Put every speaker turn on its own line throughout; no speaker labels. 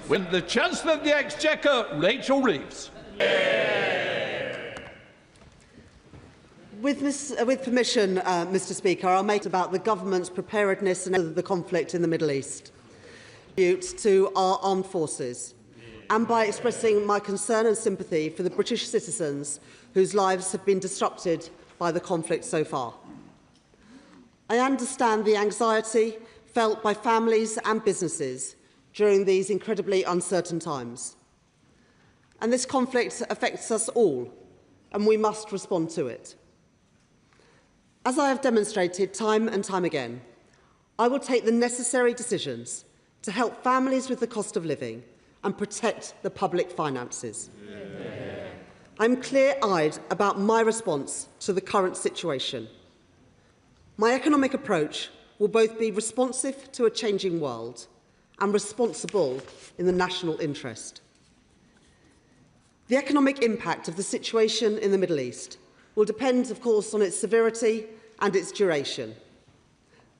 With the Chancellor of the Exchequer, Rachel Reeves.
With permission, Mr Speaker, I'll make about the government's preparedness and the conflict in the Middle East, to our armed forces, and by expressing my concern and sympathy for the British citizens whose lives have been disrupted by the conflict so far. I understand the anxiety felt by families and businesses during these incredibly uncertain times. And this conflict affects us all, and we must respond to it. As I have demonstrated time and time again, I will take the necessary decisions to help families with the cost of living and protect the public finances. I'm clear-eyed about my response to the current situation. My economic approach will both be responsive to a changing world and responsible in the national interest. The economic impact of the situation in the Middle East will depend, of course, on its severity and its duration.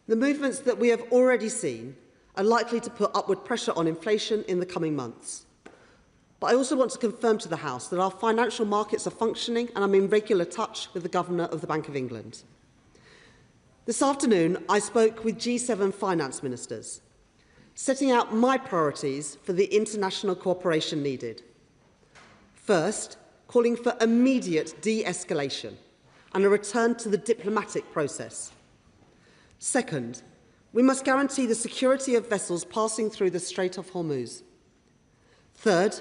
The movements that we have already seen are likely to put upward pressure on inflation in the coming months. But I also want to confirm to the House that our financial markets are functioning, and I'm in regular touch with the Governor of the Bank of England. This afternoon, I spoke with G7 finance ministers, setting out my priorities for the international cooperation needed. First, calling for immediate de-escalation and a return to the diplomatic process. Second, we must guarantee the security of vessels passing through the Strait of Hormuz. Third,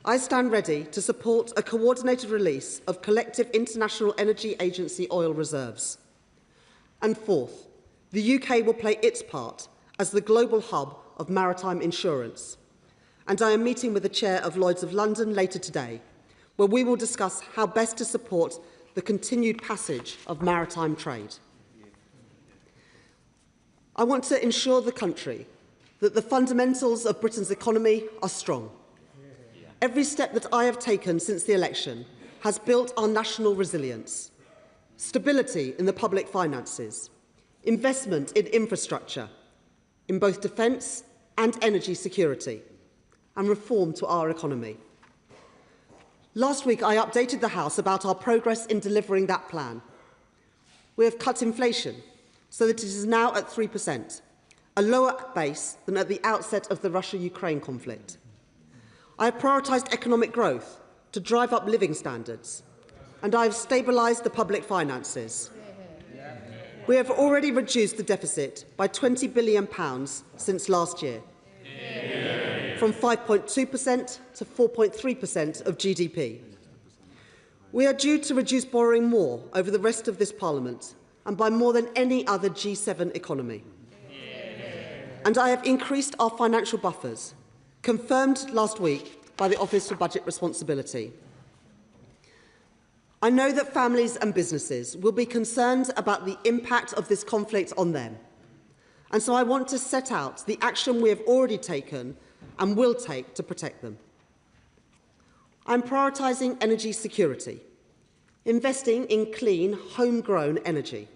I stand ready to support a coordinated release of collective International Energy Agency oil reserves. And fourth, the UK will play its part as the global hub of maritime insurance. And I am meeting with the Chair of Lloyd's of London later today, where we will discuss how best to support the continued passage of maritime trade. I want to ensure the country that the fundamentals of Britain's economy are strong. Every step that I have taken since the election has built our national resilience, stability in the public finances, investment in infrastructure, in both defence and energy security, and reform to our economy. Last week, I updated the House about our progress in delivering that plan. We have cut inflation so that it is now at 3%, a lower base than at the outset of the Russia-Ukraine conflict. I have prioritised economic growth to drive up living standards, and I have stabilised the public finances. We have already reduced the deficit by £20 billion since last year, from 5.2% to 4.3% of GDP. We are due to reduce borrowing more over the rest of this Parliament and by more than any other G7 economy. And I have increased our financial buffers, confirmed last week by the Office for Budget Responsibility. I know that families and businesses will be concerned about the impact of this conflict on them. And so I want to set out the action we have already taken and will take to protect them. I'm prioritising energy security, investing in clean, homegrown energy.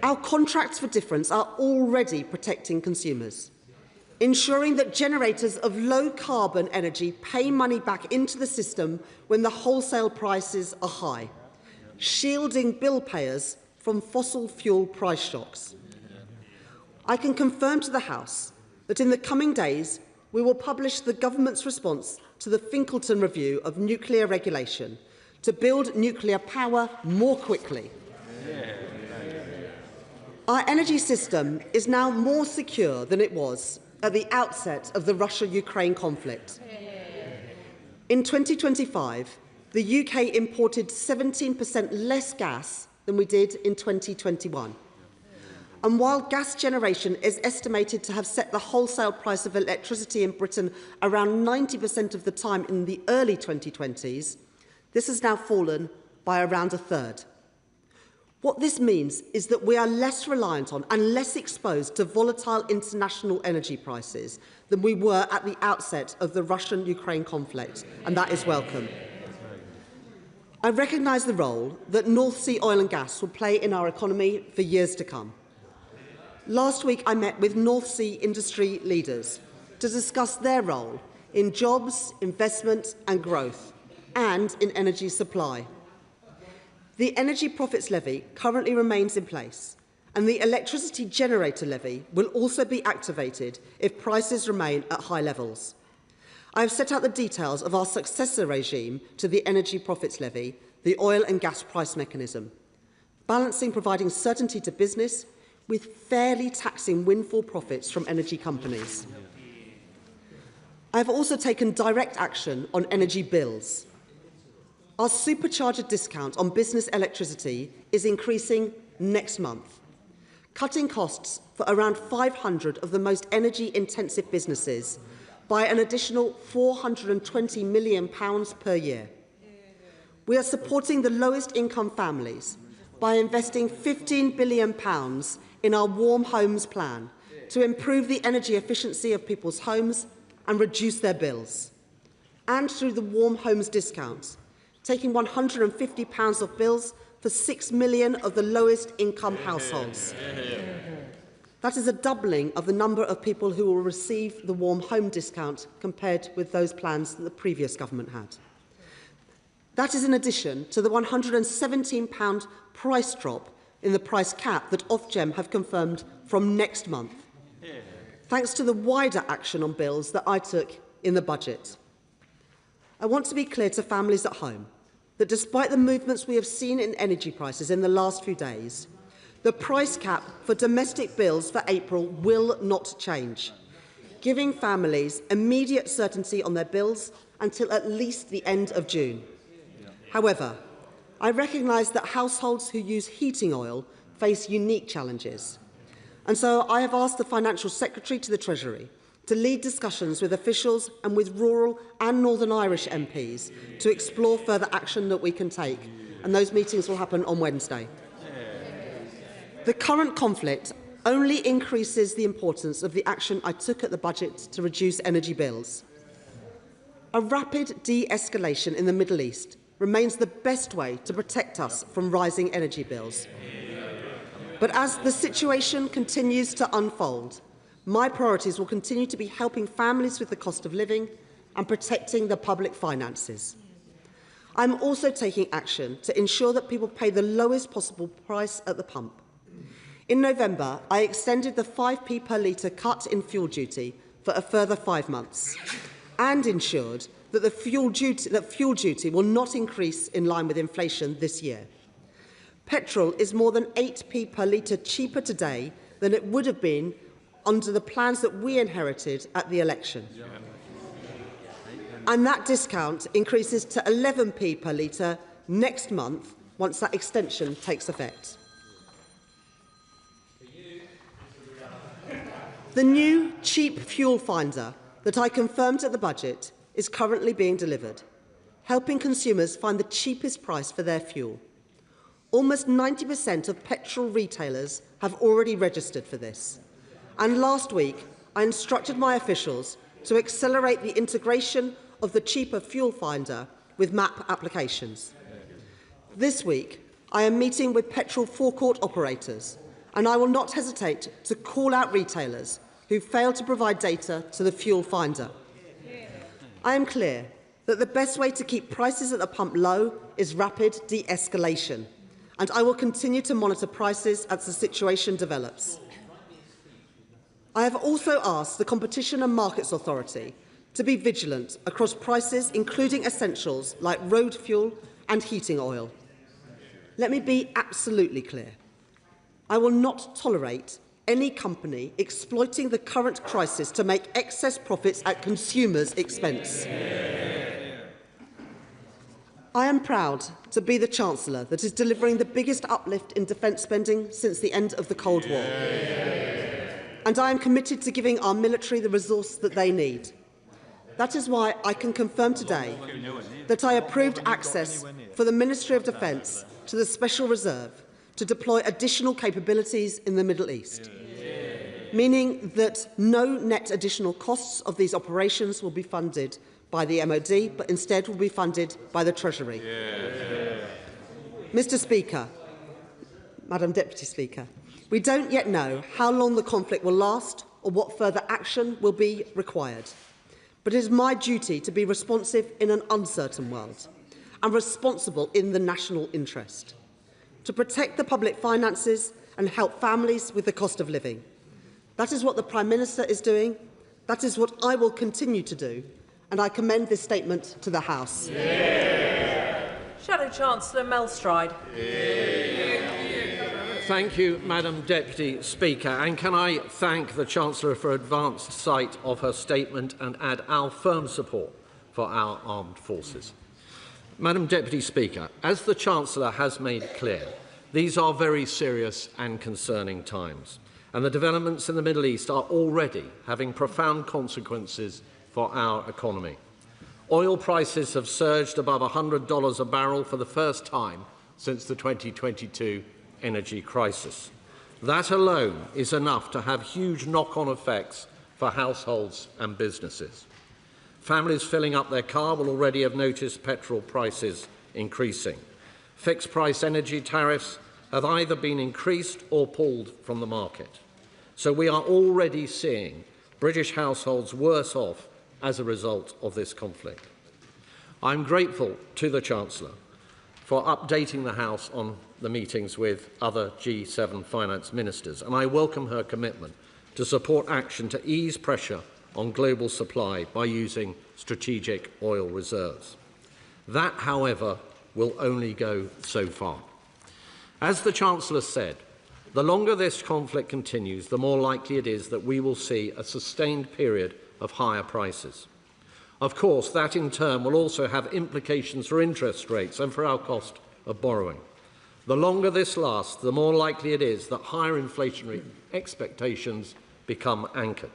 Our contracts for difference are already protecting consumers, ensuring that generators of low-carbon energy pay money back into the system when the wholesale prices are high, shielding bill payers from fossil fuel price shocks. I can confirm to the House that in the coming days we will publish the government's response to the Finkelton review of nuclear regulation to build nuclear power more quickly. Our energy system is now more secure than it was at the outset of the Russia-Ukraine conflict. In 2025, the UK imported 17% less gas than we did in 2021. And while gas generation is estimated to have set the wholesale price of electricity in Britain around 90% of the time in the early 2020s, this has now fallen by around a third. What this means is that we are less reliant on and less exposed to volatile international energy prices than we were at the outset of the Russian-Ukraine conflict, and that is welcome. I recognise the role that North Sea oil and gas will play in our economy for years to come. Last week, I met with North Sea industry leaders to discuss their role in jobs, investment and growth, and in energy supply. The Energy Profits Levy currently remains in place, and the Electricity Generator Levy will also be activated if prices remain at high levels. I have set out the details of our successor regime to the Energy Profits Levy, the oil and gas price mechanism, balancing providing certainty to business with fairly taxing windfall profits from energy companies. I have also taken direct action on energy bills. Our supercharger discount on business electricity is increasing next month, cutting costs for around 500 of the most energy-intensive businesses by an additional £420 million per year. We are supporting the lowest income families by investing £15 billion in our Warm Homes plan to improve the energy efficiency of people's homes and reduce their bills, and through the Warm Homes discounts, taking £150 off bills for 6 million of the lowest income households. That is a doubling of the number of people who will receive the Warm Home discount compared with those plans that the previous government had. That is in addition to the £117 price drop in the price cap that Ofgem have confirmed from next month, thanks to the wider action on bills that I took in the budget. I want to be clear to families at home that despite the movements we have seen in energy prices in the last few days, the price cap for domestic bills for April will not change, giving families immediate certainty on their bills until at least the end of June. However, I recognise that households who use heating oil face unique challenges, and so I have asked the Financial Secretary to the Treasury to lead discussions with officials and with rural and Northern Irish MPs to explore further action that we can take, and those meetings will happen on Wednesday. The current conflict only increases the importance of the action I took at the budget to reduce energy bills. A rapid de-escalation in the Middle East remains the best way to protect us from rising energy bills. But as the situation continues to unfold, my priorities will continue to be helping families with the cost of living and protecting the public finances. I am also taking action to ensure that people pay the lowest possible price at the pump. In November, I extended the 5p per litre cut in fuel duty for a further 5 months and ensured that fuel duty will not increase in line with inflation this year. Petrol is more than 8p per litre cheaper today than it would have been under the plans that we inherited at the election. And that discount increases to 11p per litre next month once that extension takes effect. The new cheap fuel finder that I confirmed at the budget is currently being delivered, helping consumers find the cheapest price for their fuel. Almost 90% of petrol retailers have already registered for this. And last week, I instructed my officials to accelerate the integration of the cheaper fuel finder with MAP applications. This week, I am meeting with petrol forecourt operators, and I will not hesitate to call out retailers who fail to provide data to the fuel finder. I am clear that the best way to keep prices at the pump low is rapid de-escalation, and I will continue to monitor prices as the situation develops. I have also asked the Competition and Markets Authority to be vigilant across prices, including essentials like road fuel and heating oil. Let me be absolutely clear. I will not tolerate any company exploiting the current crisis to make excess profits at consumers' expense. I am proud to be the Chancellor that is delivering the biggest uplift in defence spending since the end of the Cold War. And I am committed to giving our military the resource that they need. That is why I can confirm today that I approved access for the Ministry of Defence to the Special Reserve to deploy additional capabilities in the Middle East, meaning that no net additional costs of these operations will be funded by the MOD, but instead will be funded by the Treasury. Mr. Speaker, Madam Deputy Speaker, we don't yet know how long the conflict will last or what further action will be required. But it is my duty to be responsive in an uncertain world and responsible in the national interest, to protect the public finances and help families with the cost of living. That is what the Prime Minister is doing. That is what I will continue to do. And I commend this statement to the House.
Yeah.
Shadow Chancellor Melstride.
Thank you, Madam Deputy Speaker. And can I thank the Chancellor for advanced sight of her statement and add our firm support for our armed forces. Madam Deputy Speaker, as the Chancellor has made clear, these are very serious and concerning times, and the developments in the Middle East are already having profound consequences for our economy. Oil prices have surged above $100 a barrel for the first time since the 2022 energy crisis. That alone is enough to have huge knock-on effects for households and businesses. Families filling up their car will already have noticed petrol prices increasing. Fixed-price energy tariffs have either been increased or pulled from the market. So we are already seeing British households worse off as a result of this conflict. I'm grateful to the Chancellor for updating the House on the meetings with other G7 finance ministers, and I welcome her commitment to support action to ease pressure on global supply by using strategic oil reserves. That, however, will only go so far. As the Chancellor said, the longer this conflict continues, the more likely it is that we will see a sustained period of higher prices. Of course, that in turn will also have implications for interest rates and for our cost of borrowing. The longer this lasts, the more likely it is that higher inflationary expectations become anchored.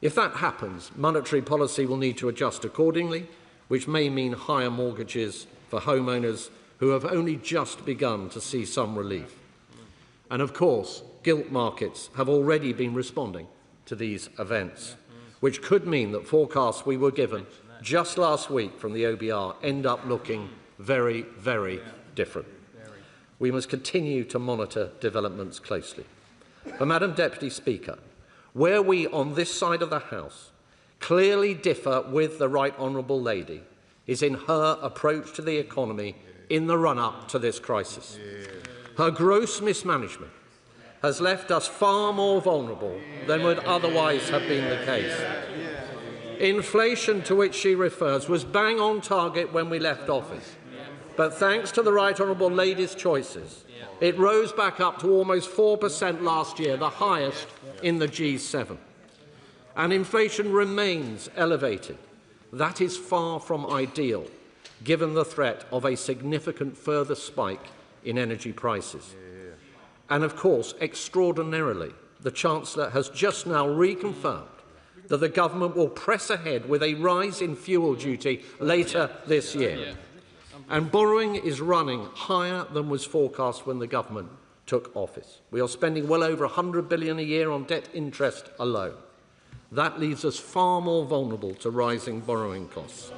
If that happens, monetary policy will need to adjust accordingly, which may mean higher mortgages for homeowners who have only just begun to see some relief. And of course, gilt markets have already been responding to these events, which could mean that forecasts we were given just last week from the OBR end up looking very, very different. We must continue to monitor developments closely. But, Madam Deputy Speaker, where we on this side of the House clearly differ with the Right Honourable Lady is in her approach to the economy in the run-up to this crisis. Her gross mismanagement has left us far more vulnerable than would otherwise have been the case. Inflation, to which she refers, was bang on target when we left office. But thanks to the Right Honourable Lady's choices, it rose back up to almost 4% last year, the highest in the G7. And inflation remains elevated. That is far from ideal, given the threat of a significant further spike in energy prices. And of course, extraordinarily, the Chancellor has just now reconfirmed that the government will press ahead with a rise in fuel duty later this year. And borrowing is running higher than was forecast when the government took office. We are spending well over $100 billion a year on debt interest alone. That leaves us far more vulnerable to rising borrowing costs.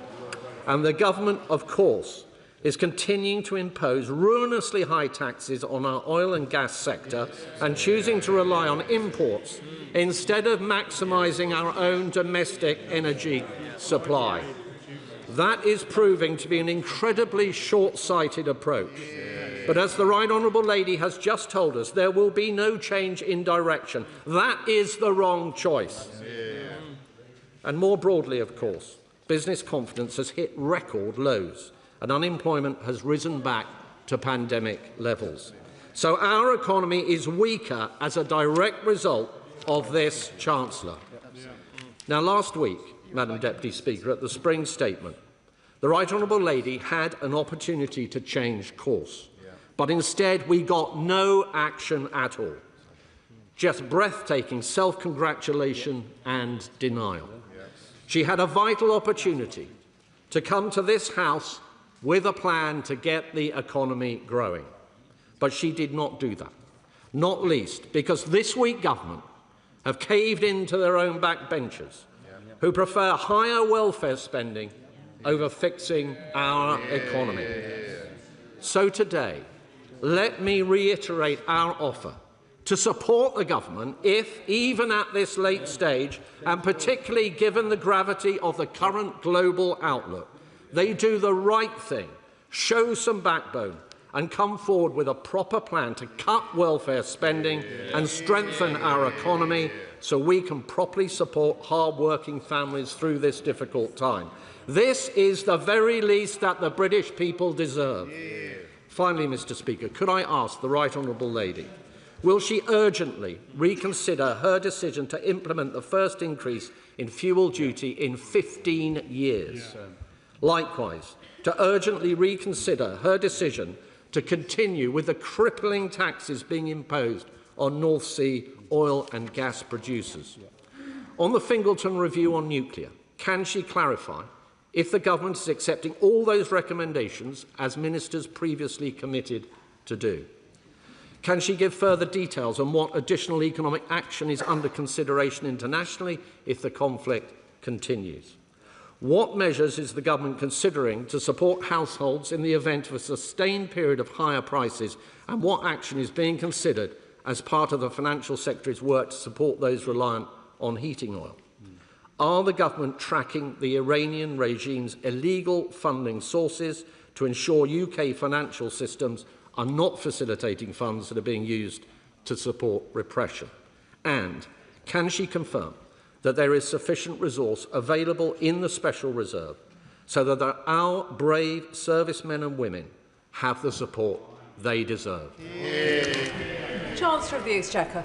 And the government, of course, is continuing to impose ruinously high taxes on our oil and gas sector and choosing to rely on imports instead of maximising our own domestic energy supply. That is proving to be an incredibly short-sighted approach. But as the Right Honourable Lady has just told us, there will be no change in direction. That is the wrong choice. And more broadly, of course, business confidence has hit record lows and unemployment has risen back to pandemic levels. So our economy is weaker as a direct result of this Chancellor. Now, last week, Madam Deputy Speaker, at the spring statement, the Right Honourable Lady had an opportunity to change course, but instead we got no action at all. Just breathtaking self-congratulation and denial. She had a vital opportunity to come to this House with a plan to get the economy growing. But she did not do that, not least because this week government have caved into their own backbenchers, who prefer higher welfare spending over fixing our economy. So today, let me reiterate our offer to support the government if, even at this late stage, and particularly given the gravity of the current global outlook, they do the right thing, show some backbone, and come forward with a proper plan to cut welfare spending and strengthen our economy so we can properly support hard-working families through this difficult time. This is the very least that the British people deserve. Finally, Mr. Speaker, could I ask the Right Honourable Lady, will she urgently reconsider her decision to implement the first increase in fuel duty in 15 years? Likewise, to urgently reconsider her decision to continue with the crippling taxes being imposed on North Sea oil and gas producers. On the Fingleton review on nuclear, can she clarify if the government is accepting all those recommendations as ministers previously committed to do? Can she give further details on what additional economic action is under consideration internationally if the conflict continues? What measures is the government considering to support households in the event of a sustained period of higher prices, and what action is being considered as part of the financial secretary's work to support those reliant on heating oil? Are the government tracking the Iranian regime's illegal funding sources to ensure UK financial systems are not facilitating funds that are being used to support repression? And can she confirm that there is sufficient resource available in the Special Reserve so that our brave servicemen and women have the support they deserve?
Chancellor of the Exchequer.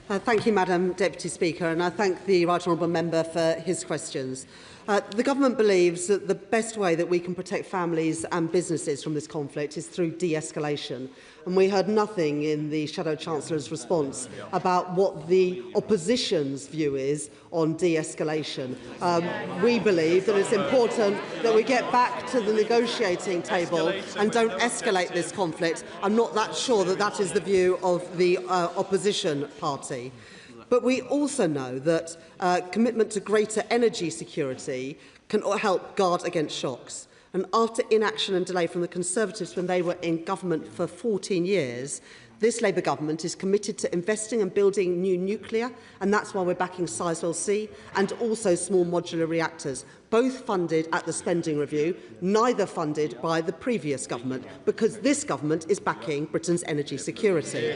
Thank you, Madam Deputy Speaker, and I thank the Right Honourable Member for his questions. The Government believes that the best way that we can protect families and businesses from this conflict is through de-escalation. And we heard nothing in the Shadow Chancellor's response about what the opposition's view is on de-escalation. We believe that it's important that we get back to the negotiating table and don't escalate this conflict. I'm not that sure that that is the view of the opposition party. But we also know that commitment to greater energy security can help guard against shocks. And after inaction and delay from the Conservatives when they were in government for 14 years, this Labour government is committed to investing and building new nuclear, and that's why we're backing Sizewell C and also small modular reactors, both funded at the spending review, neither funded by the previous government, because this government is backing Britain's energy security.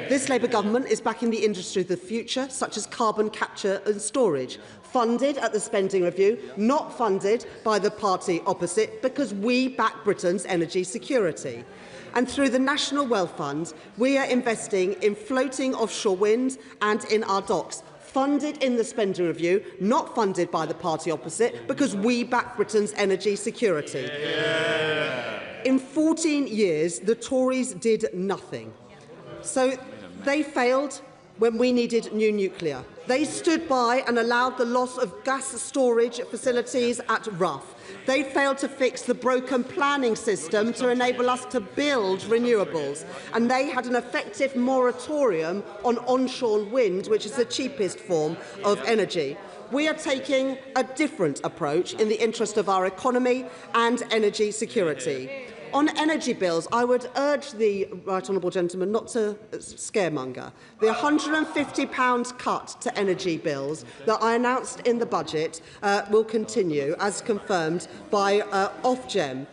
This Labour government is backing the industry of the future, such as carbon capture and storage, funded at the spending review, not funded by the party opposite, because we back Britain's energy security. And through the National Wealth Fund, we are investing in floating offshore wind and in our docks, funded in the spending review, not funded by the party opposite, because we back Britain's energy security. In 14 years, the Tories did nothing. So they failed when we needed new nuclear. They stood by and allowed the loss of gas storage facilities at Rough. They failed to fix the broken planning system to enable us to build renewables. And they had an effective moratorium on onshore wind, which is the cheapest form of energy. We are taking a different approach in the interest of our economy and energy security. On energy bills, I would urge the Right Honourable Gentleman not to scaremonger. The £150 cut to energy bills that I announced in the budget will continue, as confirmed by Ofgem.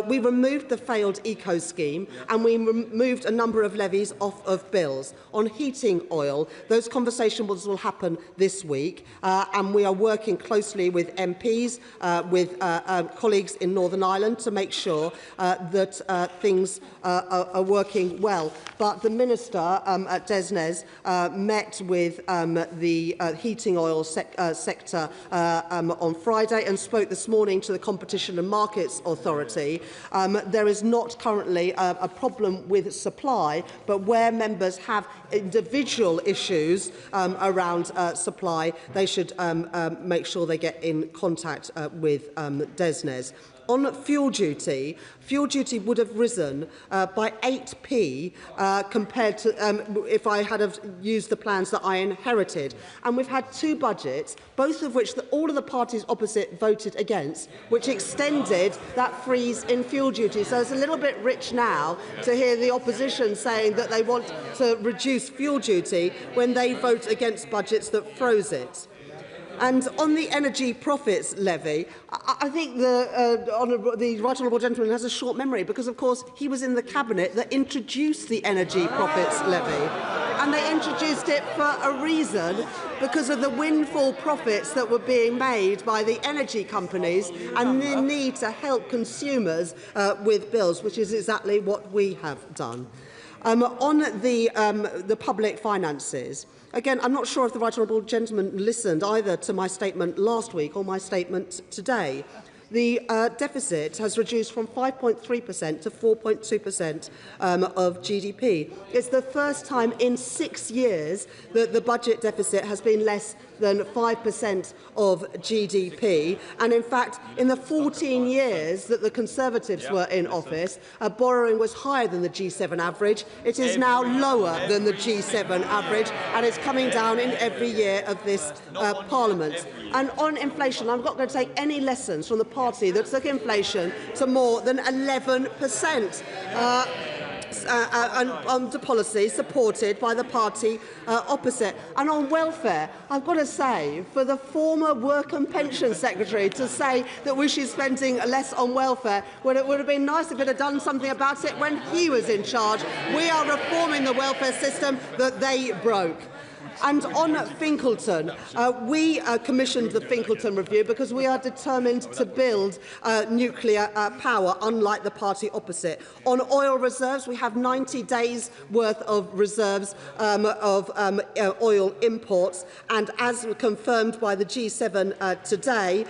We removed the failed eco scheme and we removed a number of levies off of bills. On heating oil, those conversations will happen this week and we are working closely with MPs, with colleagues in Northern Ireland to make sure that things are working well. But the Minister at Desnes met with the heating oil sector on Friday and spoke this morning to the Competition and Markets Authority. There is not currently a problem with supply, but where members have individual issues around supply, they should make sure they get in contact with Desnes. On fuel duty would have risen by 8p compared to if I had have used the plans that I inherited. And we've had two budgets, both of which all of the parties opposite voted against, which extended that freeze in fuel duty. So it's a little bit rich now to hear the opposition saying that they want to reduce fuel duty when they vote against budgets that froze it. And on the energy profits levy, I think the right honourable gentleman has a short memory because, of course, he was in the cabinet that introduced the energy profits levy. And they introduced it for a reason, because of the windfall profits that were being made by the energy companies and the need to help consumers with bills, which is exactly what we have done. On the public finances, again, I'm not sure if the right honourable gentleman listened either to my statement last week or my statement today. The deficit has reduced from 5.3% to 4.2% of GDP. It's the first time in 6 years that the budget deficit has been less than 5% of GDP. And in fact, in the 14 years that the Conservatives were in office, borrowing was higher than the G7 average. It is now lower than the G7 average, and it's coming down in every year of this Parliament. And on inflation, I'm not going to take any lessons from the party that took inflation to more than 11%. Under policy supported by the party opposite. And on welfare, I've got to say, for the former Work and Pension Secretary to say that we should be spending less on welfare, well, it would have been nice if it had done something about it when he was in charge. We are reforming the welfare system that they broke. And on Finkleton, we commissioned the Finkleton review because we are determined to build nuclear power, unlike the party opposite. On oil reserves, we have 90 days' worth of reserves of oil imports, and as confirmed by the G7 today,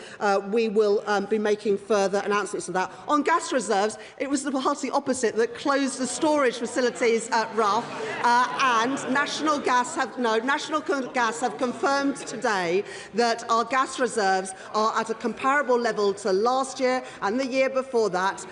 we will be making further announcements of that. On gas reserves, it was the party opposite that closed the storage facilities at Rough, and National Gas have confirmed today that our gas reserves are at a comparable level to last year and the year before that,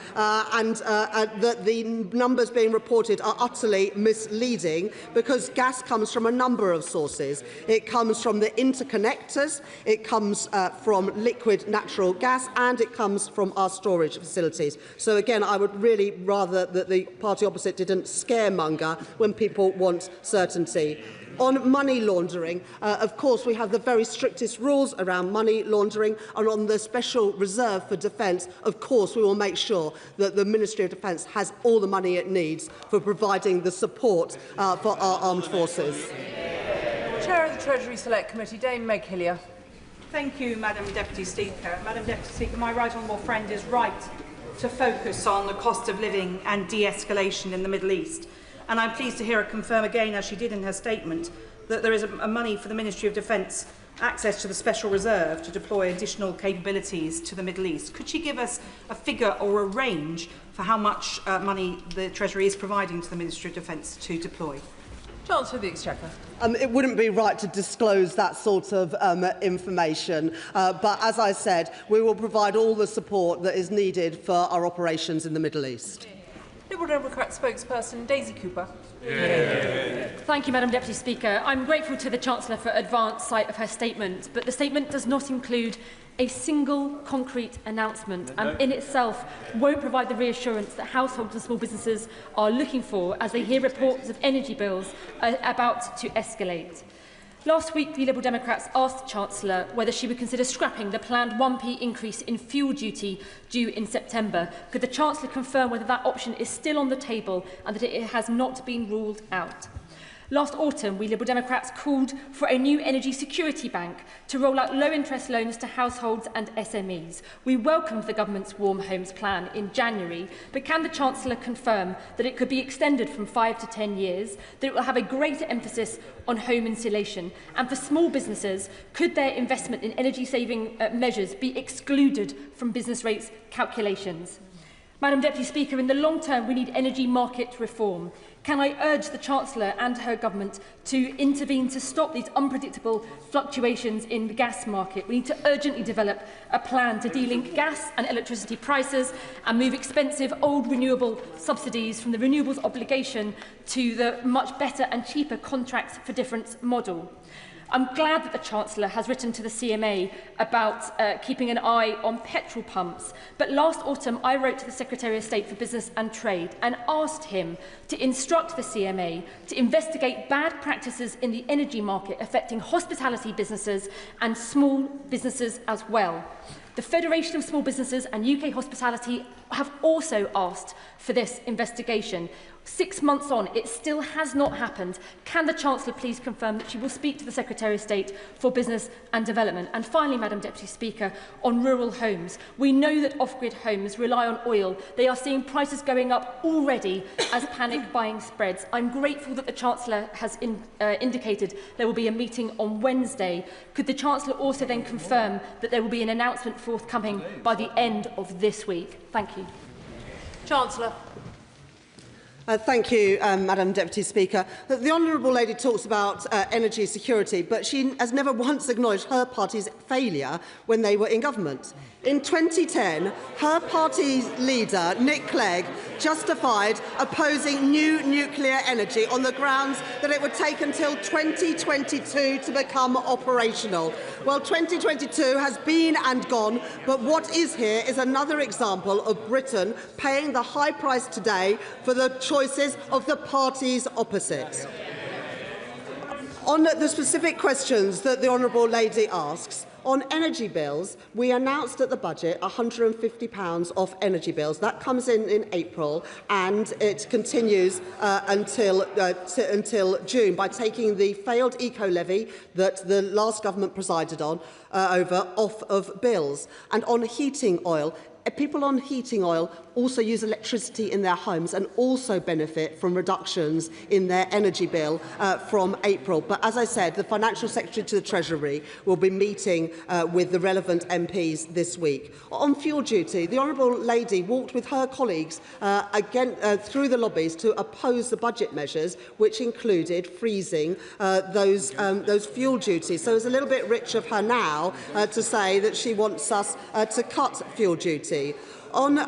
and that the numbers being reported are utterly misleading because gas comes from a number of sources. It comes from the interconnectors, it comes from liquid natural gas, and it comes from our storage facilities. So again, I would really rather that the party opposite didn't scaremonger when people want certainty. On money laundering, of course, we have the very strictest rules around money laundering, and on the special reserve for defence, of course, we will make sure that the Ministry of Defence has all the money it needs for providing the support for our armed forces.
Chair of the Treasury Select Committee, Dame Meg Hillier.
Thank you, Madam Deputy Speaker. Madam Deputy Speaker, my right honourable friend is right to focus on the cost of living and de-escalation in the Middle East. And I'm pleased to hear her confirm again, as she did in her statement, that there is a money for the Ministry of Defence access to the Special Reserve to deploy additional capabilities to the Middle East. Could she give us a figure or a range for how much money the Treasury is providing to the Ministry of Defence to deploy?
Chancellor of the Exchequer.
It wouldn't be right to disclose that sort of information, but as I said, we will provide all the support that is needed for our operations in the Middle East.
Liberal Democrat spokesperson Daisy Cooper.
Thank you, Madam Deputy Speaker. I'm grateful to the Chancellor for advance sight of her statement, but the statement does not include a single concrete announcement and in itself won't provide the reassurance that households and small businesses are looking for as they hear reports of energy bills about to escalate. Last week, the Liberal Democrats asked the Chancellor whether she would consider scrapping the planned 1p increase in fuel duty due in September. Could the Chancellor confirm whether that option is still on the table and that it has not been ruled out? Last autumn, we Liberal Democrats called for a new energy security bank to roll out low-interest loans to households and SMEs. We welcomed the government's Warm Homes plan in January, but can the Chancellor confirm that it could be extended from 5 to 10 years, that it will have a greater emphasis on home insulation, and for small businesses, could their investment in energy-saving measures be excluded from business rates calculations? Madam Deputy Speaker, in the long term, we need energy market reform. Can I urge the Chancellor and her government to intervene to stop these unpredictable fluctuations in the gas market? We need to urgently develop a plan to de-link gas and electricity prices and move expensive old renewable subsidies from the renewables obligation to the much better and cheaper contracts for difference model. I'm glad that the Chancellor has written to the CMA about keeping an eye on petrol pumps, but last autumn I wrote to the Secretary of State for Business and Trade and asked him to instruct the CMA to investigate bad practices in the energy market affecting hospitality businesses and small businesses as well. The Federation of Small Businesses and UK Hospitality have also asked for this investigation. 6 months on, it still has not happened. Can the Chancellor please confirm that she will speak to the Secretary of State for Business and Development? And finally, Madam Deputy Speaker, on rural homes, we know that off-grid homes rely on oil. They are seeing prices going up already as panic buying spreads. I'm grateful that the Chancellor has indicated there will be a meeting on Wednesday. Could the Chancellor also then confirm that there will be an announcement forthcoming by the end of this week? Thank you.
Chancellor.
Thank you, Madam Deputy Speaker. The Honourable Lady talks about energy security, but she has never once acknowledged her party's failure when they were in government. In 2010, her party's leader, Nick Clegg, justified opposing new nuclear energy on the grounds that it would take until 2022 to become operational. Well, 2022 has been and gone, but what is here is another example of Britain paying the high price today for the choices of the parties opposite. On the specific questions that the Honourable Lady asks, on energy bills, we announced at the budget £150 off energy bills. That comes in April, and it continues until June by taking the failed eco-levy that the last government presided on over off of bills. And on heating oil, people on heating oil also use electricity in their homes and also benefit from reductions in their energy bill from April. But as I said, the Financial Secretary to the Treasury will be meeting with the relevant MPs this week. On fuel duty, the Honourable Lady walked with her colleagues again through the lobbies to oppose the budget measures, which included freezing those fuel duties. So it's a little bit rich of her now to say that she wants us to cut fuel duty. On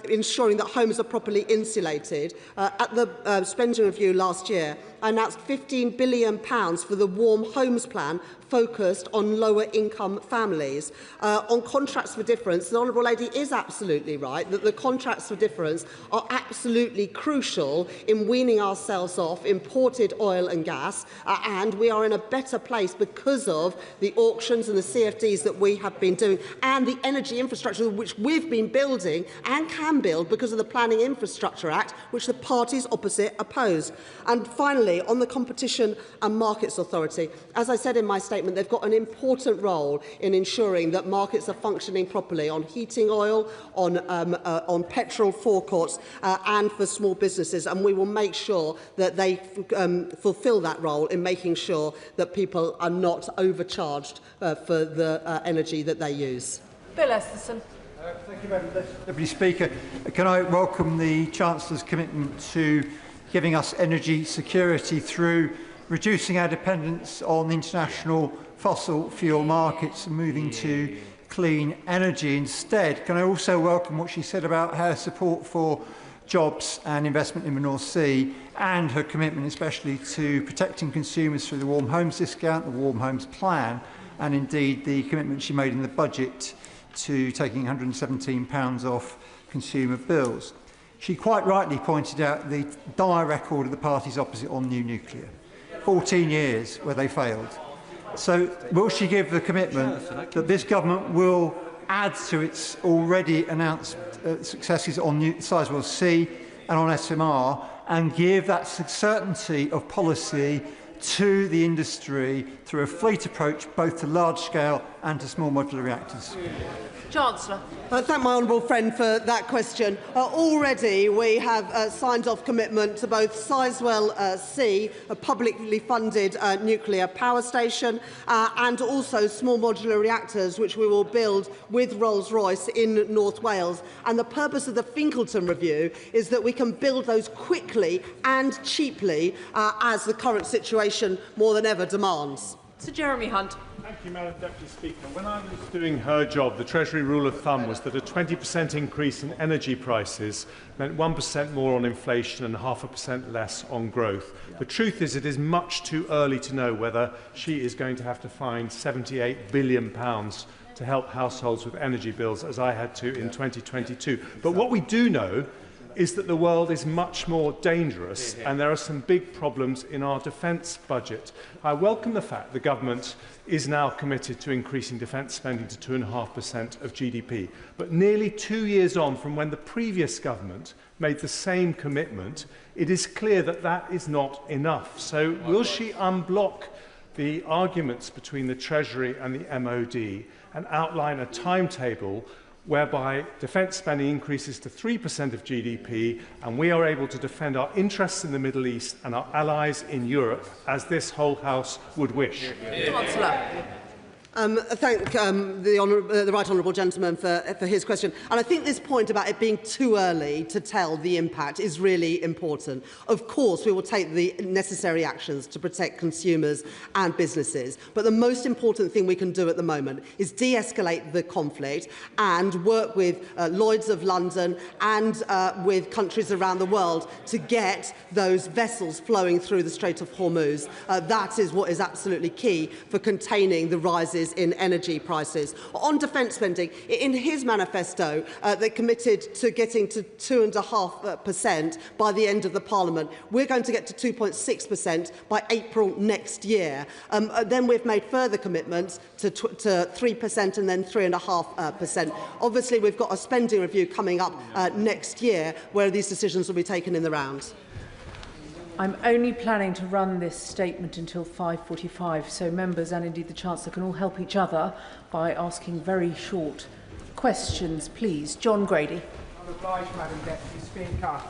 ensuring that homes are properly insulated, at the spending review last year, I announced £15 billion for the Warm Homes Plan, focused on lower-income families. On contracts for difference, the Honourable Lady is absolutely right that the contracts for difference are absolutely crucial in weaning ourselves off imported oil and gas, and we are in a better place because of the auctions and the CFDs that we have been doing, and the energy infrastructure which we've been building and can build because of the Planning Infrastructure Act, which the parties opposite oppose. And finally, on the Competition and Markets Authority, as I said in my statement, they've got an important role in ensuring that markets are functioning properly on heating oil, on petrol forecourts and for small businesses, and we will make sure that they fulfil that role in making sure that people are not overcharged for the energy that they use.
Bill Esterson.
Thank you, Madam Deputy Speaker. Can I welcome the Chancellor's commitment to giving us energy security through reducing our dependence on international fossil fuel markets and moving to clean energy instead. Can I also welcome what she said about her support for jobs and investment in the North Sea, and her commitment especially to protecting consumers through the Warm Homes discount, the Warm Homes plan, and indeed the commitment she made in the budget to taking £117 off consumer bills. She quite rightly pointed out the dire record of the parties opposite on new nuclear. 14 years where they failed. So will she give the commitment that this government will add to its already announced successes on Sizewell C and on SMR, and give that certainty of policy to the industry through a fleet approach both to large-scale and to small modular reactors?
Chancellor.
Thank my honourable friend for that question. Already we have signed off commitment to both Sizewell C, a publicly funded nuclear power station, and also small modular reactors, which we will build with Rolls-Royce in North Wales. And the purpose of the Finkleton review is that we can build those quickly and cheaply as the current situation more than ever demands.
Sir Jeremy Hunt.
Thank you, Madam Deputy Speaker. When I was doing her job, the Treasury rule of thumb was that a 20% increase in energy prices meant 1% more on inflation and 0.5% less on growth. The truth is, it is much too early to know whether she is going to have to find £78 billion to help households with energy bills, as I had to in 2022. But what we do know is that the world is much more dangerous and there are some big problems in our defence budget. I welcome the fact the government is now committed to increasing defence spending to 2.5% of GDP. But nearly 2 years on from when the previous government made the same commitment, it is clear that that is not enough. So will she unblock the arguments between the Treasury and the MOD and outline a timetable whereby defence spending increases to 3% of GDP and we are able to defend our interests in the Middle East and our allies in Europe, as this whole House would wish?
Chancellor.
Thank the right honourable gentleman for his question. And I think this point about it being too early to tell the impact is really important. Of course, we will take the necessary actions to protect consumers and businesses. But the most important thing we can do at the moment is de-escalate the conflict and work with Lloyd's of London and with countries around the world to get those vessels flowing through the Strait of Hormuz. That is what is absolutely key for containing the rises in energy prices. On defence spending, in his manifesto, they committed to getting to 2.5% by the end of the Parliament. We're going to get to 2.6% by April next year. Then we've made further commitments to 3% and then 3.5%. Obviously, we've got a spending review coming up next year where these decisions will be taken in the round.
I'm only planning to run this statement until 5:45, so members and indeed the Chancellor can all help each other by asking very short questions, please. John Grady.
I'm obliged, Madam Deputy Speaker.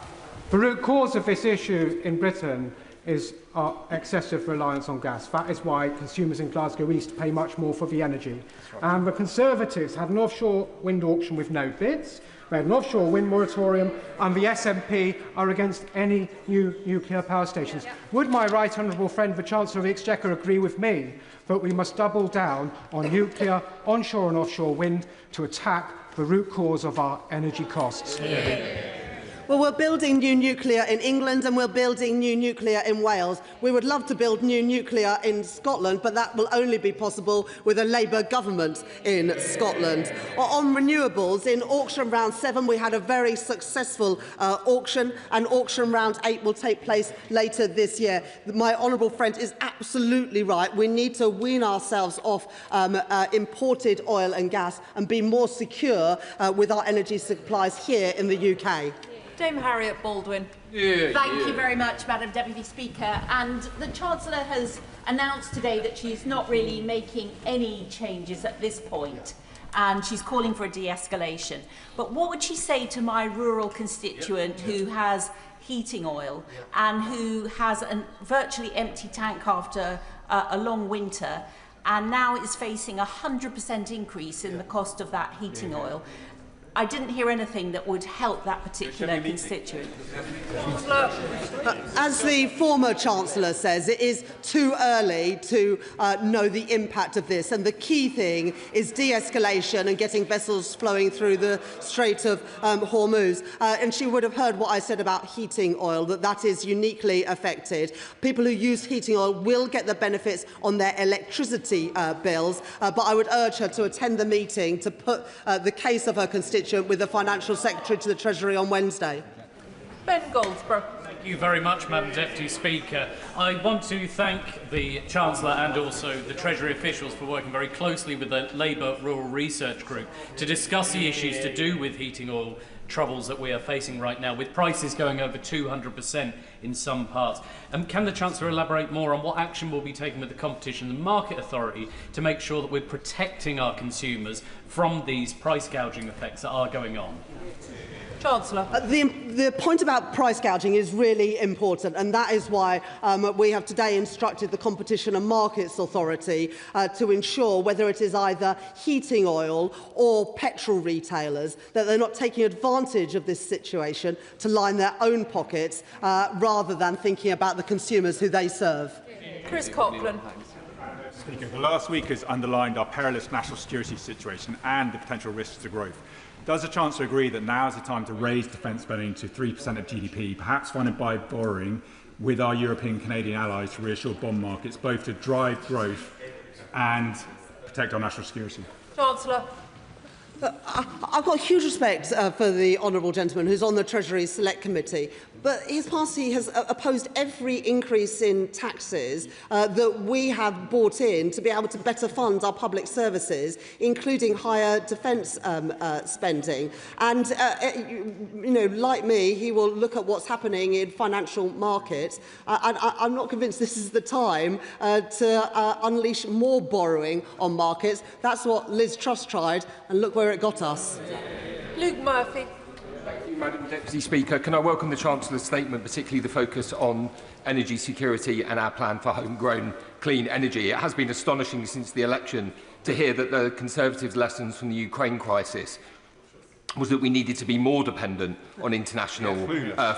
The root cause of this issue in Britain is our excessive reliance on gas. That is why consumers in Glasgow East pay much more for the energy. And the Conservatives had an offshore wind auction with no bids. We had an offshore wind moratorium, and the SNP are against any new nuclear power stations. Would my right honourable friend, the Chancellor of the Exchequer, agree with me that we must double down on nuclear, onshore and offshore wind to attack the root cause of our energy costs?
Well, we're building new nuclear in England and we're building new nuclear in Wales. We would love to build new nuclear in Scotland, but that will only be possible with a Labour government in Scotland. On renewables, in auction round 7, we had a very successful auction, and auction round 8 will take place later this year. My honourable friend is absolutely right. We need to wean ourselves off imported oil and gas and be more secure with our energy supplies here in the UK.
Dame Harriet Baldwin.
Thank you very much, Madam Deputy Speaker. And the Chancellor has announced today that she's not really making any changes at this point, and she's calling for a de-escalation. But what would she say to my rural constituent who has heating oil and who has a virtually empty tank after a long winter and now is facing a 100% increase in the cost of that heating oil? I didn't hear anything that would help that particular constituent.
As the former Chancellor says, it is too early to know the impact of this, and the key thing is de-escalation and getting vessels flowing through the Strait of Hormuz. And she would have heard what I said about heating oil, that is uniquely affected. People who use heating oil will get the benefits on their electricity bills, but I would urge her to attend the meeting to put the case of her constituent with the Financial Secretary to the Treasury on Wednesday.
Ben Goldsborough.
Thank you very much, Madam Deputy Speaker. I want to thank the Chancellor and also the Treasury officials for working very closely with the Labour Rural Research Group to discuss the issues to do with heating oil troubles that we are facing right now, with prices going over 200% in some parts. Can the Chancellor elaborate more on what action will be taken with the Competition and Market Authority to make sure that we're protecting our consumers from these price gouging effects that are going on?
Chancellor. The point about price gouging is really important, and that is why we have today instructed the Competition and Markets Authority to ensure, whether it is either heating oil or petrol retailers, that they're not taking advantage of this situation to line their own pockets rather than thinking about the consumers who they serve.
Chris Coughlin.
Speaker, the last week has underlined our perilous national security situation and the potential risks to growth. Does the Chancellor agree that now is the time to raise defence spending to 3% of GDP, perhaps funded by borrowing with our European Canadian allies to reassure bond markets, both to drive growth and protect our national security?
Chancellor.
I've got huge respect for the honourable gentleman who's on the Treasury Select Committee, but his party has opposed every increase in taxes that we have brought in to be able to better fund our public services, including higher defence spending. And, you know, like me, he will look at what's happening in financial markets. And I'm not convinced this is the time to unleash more borrowing on markets. That's what Liz Truss tried, and look where it got us.
Luke Murphy.
Thank you, Madam Deputy Speaker. Can I welcome the Chancellor's statement, particularly the focus on energy security and our plan for homegrown clean energy. It has been astonishing since the election to hear that the Conservatives' lessons from the Ukraine crisis was that we needed to be more dependent on international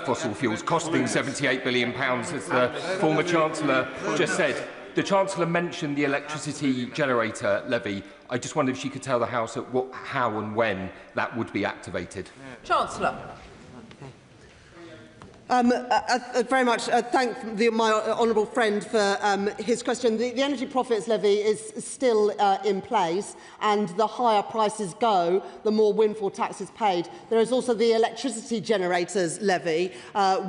fossil fuels, costing £78 billion, as the former Chancellor just said. The Chancellor mentioned the electricity generator levy. I just wondered if she could tell the House how and when that would be activated.
Chancellor.
Very much thank my honourable friend for his question. The energy profits levy is still in place, and the higher prices go, the more windfall tax is paid. There is also the electricity generators levy,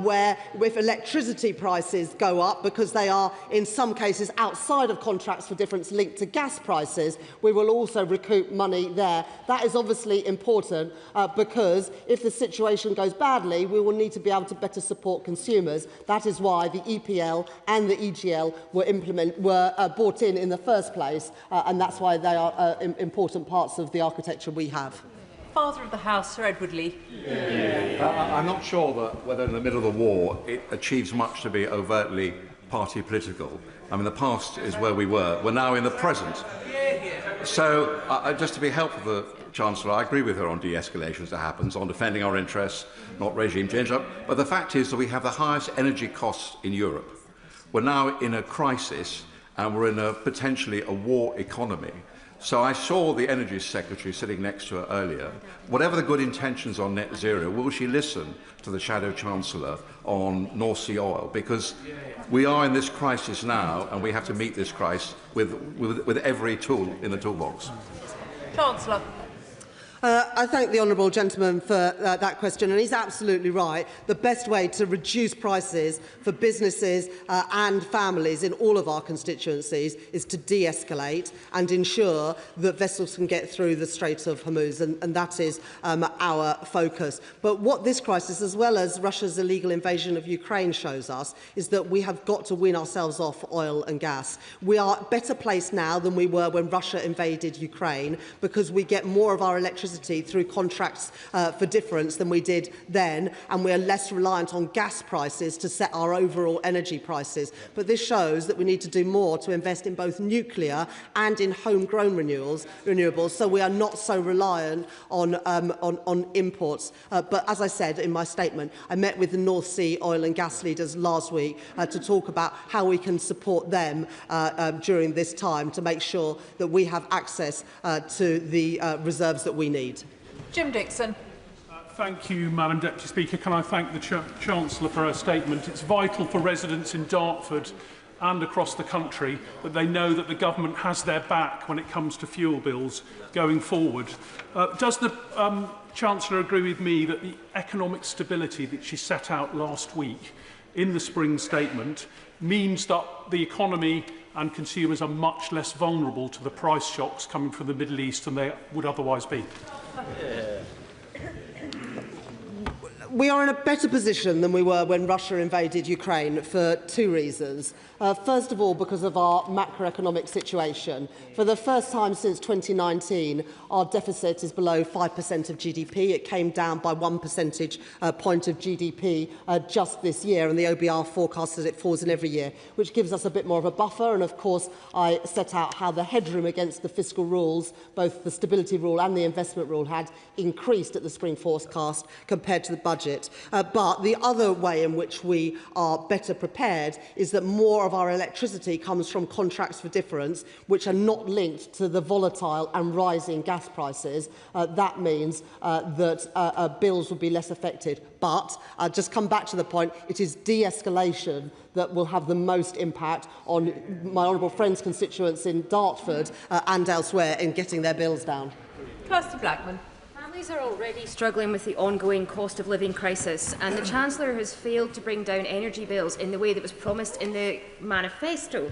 where if electricity prices go up, because they are in some cases outside of contracts for difference linked to gas prices, we will also recoup money there. That is obviously important because if the situation goes badly, we will need to be able to better support consumers. That is why the EPL and the EGL were brought in the first place, and that's why they are important parts of the architecture we have.
Father of the House, Sir Edward Lee.
I'm not sure that whether in the middle of the war it achieves much to be overtly party political. I mean, the past is where we were. We're now in the present. So, just to be helpful to the Chancellor, I agree with her on de-escalation as it happens, on defending our interests, not regime change. But the fact is that we have the highest energy costs in Europe. We're now in a crisis, and we're in potentially a war economy. So I saw the Energy Secretary sitting next to her earlier. Whatever the good intentions on net zero, will she listen to the Shadow Chancellor on North Sea oil? Because we are in this crisis now, and we have to meet this crisis with every tool in the toolbox.
Chancellor.
I thank the honourable gentleman for that question, and he's absolutely right. The best way to reduce prices for businesses and families in all of our constituencies is to de-escalate and ensure that vessels can get through the Strait of Hormuz, and that is our focus. But what this crisis, as well as Russia's illegal invasion of Ukraine, shows us is that we have got to wean ourselves off oil and gas. We are better placed now than we were when Russia invaded Ukraine, because we get more of our electricity through contracts for difference than we did then, and we are less reliant on gas prices to set our overall energy prices. But this shows that we need to do more to invest in both nuclear and in homegrown renewables, so we are not so reliant on imports. But as I said in my statement, I met with the North Sea oil and gas leaders last week to talk about how we can support them during this time to make sure that we have access to the reserves that we need.
Jim Dixon.
Thank you, Madam Deputy Speaker. Can I thank the Chancellor for her statement? It's vital for residents in Dartford and across the country that they know that the government has their back when it comes to fuel bills going forward. Does the Chancellor agree with me that the economic stability that she set out last week in the spring statement means that the economy and consumers are much less vulnerable to the price shocks coming from the Middle East than they would otherwise be?
We are in a better position than we were when Russia invaded Ukraine for two reasons. First of all, because of our macroeconomic situation. For the first time since 2019, our deficit is below 5% of GDP. It came down by 1 percentage point of GDP just this year, and the OBR forecasts that it falls in every year, which gives us a bit more of a buffer. And of course, I set out how the headroom against the fiscal rules, both the stability rule and the investment rule, had increased at the spring forecast compared to the budget. But the other way in which we are better prepared is that more of our electricity comes from contracts for difference, which are not linked to the volatile and rising gas prices. That means that bills will be less affected. But just come back to the point, it is de-escalation that will have the most impact on my honourable friend's constituents in Dartford and elsewhere in getting their bills down.
Kirsty Blackman.
Families are already struggling with the ongoing cost of living crisis, and the Chancellor has failed to bring down energy bills in the way that was promised in the manifesto.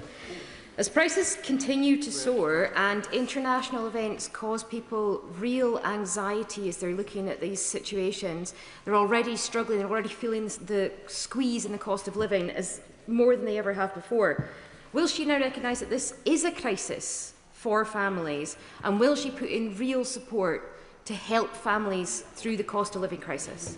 As prices continue to soar and international events cause people real anxiety as they're looking at these situations, they're already struggling, they're already feeling the squeeze in the cost of living as more than they ever have before. Will she now recognise that this is a crisis for families, and will she put in real support to help families through the cost of living crisis?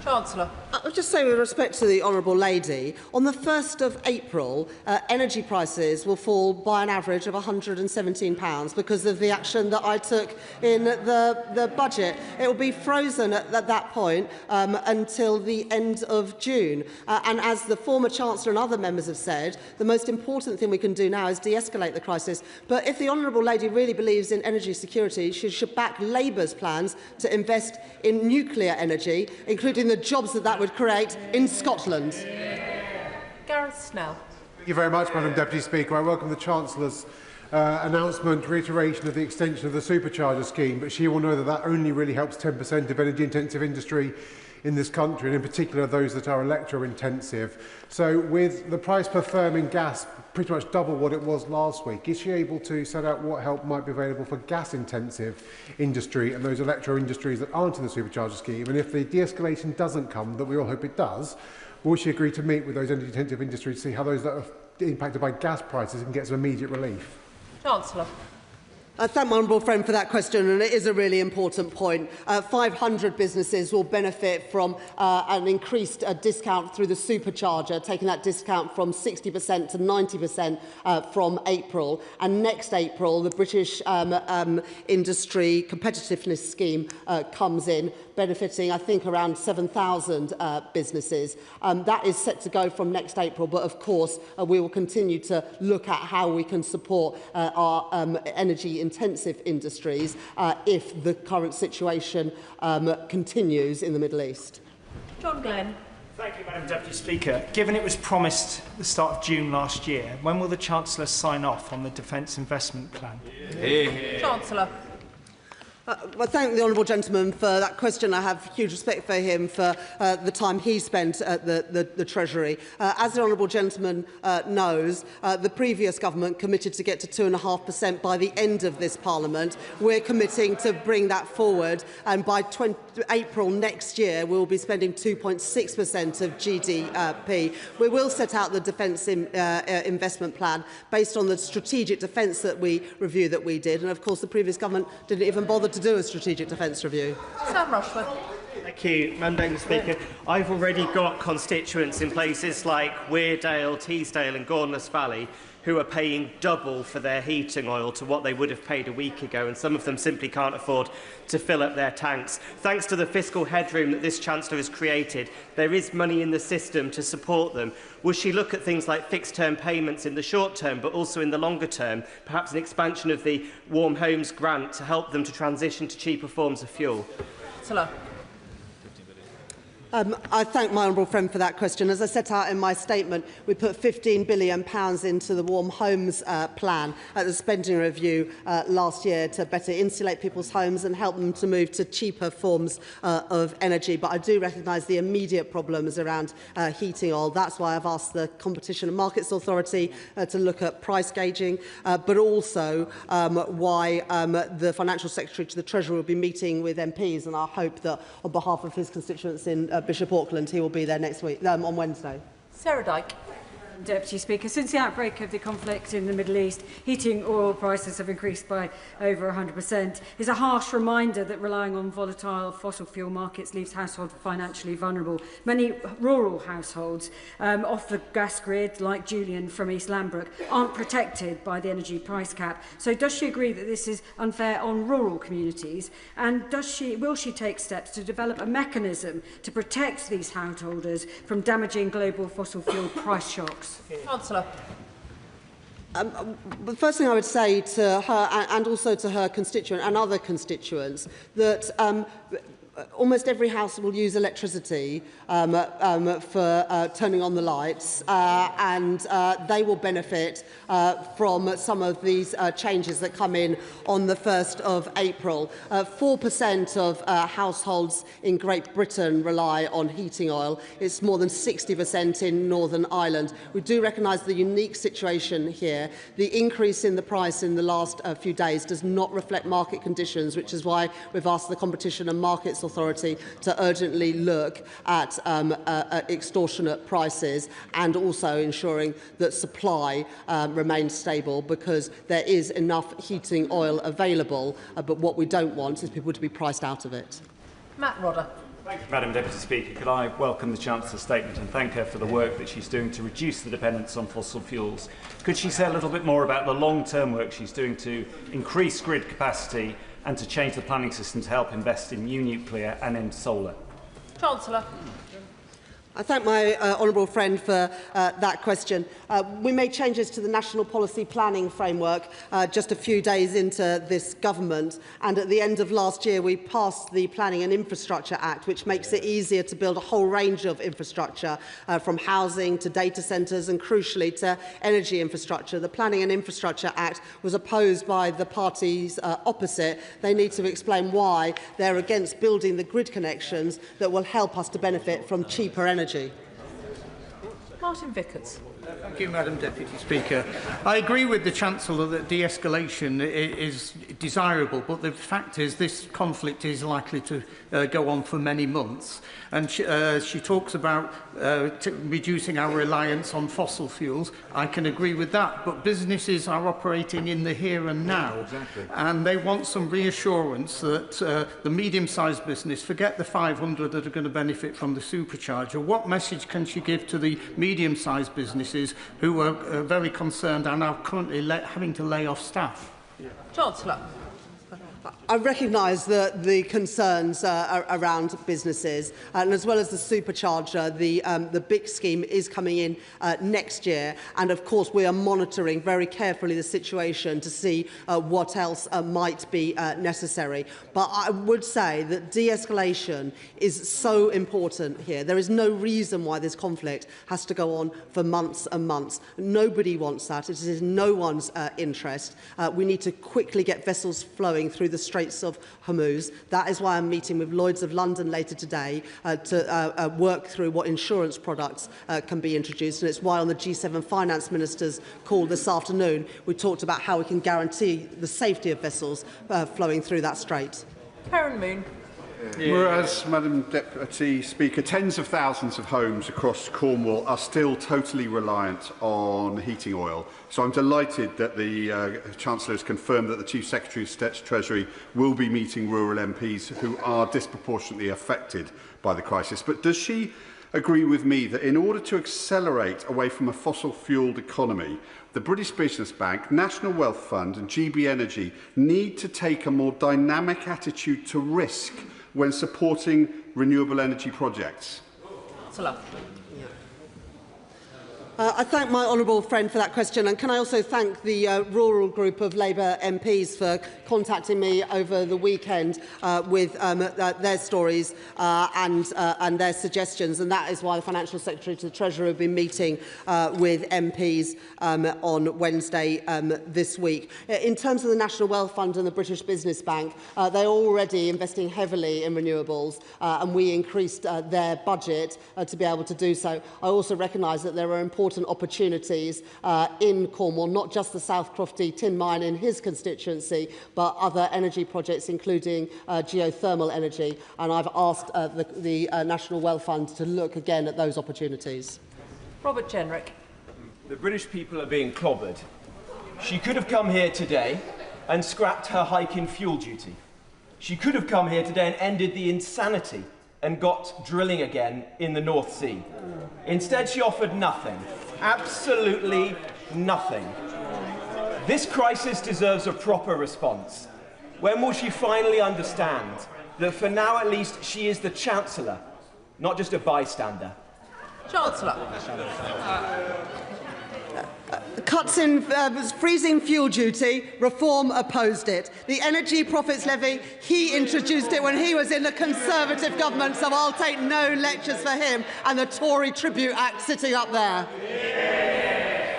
Chancellor. I'll just say with respect to the Honourable Lady, on the 1st of April, energy prices will fall by an average of £117 because of the action that I took in the budget. It will be frozen at that point until the end of June. And as the former Chancellor and other members have said, the most important thing we can do now is de-escalate the crisis. But if the Honourable Lady really believes in energy security, she should back Labour's plans to invest in nuclear energy, including the jobs that would create in Scotland.
Gareth Snell.
Thank you very much, Madam Deputy Speaker. I welcome the Chancellor's announcement, reiteration of the extension of the supercharger scheme, but she will know that that only really helps 10% of energy-intensive industry in this country, and in particular those that are electro-intensive. So with the price per firm in gas pretty much double what it was last week, is she able to set out what help might be available for gas-intensive industry and those electro-industries that aren't in the supercharger scheme? And if the de-escalation doesn't come, that we all hope it does, will she agree to meet with those energy-intensive industries to see how those that are impacted by gas prices can get some immediate relief?
Chancellor.
I thank my honourable friend for that question, and it is a really important point. 500 businesses will benefit from an increased discount through the supercharger, taking that discount from 60% to 90% from April. And next April, the British Industry Competitiveness Scheme comes in, benefiting, I think, around 7,000 businesses. That is set to go from next April, but of course we will continue to look at how we can support our energy-intensive industries if the current situation continues in the Middle East.
John Glenn.
Thank you, Madam Deputy Speaker. Given it was promised at the start of June last year, when will the Chancellor sign off on the Defence Investment Plan?
Chancellor.
Well, thank the honourable gentleman for that question. I have huge respect for him for the time he spent at the Treasury. As the honourable gentleman knows, the previous government committed to get to 2.5% by the end of this Parliament. We're committing to bring that forward, and by April next year, we will be spending 2.6% of GDP. We will set out the Defence Investment Plan based on the strategic defence review that we did, and of course the previous government didn't even bother to do a strategic defence review.
Sam Rushworth.
Thank you, Madam Deputy Speaker. I've already got constituents in places like Weardale, Teesdale and Gorness Valley who are paying double for their heating oil to what they would have paid a week ago, and some of them simply can't afford to fill up their tanks. Thanks to the fiscal headroom that this Chancellor has created, there is money in the system to support them. Will she look at things like fixed-term payments in the short term, but also in the longer term, perhaps an expansion of the Warm Homes grant to help them to transition to cheaper forms of fuel?
Chancellor.
I thank my honourable friend for that question. As I set out in my statement, we put £15 billion into the Warm Homes plan at the spending review last year to better insulate people's homes and help them to move to cheaper forms of energy. But I do recognise the immediate problems around heating oil. That's why I've asked the Competition and Markets Authority to look at price gauging, but also why the Financial Secretary to the Treasurer will be meeting with MPs, and I hope that on behalf of his constituents in Bishop Auckland, he will be there next week, on Wednesday.
Sarah Dyke. Deputy Speaker, since the outbreak of the conflict in the Middle East, heating oil prices have increased by over 100%. It's a harsh reminder that relying on volatile fossil fuel markets leaves households financially vulnerable. Many rural households off the gas grid, like Julian from East Lambrook, aren't protected by the energy price cap. So does she agree that this is unfair on rural communities? And will she take steps to develop a mechanism to protect these householders from damaging global fossil fuel price shocks?
Chancellor.
The first thing I would say to her and also to her constituent and other constituents that almost every house will use electricity for turning on the lights, and they will benefit from some of these changes that come in on the 1st of April. 4% of households in Great Britain rely on heating oil. It's more than 60% in Northern Ireland. We do recognise the unique situation here. The increase in the price in the last few days does not reflect market conditions, which is why we've asked the Competition and Markets Authority to urgently look at extortionate prices and also ensuring that supply remains stable, because there is enough heating oil available, but what we don't want is people to be priced out of it.
Matt Rodder.
Thank you, Madam Deputy Speaker. Could I welcome the Chancellor's statement and thank her for the work that she's doing to reduce the dependence on fossil fuels. Could she say a little bit more about the long-term work she's doing to increase grid capacity and to change the planning system to help invest in new nuclear and in solar?
Chancellor.
I thank my honourable friend for that question. We made changes to the National Policy Planning Framework just a few days into this government, and at the end of last year we passed the Planning and Infrastructure Act, which makes it easier to build a whole range of infrastructure, from housing to data centres and, crucially, to energy infrastructure. The Planning and Infrastructure Act was opposed by the parties opposite. They need to explain why they're against building the grid connections that will help us to benefit from cheaper energy.
Martin Vickers.
Thank you, Madam Deputy Speaker. I agree with the Chancellor that de-escalation is desirable, but the fact is this conflict is likely to go on for many months. And she talks about reducing our reliance on fossil fuels. I can agree with that, but businesses are operating in the here and now. Exactly. And they want some reassurance that the medium-sized business, forget the 500 that are going to benefit from the supercharger. What message can she give to the medium-sized businesses who are very concerned and are currently having to lay off staff?
Chancellor.
I recognise the concerns around businesses, and as well as the supercharger, the BIC scheme is coming in next year, and of course we are monitoring very carefully the situation to see what else might be necessary. But I would say that de-escalation is so important here. There is no reason why this conflict has to go on for months and months. Nobody wants that. It is in no one's interest. We need to quickly get vessels flowing through the Straits of Hormuz. That is why I'm meeting with Lloyd's of London later today to work through what insurance products can be introduced. And it's why on the G7 finance ministers' call this afternoon, we talked about how we can guarantee the safety of vessels flowing through that strait.
Karen Moon.
Whereas, Madam Deputy Speaker, tens of thousands of homes across Cornwall are still totally reliant on heating oil. So I'm delighted that the Chancellor has confirmed that the Chief Secretary of State's Treasury will be meeting rural MPs who are disproportionately affected by the crisis. But does she agree with me that in order to accelerate away from a fossil-fuelled economy, the British Business Bank, National Wealth Fund and GB Energy need to take a more dynamic attitude to risk when supporting renewable energy projects?
I thank my honourable friend for that question, and can I also thank the rural group of Labour MPs for contacting me over the weekend with their stories and their suggestions, and that is why the Financial Secretary to the Treasurer have been meeting with MPs on Wednesday this week. In terms of the National Wealth Fund and the British Business Bank, they're already investing heavily in renewables, and we increased their budget to be able to do so. I also recognise that there are important opportunities in Cornwall, not just the South Crofty tin mine in his constituency, but other energy projects, including geothermal energy. And I've asked the National Wealth Fund to look again at those opportunities.
Robert Jenrick.
The British people are being clobbered. She could have come here today and scrapped her hike in fuel duty. She could have come here today and ended the insanity and got drilling again in the North Sea. Instead, she offered nothing. Absolutely nothing. This crisis deserves a proper response. When will she finally understand that for now at least she is the Chancellor, not just a bystander?
Chancellor.
Cuts in freezing fuel duty, Reform opposed it. The Energy Profits Levy, he introduced it when he was in the Conservative government, so I'll take no lectures for him, and the Tory Tribute Act sitting up there.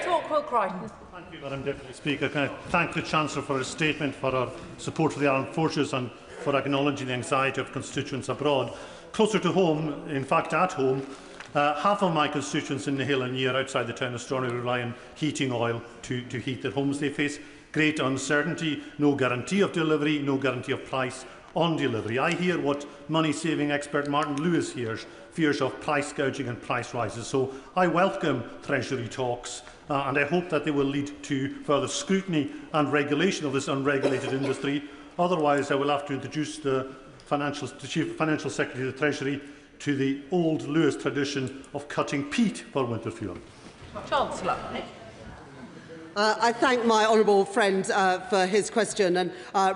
Talk, Will Crichton.
Thank you, Madam Deputy Speaker. Can I thank the Chancellor for his statement, for her support for the armed forces and for acknowledging the anxiety of constituents abroad. Closer to home, in fact at home, half of my constituents in the Hill and Near outside the town of Strawley rely on heating oil to heat their homes. They face great uncertainty, no guarantee of delivery, no guarantee of price on delivery. I hear what money-saving expert Martin Lewis hears, fears of price gouging and price rises. So I welcome Treasury talks and I hope that they will lead to further scrutiny and regulation of this unregulated industry. Otherwise, I will have to introduce the Chief Financial Secretary of the Treasury to the old Lewis tradition of cutting peat for winter fuel.
Chancellor.
I thank my honourable friend for his question and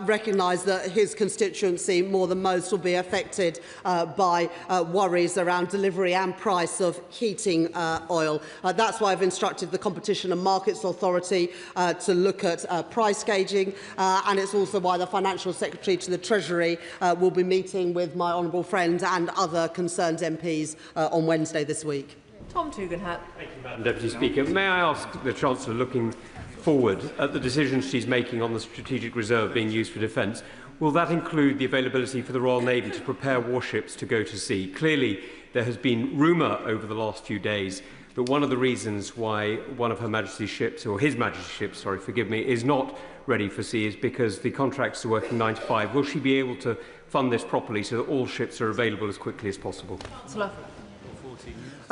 recognise that his constituency more than most will be affected by worries around delivery and price of heating oil. That's why I've instructed the Competition and Markets Authority to look at price gauging, and it's also why the Financial Secretary to the Treasury will be meeting with my honourable friend and other concerned MPs on Wednesday this week.
Tom Tugendhat.
Thank you, Madam Deputy Speaker. May I ask the Chancellor, looking forward at the decisions she's making on the strategic reserve being used for defence, will that include the availability for the Royal Navy to prepare warships to go to sea? Clearly, there has been rumour over the last few days that one of the reasons why one of Her Majesty's ships, or His Majesty's ships, sorry, forgive me, is not ready for sea is because the contracts are working 9 to 5. Will she be able to fund this properly so that all ships are available as quickly as possible?
Chancellor.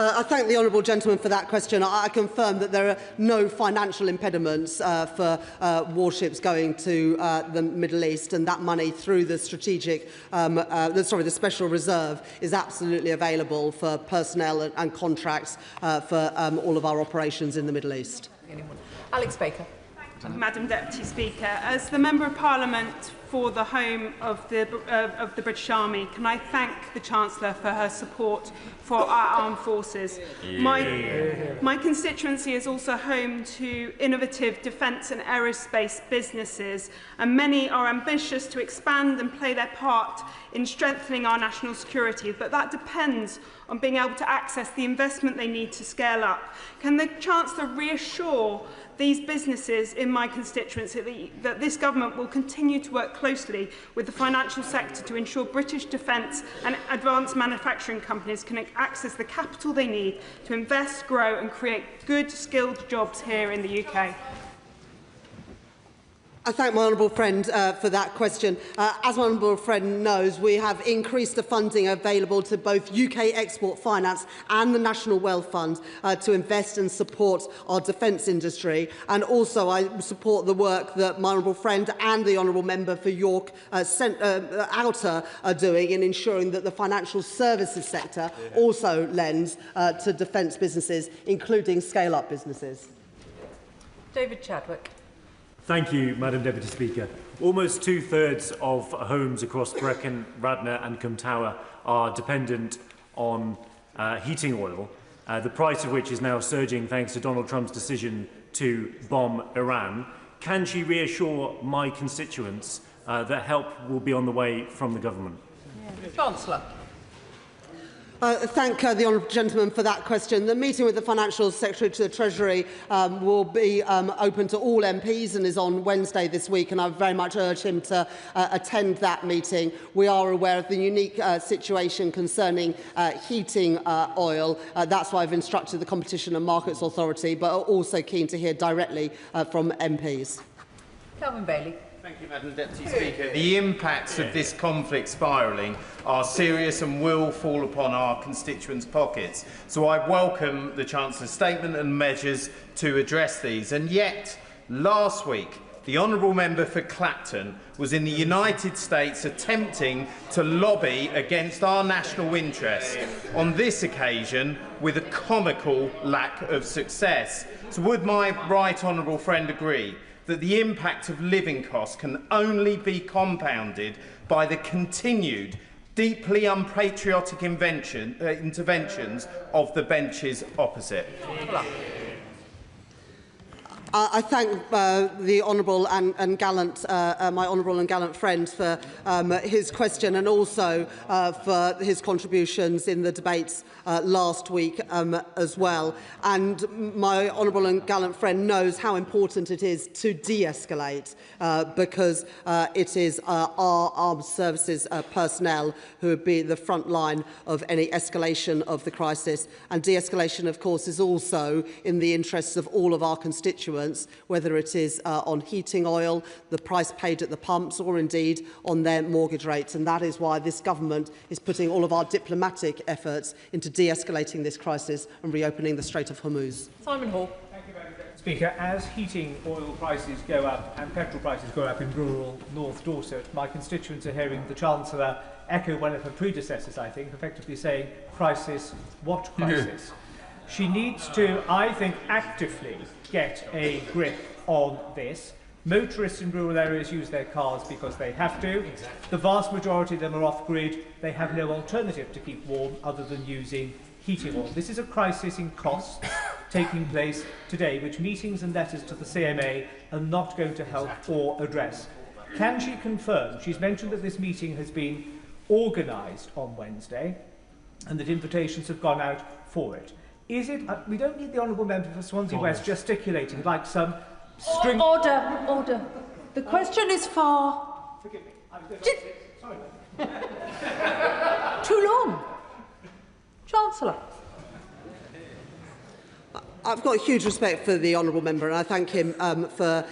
I thank the honourable gentleman for that question. I confirm that there are no financial impediments for warships going to the Middle East, and that money through the the special reserve is absolutely available for personnel and contracts for all of our operations in the Middle East.
Alex Baker.
Madam Deputy Speaker, as the Member of Parliament for the home of the British Army, can I thank the Chancellor for her support for our armed forces. My constituency is also home to innovative defence and aerospace businesses, and many are ambitious to expand and play their part in strengthening our national security, but that depends on being able to access the investment they need to scale up. Can the Chancellor reassure these businesses in my constituency that this government will continue to work closely with the financial sector to ensure British defence and advanced manufacturing companies can access the capital they need to invest, grow and create good, skilled jobs here in the UK?
I thank my honourable friend for that question. As my honourable friend knows, we have increased the funding available to both UK Export Finance and the National Wealth Fund to invest and support our defence industry. And also I support the work that my honourable friend and the honourable member for York Outer are doing in ensuring that the financial services sector also lends to defence businesses, including scale-up businesses.
David Chadwick.
Thank you, Madam Deputy Speaker. Almost two-thirds of homes across Brecon, Radnor and Cwm Tower are dependent on heating oil, the price of which is now surging thanks to Donald Trump's decision to bomb Iran. Can she reassure my constituents that help will be on the way from the government?
Chancellor.
Thank the honourable gentleman for that question. The meeting with the Financial Secretary to the Treasury will be open to all MPs and is on Wednesday this week, and I very much urge him to attend that meeting. We are aware of the unique situation concerning heating oil. That's why I've instructed the Competition and Markets Authority, but are also keen to hear directly from MPs.
Calvin Bailey.
Thank you, Madam Deputy Speaker. The impacts of this conflict spiralling are serious and will fall upon our constituents' pockets. So I welcome the Chancellor's statement and measures to address these. And yet, last week, the Honourable Member for Clapton was in the United States attempting to lobby against our national interest, on this occasion with a comical lack of success. So would my right honourable friend agree that the impact of living costs can only be compounded by the continued, deeply unpatriotic interventions of the benches opposite?
I thank the honourable and gallant, my honourable and gallant friend for his question, and also for his contributions in the debates last week as well. And my honourable and gallant friend knows how important it is to de-escalate, because it is our armed services personnel who would be the front line of any escalation of the crisis. And de-escalation, of course, is also in the interests of all of our constituents, whether it is on heating oil, the price paid at the pumps, or indeed on their mortgage rates. And that is why this government is putting all of our diplomatic efforts into de-escalating this crisis and reopening the Strait of Hormuz.
Simon Hall.
Thank you, Madam Speaker. As heating oil prices go up and petrol prices go up in rural North Dorset, my constituents are hearing the Chancellor echo one of her predecessors, I think, effectively saying, crisis, what crisis? She needs to, I think, actively get a grip on this. Motorists in rural areas use their cars because they have to. The vast majority of them are off-grid. They have no alternative to keep warm other than using heating oil. This is a crisis in costs taking place today, which meetings and letters to the CMA are not going to help or address. Can she confirm? She's mentioned that this meeting has been organised on Wednesday and that invitations have gone out for it. Is it? We don't need the honourable member for Swansea West gesticulating like some string.
Order. The question is far.
Forgive me. Sorry.
Too long. Chancellor.
I've got huge respect for the honourable member, and I thank him for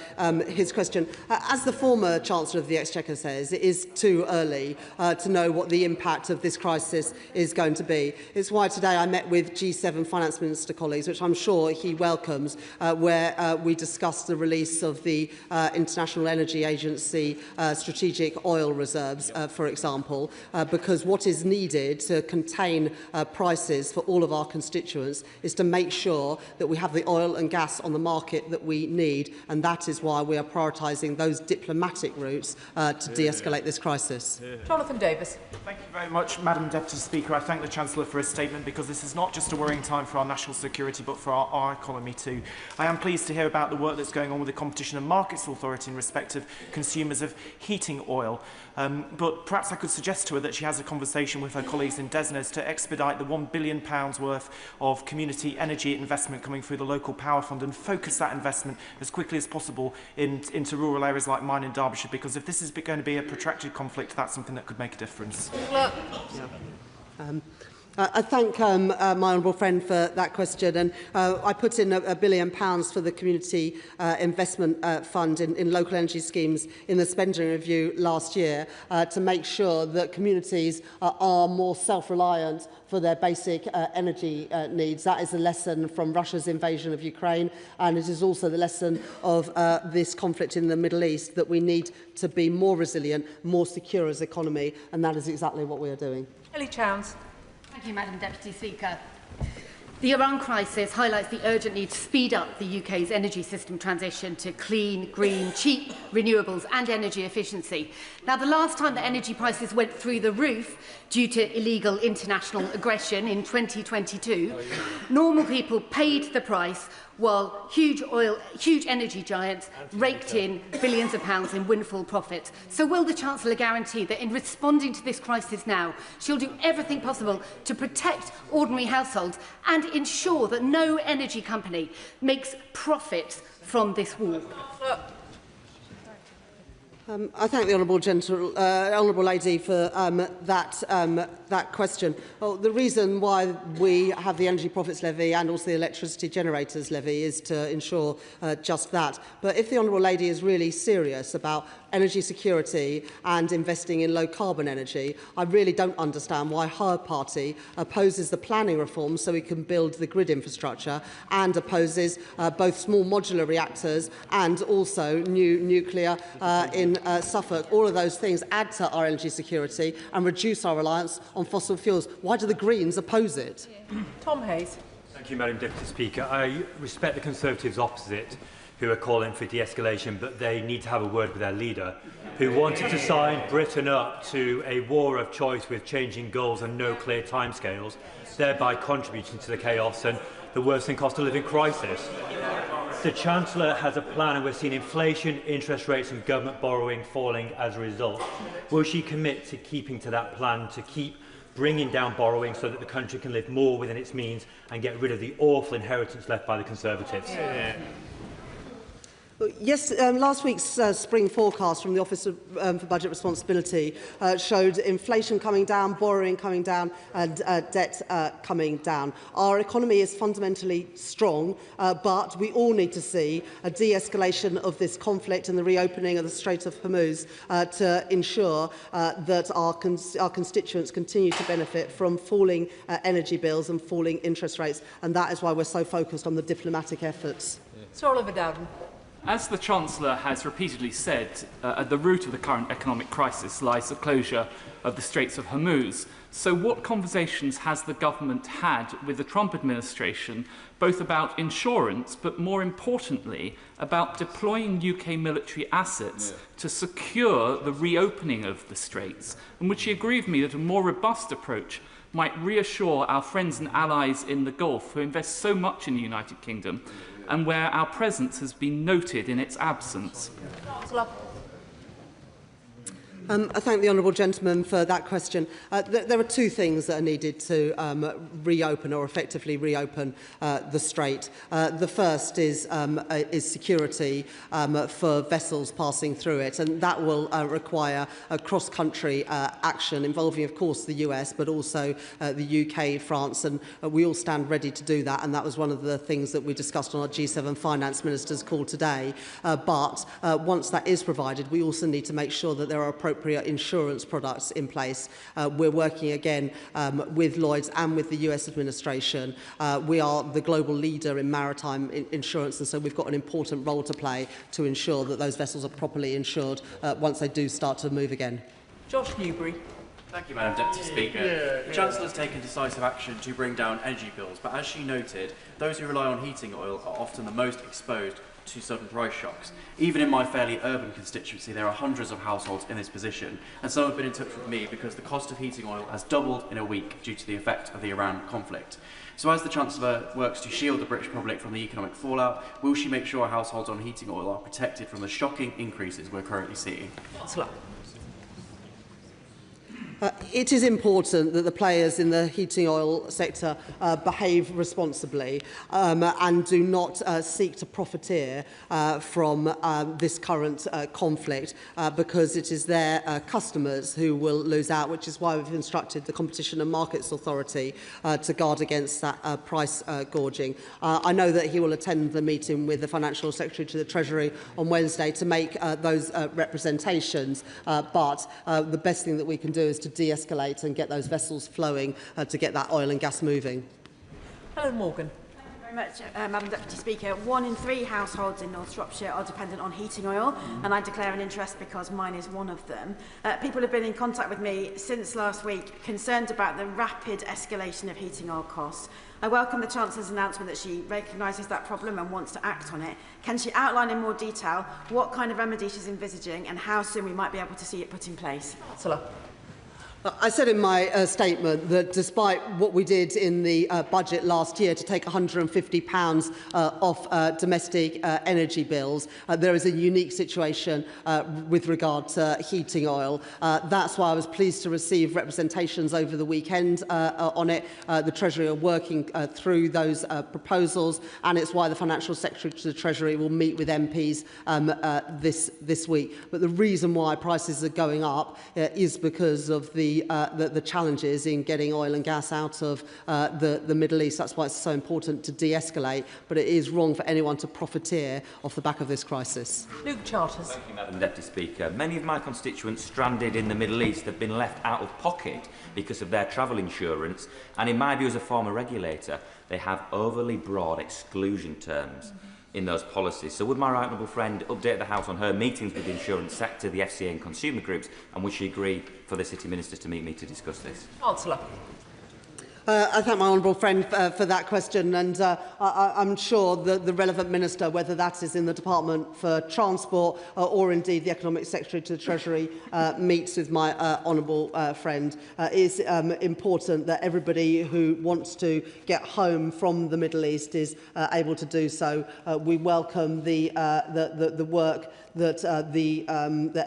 his question. As the former Chancellor of the Exchequer says, it is too early to know what the impact of this crisis is going to be. It's why today I met with G7 Finance Minister colleagues, which I'm sure he welcomes, where we discussed the release of the International Energy Agency strategic oil reserves, for example, because what is needed to contain prices for all of our constituents is to make sure that we have the oil and gas on the market that we need, and that is why we are prioritising those diplomatic routes to de-escalate this crisis.
Jonathan Davis.
Thank you very much, Madam Deputy Speaker. I thank the Chancellor for his statement, because this is not just a worrying time for our national security but for our economy too. I am pleased to hear about the work that's going on with the Competition and Markets Authority in respect of consumers of heating oil. But perhaps I could suggest to her that she has a conversation with her colleagues in Desnes to expedite the £1 billion worth of community energy investment coming through the local power fund and focus that investment as quickly as possible into rural areas like mine in Derbyshire, because if this is going to be a protracted conflict, that's something that could make a difference.
I thank my honourable friend for that question, and I put in £1 billion for the Community Investment Fund in local energy schemes in the spending review last year to make sure that communities are more self-reliant for their basic energy needs. That is a lesson from Russia's invasion of Ukraine, and it is also the lesson of this conflict in the Middle East, that we need to be more resilient, more secure as an economy, and that is exactly what we are doing.
Healey Chowns.
Thank you, Madam Deputy Speaker. The Iran crisis highlights the urgent need to speed up the UK's energy system transition to clean, green, cheap renewables and energy efficiency. Now, the last time that energy prices went through the roof due to illegal international aggression in 2022, normal people paid the price while huge energy giants raked in billions of pounds in windfall profits. So will the Chancellor guarantee that in responding to this crisis now, she'll do everything possible to protect ordinary households and ensure that no energy company makes profits from this war?
I thank the honourable lady for that question. Well, the reason why we have the Energy Profits Levy and also the Electricity Generators Levy is to ensure just that. But if the honourable lady is really serious about energy security and investing in low-carbon energy, I really don't understand why her party opposes the planning reforms so we can build the grid infrastructure and opposes both small modular reactors and also new nuclear in Suffolk. All of those things add to our energy security and reduce our reliance on fossil fuels. Why do the Greens oppose it?
Tom Hayes.
Thank you, Madam Deputy Speaker. I respect the Conservatives opposite, who are calling for de-escalation, but they need to have a word with their leader, who wanted to sign Britain up to a war of choice with changing goals and no clear timescales, thereby contributing to the chaos and the worsening cost of living crisis. The Chancellor has a plan and we're seeing inflation, interest rates and government borrowing falling as a result. Will she commit to keeping to that plan, to keep bringing down borrowing so that the country can live more within its means and get rid of the awful inheritance left by the Conservatives?
Yes, last week's spring forecast from the Office for Budget Responsibility showed inflation coming down, borrowing coming down and debt coming down. Our economy is fundamentally strong, but we all need to see a de-escalation of this conflict and the reopening of the Strait of Hormuz to ensure that our constituents continue to benefit from falling energy bills and falling interest rates, and that is why we're so focused on the diplomatic efforts.
Sir Oliver Dowden.
As the Chancellor has repeatedly said, at the root of the current economic crisis lies the closure of the Straits of Hormuz. So what conversations has the government had with the Trump administration, both about insurance, but more importantly, about deploying UK military assets to secure the reopening of the Straits? And would she agree with me that a more robust approach might reassure our friends and allies in the Gulf who invest so much in the United Kingdom and where our presence has been noted in its absence?
I thank the honourable gentleman for that question. There are two things that are needed to reopen or effectively reopen the Strait. The first is security for vessels passing through it, and that will require a cross-country action involving, of course, the US, but also the UK, France, and we all stand ready to do that, and that was one of the things that we discussed on our G7 finance ministers call today. But once that is provided, we also need to make sure that there are appropriate insurance products in place. We're working again with Lloyds and with the US administration. We are the global leader in maritime insurance, and so we've got an important role to play to ensure that those vessels are properly insured once they do start to move again.
Josh Newbury.
Thank you, Madam Deputy Speaker. The Chancellor has taken decisive action to bring down energy bills, but as she noted, those who rely on heating oil are often the most exposed to sudden price shocks. Even in my fairly urban constituency, there are hundreds of households in this position, and some have been in touch with me because the cost of heating oil has doubled in a week due to the effect of the Iran conflict. So as the Chancellor works to shield the British public from the economic fallout, will she make sure households on heating oil are protected from the shocking increases we're currently seeing?
It is important that the players in the heating oil sector behave responsibly and do not seek to profiteer from this current conflict because it is their customers who will lose out, which is why we've instructed the Competition and Markets Authority to guard against that price gorging. I know that he will attend the meeting with the Financial Secretary to the Treasury on Wednesday to make those representations, but the best thing that we can do is to de-escalate and get those vessels flowing to get that oil and gas moving.
Helen Morgan.
Very much, Madam Deputy Speaker. 1 in 3 households in North Shropshire are dependent on heating oil, and I declare an interest because mine is one of them. People have been in contact with me since last week, concerned about the rapid escalation of heating oil costs. I welcome the Chancellor's announcement that she recognises that problem and wants to act on it. Can she outline in more detail what kind of remedy she's envisaging and how soon we might be able to see it put in place?
Chancellor. I said in my statement that despite what we did in the budget last year to take £150 off domestic energy bills, there is a unique situation with regard to heating oil. That's why I was pleased to receive representations over the weekend on it. The Treasury are working through those proposals, and it's why the Financial Secretary to the Treasury will meet with MPs this week. But the reason why prices are going up is because of the challenges in getting oil and gas out of the Middle East. That's why it's so important to de-escalate, but it is wrong for anyone to profiteer off the back of this crisis.
Luke Charters.
Thank you, Madam Deputy Speaker. Many of my constituents stranded in the Middle East have been left out of pocket because of their travel insurance, and in my view as a former regulator, they have overly broad exclusion terms in those policies. So would my right honourable friend update the House on her meetings with the insurance sector, the FCA and consumer groups, and would she agree for the City Minister to meet me to discuss this?
Chancellor.
I thank my honourable friend for that question, and I'm sure that the relevant minister, whether that is in the Department for Transport or indeed the Economic Secretary to the Treasury, meets with my honourable friend. It is important that everybody who wants to get home from the Middle East is able to do so. We welcome the work that the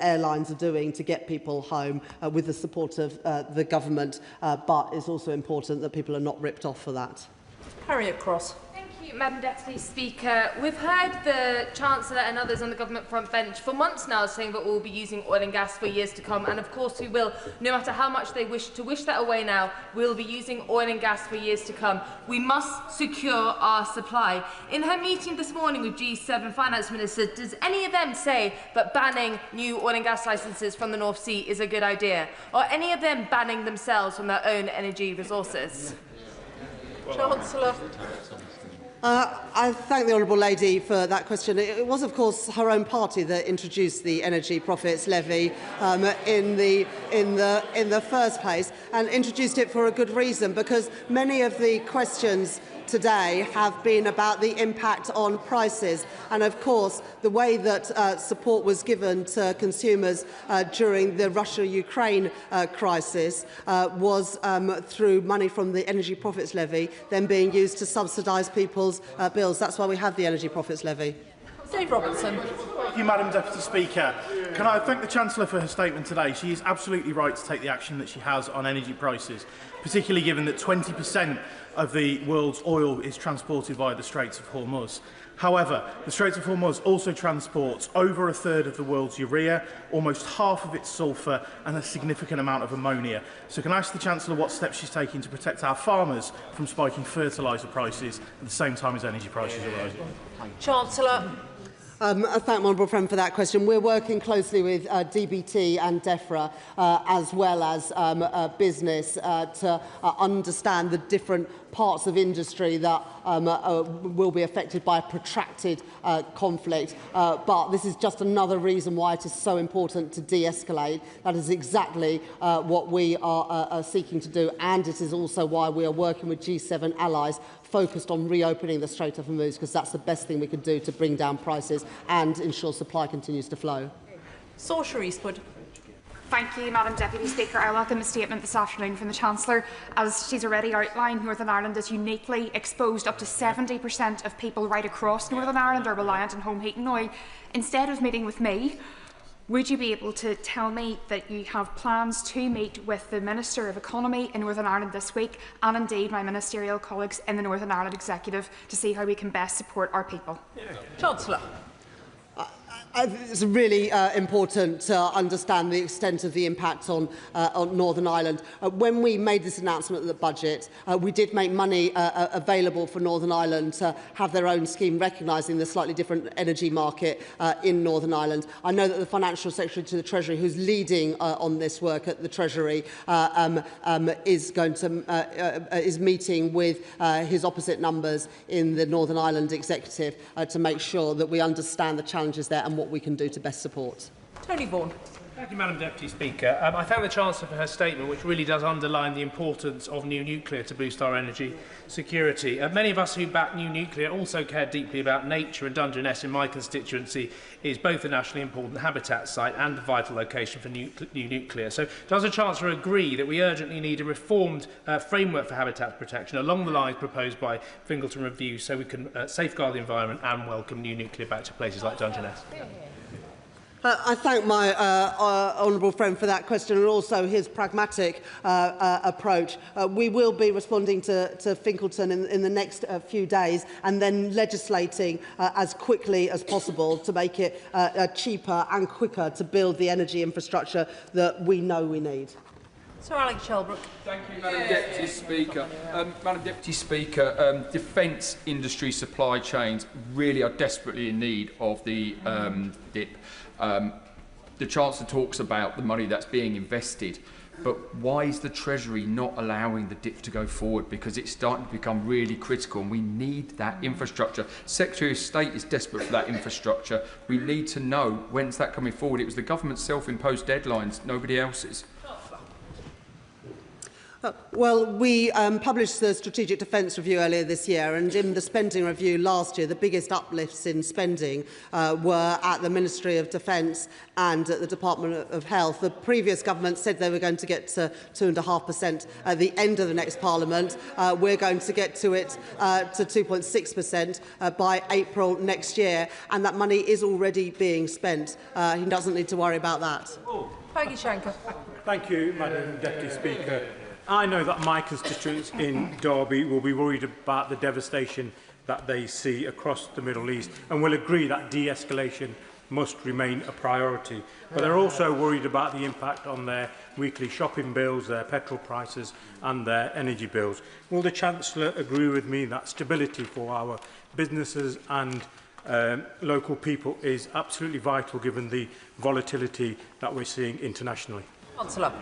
airlines are doing to get people home with the support of the government, but it's also important that people are not ripped off for that.
Harriet Cross.
Thank you, Madam Deputy Speaker. We've heard the Chancellor and others on the government front bench for months now saying that we'll be using oil and gas for years to come, and of course we will. No matter how much they wish that away now, we'll be using oil and gas for years to come. We must secure our supply. In her meeting this morning with G7 finance ministers, does any of them say that banning new oil and gas licences from the North Sea is a good idea? Or any of them banning themselves from their own energy resources?
Chancellor.
I thank the honourable lady for that question. It was, of course, her own party that introduced the energy profits levy in the first place, and introduced it for a good reason, because many of the questions today have been about the impact on prices, and of course the way that support was given to consumers during the Russia-Ukraine crisis was through money from the energy profits levy then being used to subsidise people's bills. That's why we have the energy profits levy.
Dave Robertson.
Thank you, Madam Deputy Speaker. Can I thank the Chancellor for her statement today? She is absolutely right to take the action that she has on energy prices, particularly given that 20% of the world's oil is transported via the Straits of Hormuz. However, the Straits of Hormuz also transports over a third of the world's urea, almost half of its sulphur, and a significant amount of ammonia. So can I ask the Chancellor what steps she's taking to protect our farmers from spiking fertiliser prices at the same time as energy prices are rising?
Chancellor.
I thank my honourable friend for that question. We're working closely with DBT and DEFRA, as well as business, to understand the different parts of industry that will be affected by a protracted conflict. But this is just another reason why it is so important to de-escalate. That is exactly what we are seeking to do, and it is also why we are working with G7 allies focused on reopening the Strait of Hormuz, because that's the best thing we can do to bring down prices and ensure supply continues to flow.
Saoirse Eastwood.
Thank you, Madam Deputy Speaker. I welcome a statement this afternoon from the Chancellor. As she's already outlined, Northern Ireland is uniquely exposed. Up to 70% of people right across Northern Ireland are reliant on home heating oil. Instead of meeting with me, would you be able to tell me that you have plans to meet with the Minister of Economy in Northern Ireland this week, and indeed my ministerial colleagues in the Northern Ireland Executive, to see how we can best support our people?
Chancellor.
It's really important to understand the extent of the impact on Northern Ireland. When we made this announcement of the budget, we did make money available for Northern Ireland to have their own scheme recognising the slightly different energy market in Northern Ireland. I know that the Financial Secretary to the Treasury, who's leading on this work at the Treasury, is meeting with his opposite numbers in the Northern Ireland Executive to make sure that we understand the challenges there and what we can do to best support.
Tony Vaughan.
Thank you, Madam Deputy Speaker. I thank the Chancellor for her statement, which really does underline the importance of new nuclear to boost our energy security. Many of us who back new nuclear also care deeply about nature, and Dungeness in my constituency is both a nationally important habitat site and a vital location for new nuclear. So does the Chancellor agree that we urgently need a reformed framework for habitat protection along the lines proposed by Fingleton Review so we can safeguard the environment and welcome new nuclear back to places like Dungeness?
I thank my honourable friend for that question and also his pragmatic approach. We will be responding to Fingleton in the next few days and then legislating as quickly as possible to make it cheaper and quicker to build the energy infrastructure that we know we need.
Sir Alex Shelbrooke.
Thank you, Madam Deputy Speaker. Madam Deputy Speaker, defence industry supply chains really are desperately in need of the DIP. The Chancellor talks about the money that's being invested, but why is the Treasury not allowing the DIP to go forward? Because it's starting to become really critical and we need that infrastructure. Secretary of State is desperate for that infrastructure. We need to know when's that coming forward. It was the government's self-imposed deadlines, nobody else's.
Well, we published the Strategic Defence Review earlier this year, and in the spending review last year, the biggest uplifts in spending were at the Ministry of Defence and at the Department of Health. The previous government said they were going to get to 2.5% at the end of the next Parliament. We're going to get to it to 2.6% by April next year, and that money is already being spent. He doesn't need to worry about that.
Peggy Shanker.
Thank you, Madam Deputy Speaker. I know that my constituents in Derby will be worried about the devastation that they see across the Middle East and will agree that de-escalation must remain a priority. But they're also worried about the impact on their weekly shopping bills, their petrol prices and their energy bills. Will the Chancellor agree with me that stability for our businesses and local people is absolutely vital given the volatility that we're seeing internationally?
Chancellor.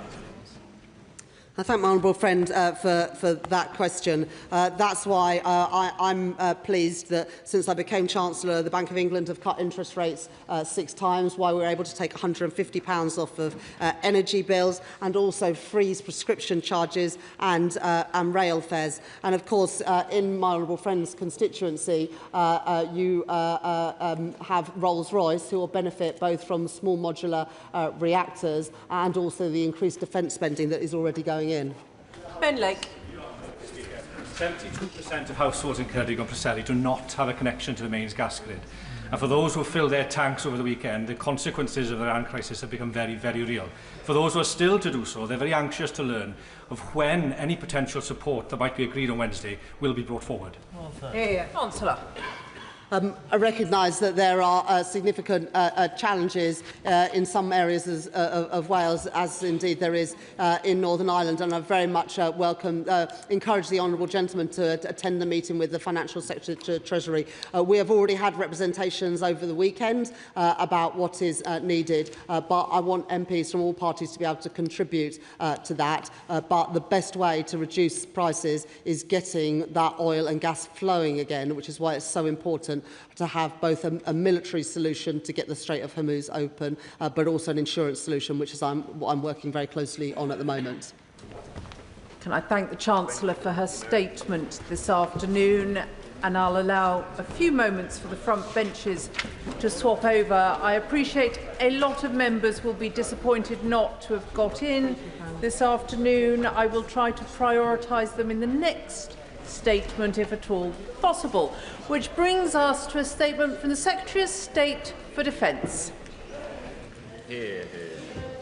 I thank my honourable friend for that question. That's why I'm pleased that since I became Chancellor, the Bank of England have cut interest rates 6 times, why we were able to take £150 off of energy bills and also freeze prescription charges and rail fares. And of course, in my honourable friend's constituency, you have Rolls-Royce, who will benefit both from small modular reactors and also the increased defence spending that is already going in.
Ben Lake.
72% of households in Ceredigion and Preseli do not have a connection to the mains gas grid. And for those who fill their tanks over the weekend, the consequences of the Iran crisis have become very, very real. For those who are still to do so, they're very anxious to learn of when any potential support that might be agreed on Wednesday will be brought forward.
Chancellor.
I recognise that there are significant challenges in some areas of Wales, as indeed there is in Northern Ireland, and I very much encourage the honourable gentleman to attend the meeting with the Financial Secretary to Treasury. We have already had representations over the weekend about what is needed, but I want MPs from all parties to be able to contribute to that. But the best way to reduce prices is getting that oil and gas flowing again, which is why it's so important to have both a military solution to get the Strait of Hormuz open, but also an insurance solution, which is what I'm working very closely on at the moment.
Can I thank the Chancellor for her statement this afternoon, and I'll allow a few moments for the front benches to swap over. I appreciate a lot of members will be disappointed not to have got in this afternoon. I will try to prioritise them in the next statement, if at all possible. Which brings us to a statement from the Secretary of State for Defence.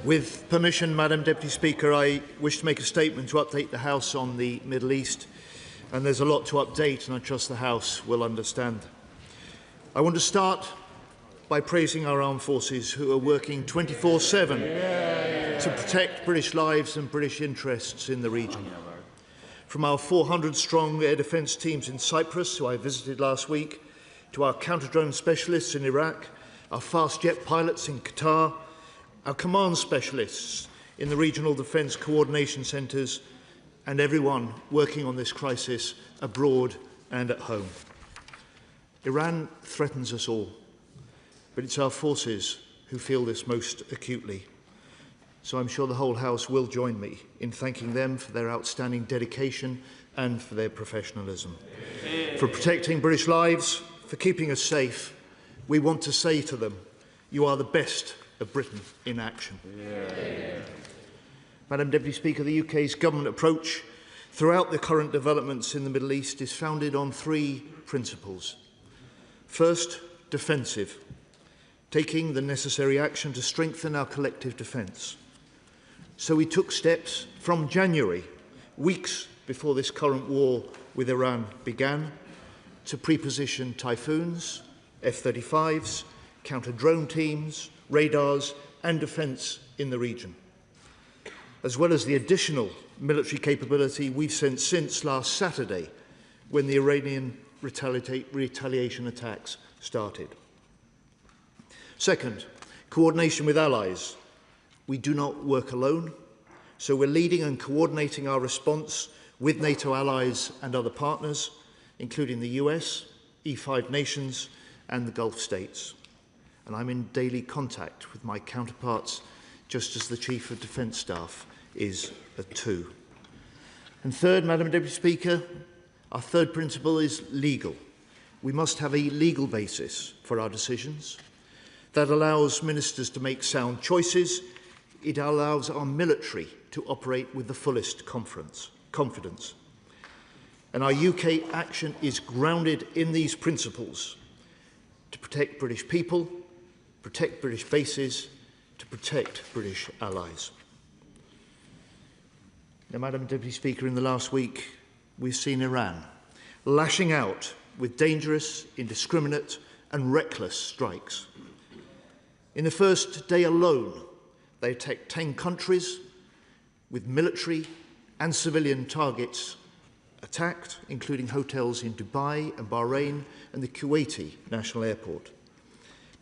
With permission, Madam Deputy Speaker, I wish to make a statement to update the House on the Middle East. And there's a lot to update, and I trust the House will understand. I want to start by praising our armed forces who are working 24/7 to protect British lives and British interests in the region. From our 400-strong air defence teams in Cyprus, who I visited last week, to our counter-drone specialists in Iraq, our fast jet pilots in Qatar, our command specialists in the regional defence coordination centres, and everyone working on this crisis abroad and at home. Iran threatens us all, but it's our forces who feel this most acutely. So I'm sure the whole House will join me in thanking them for their outstanding dedication and for their professionalism. For protecting British lives, for keeping us safe, we want to say to them, you are the best of Britain in action. Madam Deputy Speaker, the UK's government approach throughout the current developments in the Middle East is founded on three principles. First, defensive, taking the necessary action to strengthen our collective defence. So we took steps from January, weeks before this current war with Iran began, to pre-position Typhoons, F-35s, counter-drone teams, radars and defence in the region, as well as the additional military capability we've sent since last Saturday when the Iranian retaliation attacks started. Second, coordination with allies. We do not work alone, so we're leading and coordinating our response with NATO allies and other partners, including the US, E5 nations and the Gulf states. And I'm in daily contact with my counterparts, just as the Chief of Defence Staff is too. And third, Madam Deputy Speaker, our third principle is legal. We must have a legal basis for our decisions that allows ministers to make sound choices. It allows our military to operate with the fullest confidence. And our UK action is grounded in these principles to protect British people, protect British bases, to protect British allies. Now, Madam Deputy Speaker, in the last week, we've seen Iran lashing out with dangerous, indiscriminate and reckless strikes. In the first day alone, they attacked 10 countries with military and civilian targets attacked, including hotels in Dubai and Bahrain and the Kuwaiti National Airport.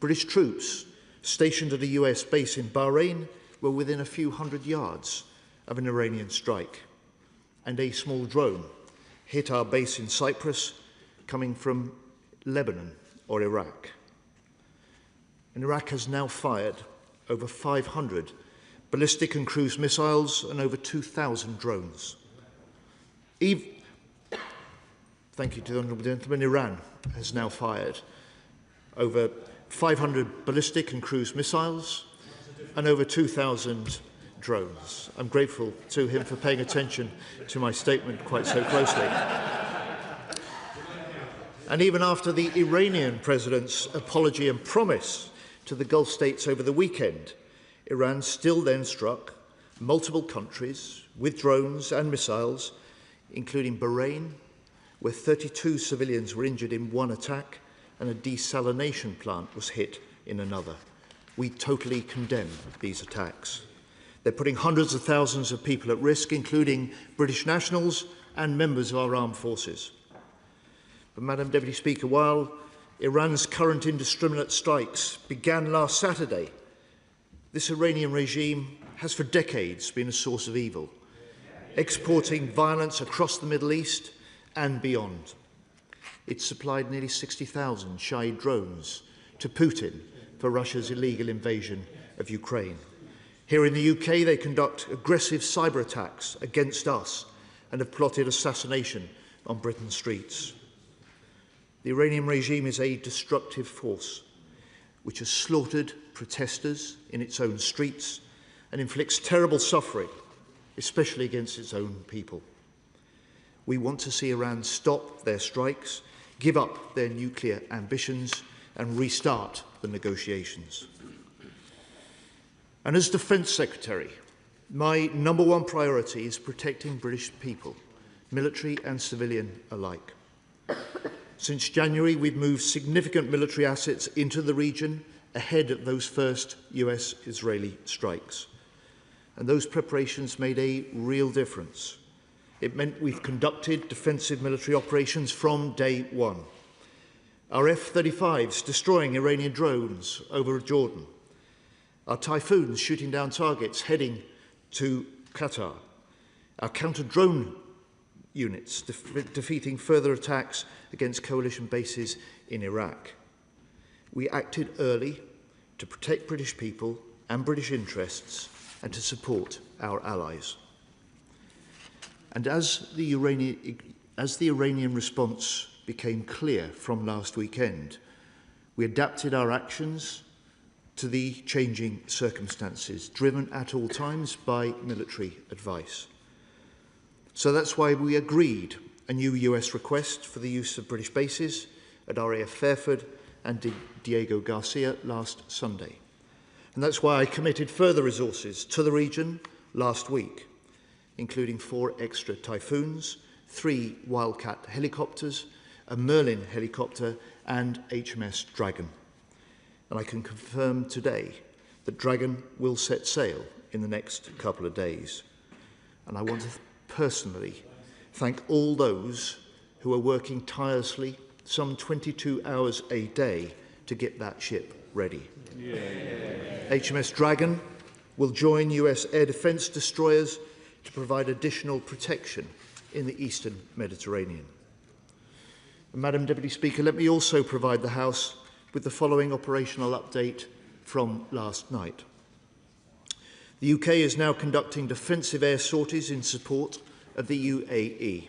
British troops stationed at a US base in Bahrain were within a few hundred yards of an Iranian strike, and a small drone hit our base in Cyprus coming from Lebanon or Iraq. And Iraq has now fired over 500 ballistic and cruise missiles and over 2,000 drones. Thank you to the Honourable Gentleman. Iran has now fired over 500 ballistic and cruise missiles and over 2,000 drones. I'm grateful to him for paying attention to my statement quite so closely. And even after the Iranian President's apology and promise to the Gulf states over the weekend, Iran still then struck multiple countries with drones and missiles, including Bahrain, where 32 civilians were injured in one attack and a desalination plant was hit in another. We totally condemn these attacks. They're putting hundreds of thousands of people at risk, including British nationals and members of our armed forces. But, Madam Deputy Speaker, while Iran's current indiscriminate strikes began last Saturday, this Iranian regime has for decades been a source of evil, exporting violence across the Middle East and beyond. It supplied nearly 60,000 Shahid drones to Putin for Russia's illegal invasion of Ukraine. Here in the UK, they conduct aggressive cyber attacks against us and have plotted assassination on Britain's streets. The Iranian regime is a destructive force which has slaughtered protesters in its own streets and inflicts terrible suffering, especially against its own people. We want to see Iran stop their strikes, give up their nuclear ambitions and restart the negotiations. And as Defence Secretary, my number one priority is protecting British people, military and civilian alike. Since January, we've moved significant military assets into the region ahead of those first US-Israeli strikes. And those preparations made a real difference. It meant we've conducted defensive military operations from day one. Our F-35s destroying Iranian drones over Jordan. Our Typhoons shooting down targets heading to Qatar. Our counter-drone units defeating further attacks against coalition bases in Iraq. We acted early to protect British people and British interests and to support our allies. And as the Iranian response became clear from last weekend, we adapted our actions to the changing circumstances, driven at all times by military advice. So that's why we agreed a new US request for the use of British bases at RAF Fairford and Diego Garcia last Sunday. And that's why I committed further resources to the region last week, including 4 extra Typhoons, 3 Wildcat helicopters, a Merlin helicopter and HMS Dragon. And I can confirm today that Dragon will set sail in the next couple of days. And I want to personally thank all those who are working tirelessly, some 22 hours a day, to get that ship ready. Yeah. HMS Dragon will join US air defence destroyers to provide additional protection in the eastern Mediterranean. And Madam Deputy Speaker, let me also provide the House with the following operational update from last night. The UK is now conducting defensive air sorties in support of the UAE.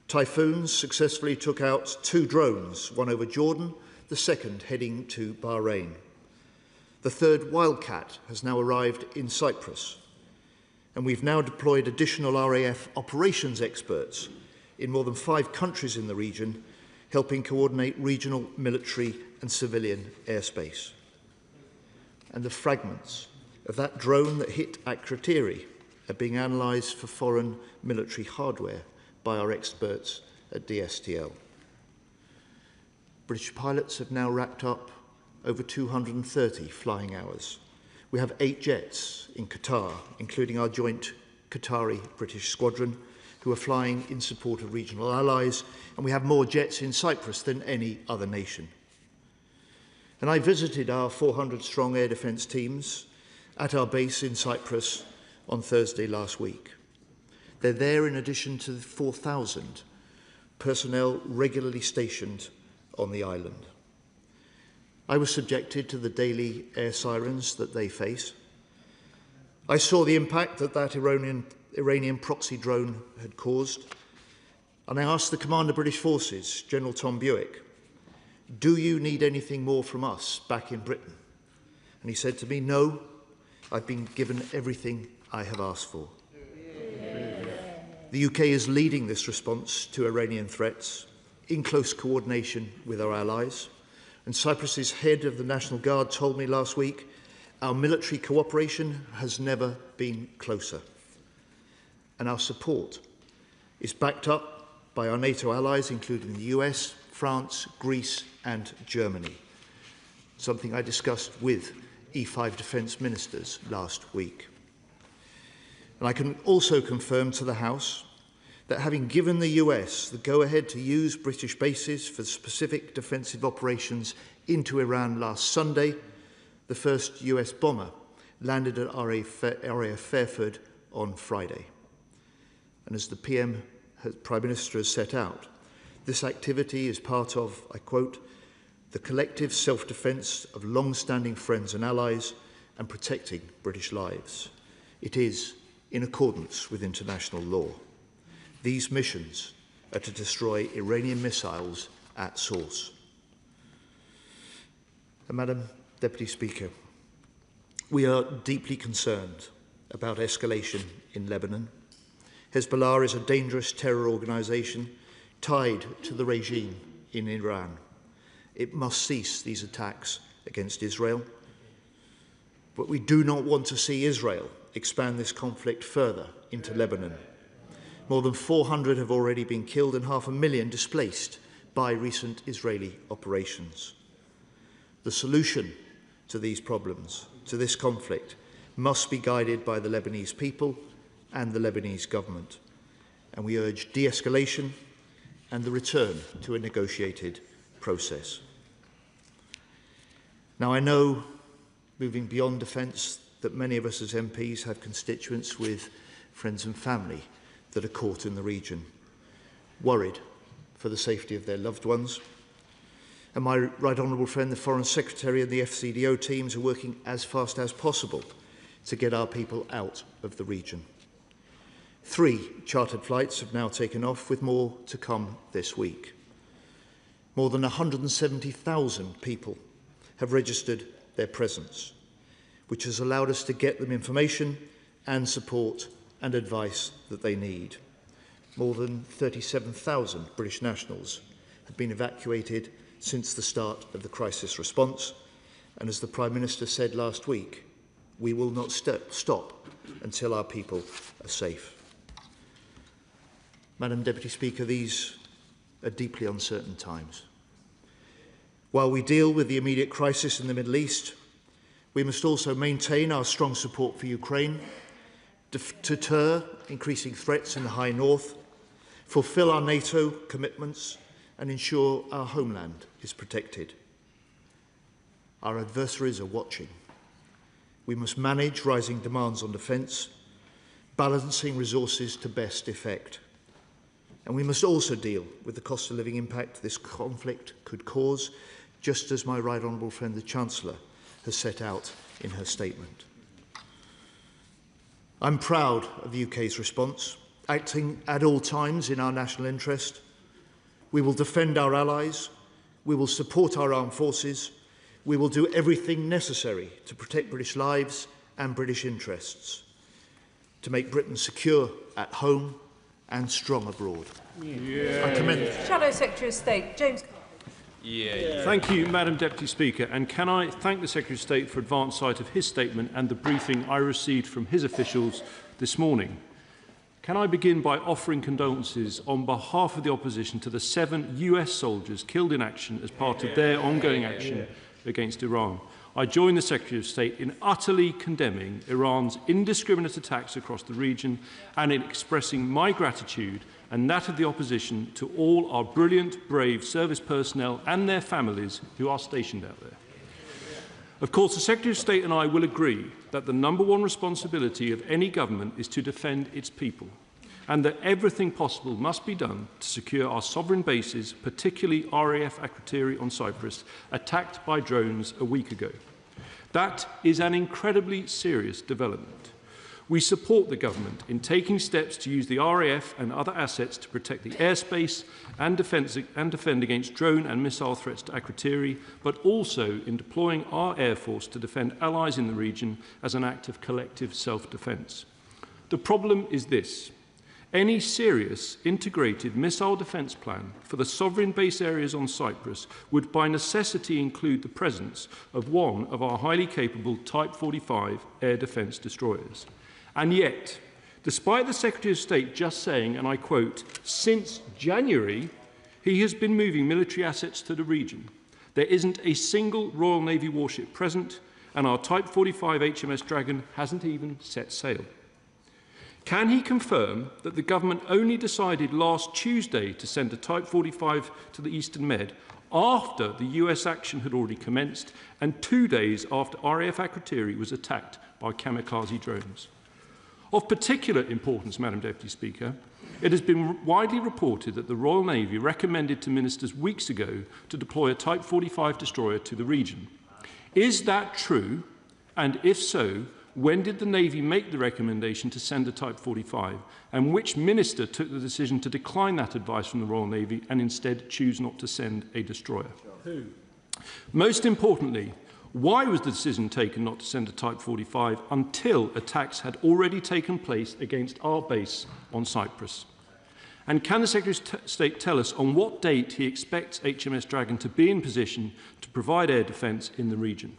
Typhoons successfully took out 2 drones, one over Jordan, the second heading to Bahrain. The third Wildcat has now arrived in Cyprus, and we've now deployed additional RAF operations experts in more than 5 countries in the region, helping coordinate regional military and civilian airspace. And the fragments of that drone that hit Akrotiri are being analysed for foreign military hardware by our experts at DSTL. British pilots have now racked up over 230 flying hours. We have 8 jets in Qatar, including our joint Qatari-British squadron, who are flying in support of regional allies, and we have more jets in Cyprus than any other nation. And I visited our 400-strong air defence teams at our base in Cyprus on Thursday last week. They're there in addition to the 4,000 personnel regularly stationed on the island. I was subjected to the daily air sirens that they face. I saw the impact that Iranian proxy drone had caused, and I asked the Commander of British Forces, General Tom Buick, "Do you need anything more from us back in Britain?" And he said to me, "No, I've been given everything I have asked for." The UK is leading this response to Iranian threats in close coordination with our allies. And Cyprus's head of the National Guard told me last week, our military cooperation has never been closer. And our support is backed up by our NATO allies, including the US, France, Greece and Germany, something I discussed with E5 defence ministers last week. And I can also confirm to the House that having given the US the go-ahead to use British bases for specific defensive operations into Iran last Sunday, the first US bomber landed at RAF Fairford on Friday. And as the Prime Minister has set out, this activity is part of, I quote, the collective self-defence of long-standing friends and allies and protecting British lives. It is in accordance with international law. These missions are to destroy Iranian missiles at source. And Madam Deputy Speaker, we are deeply concerned about escalation in Lebanon. Hezbollah is a dangerous terror organisation tied to the regime in Iran. It must cease these attacks against Israel. But we do not want to see Israel expand this conflict further into Lebanon. More than 400 have already been killed and 500,000 displaced by recent Israeli operations. The solution to these problems, to this conflict, must be guided by the Lebanese people and the Lebanese government. And we urge de-escalation and the return to a negotiated process. Now, I know, moving beyond defence, that many of us as MPs have constituents with friends and family that are caught in the region, worried for the safety of their loved ones. And my right honourable friend, the Foreign Secretary, and the FCDO teams are working as fast as possible to get our people out of the region. 3 chartered flights have now taken off, with more to come this week. More than 170,000 people have registered their presence, which has allowed us to get them information and support and advice that they need. More than 37,000 British nationals have been evacuated since the start of the crisis response, and as the Prime Minister said last week, we will not stop until our people are safe. Madam Deputy Speaker, these are deeply uncertain times. While we deal with the immediate crisis in the Middle East, we must also maintain our strong support for Ukraine, deter increasing threats in the High North, fulfil our NATO commitments, and ensure our homeland is protected. Our adversaries are watching. We must manage rising demands on defence, balancing resources to best effect. And we must also deal with the cost of living impact this conflict could cause, just as my right honourable friend the Chancellor has set out in her statement. I'm proud of the UK's response, acting at all times in our national interest. We will defend our allies, we will support our armed forces, we will do everything necessary to protect British lives and British interests, to make Britain secure at home and strong abroad. I commend
Shadow Secretary of State, James.
Thank you, Madam Deputy Speaker, and can I thank the Secretary of State for advance sight of his statement and the briefing I received from his officials this morning. Can I begin by offering condolences on behalf of the opposition to the 7 US soldiers killed in action as part of their ongoing action against Iran. I join the Secretary of State in utterly condemning Iran's indiscriminate attacks across the region and in expressing my gratitude and that of the opposition to all our brilliant, brave service personnel and their families who are stationed out there. Of course, the Secretary of State and I will agree that the #1 responsibility of any government is to defend its people, and that everything possible must be done to secure our sovereign bases, particularly RAF Akrotiri on Cyprus, attacked by drones a week ago. That is an incredibly serious development. We support the government in taking steps to use the RAF and other assets to protect the airspace and defend against drone and missile threats to Akrotiri, but also in deploying our Air Force to defend allies in the region as an act of collective self-defence. The problem is this. Any serious integrated missile defence plan for the sovereign base areas on Cyprus would by necessity include the presence of one of our highly capable Type 45 air defence destroyers. And yet, despite the Secretary of State just saying, and I quote, since January, he has been moving military assets to the region, there isn't a single Royal Navy warship present, and our Type 45 HMS Dragon hasn't even set sail. Can he confirm that the government only decided last Tuesday to send a Type 45 to the Eastern Med after the US action had already commenced and 2 days after RAF Akrotiri was attacked by kamikaze drones? Of particular importance, Madam Deputy Speaker, it has been widely reported that the Royal Navy recommended to ministers weeks ago to deploy a Type 45 destroyer to the region. Is that true? And if so, when did the Navy make the recommendation to send a Type 45? And which minister took the decision to decline that advice from the Royal Navy and instead choose not to send a destroyer? Who? Most importantly, why was the decision taken not to send a Type 45 until attacks had already taken place against our base on Cyprus? And can the Secretary of State tell us on what date he expects HMS Dragon to be in position to provide air defence in the region?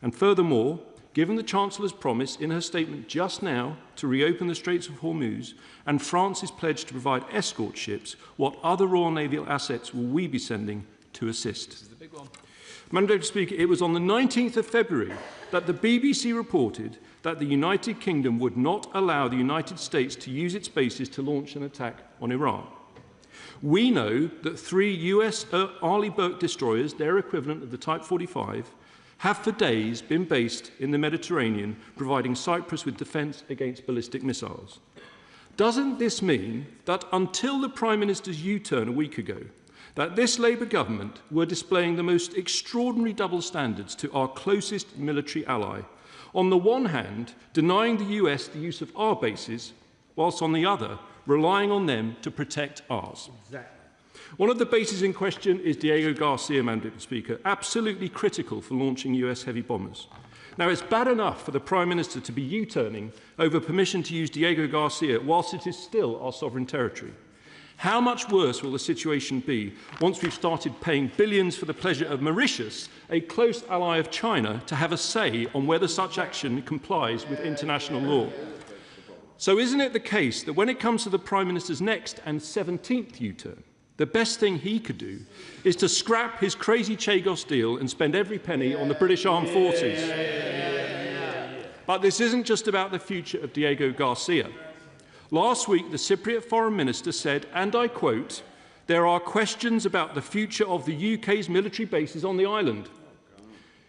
And furthermore, given the Chancellor's promise in her statement just now to reopen the Straits of Hormuz and France's pledge to provide escort ships, what other Royal Naval assets will we be sending to assist? This is the big one. Madam Deputy Speaker, it was on the 19th of February that the BBC reported that the United Kingdom would not allow the United States to use its bases to launch an attack on Iran. We know that 3 US Arleigh Burke destroyers, their equivalent of the Type 45, have for days been based in the Mediterranean, providing Cyprus with defence against ballistic missiles. Doesn't this mean that until the Prime Minister's U-turn a week ago, that this Labour government were displaying the most extraordinary double standards to our closest military ally, on the one hand denying the US the use of our bases, whilst on the other relying on them to protect ours? Exactly. One of the bases in question is Diego Garcia, Madam Deputy Speaker, absolutely critical for launching US heavy bombers. Now, it's bad enough for the Prime Minister to be U-turning over permission to use Diego Garcia whilst it is still our sovereign territory. How much worse will the situation be once we've started paying billions for the pleasure of Mauritius, a close ally of China, to have a say on whether such action complies with international law? So isn't it the case that when it comes to the Prime Minister's next and 17th U-turn, the best thing he could do is to scrap his crazy Chagos deal and spend every penny on the British Armed Forces? But this isn't just about the future of Diego Garcia. Last week, the Cypriot Foreign Minister said, and I quote, "There are questions about the future of the UK's military bases on the island."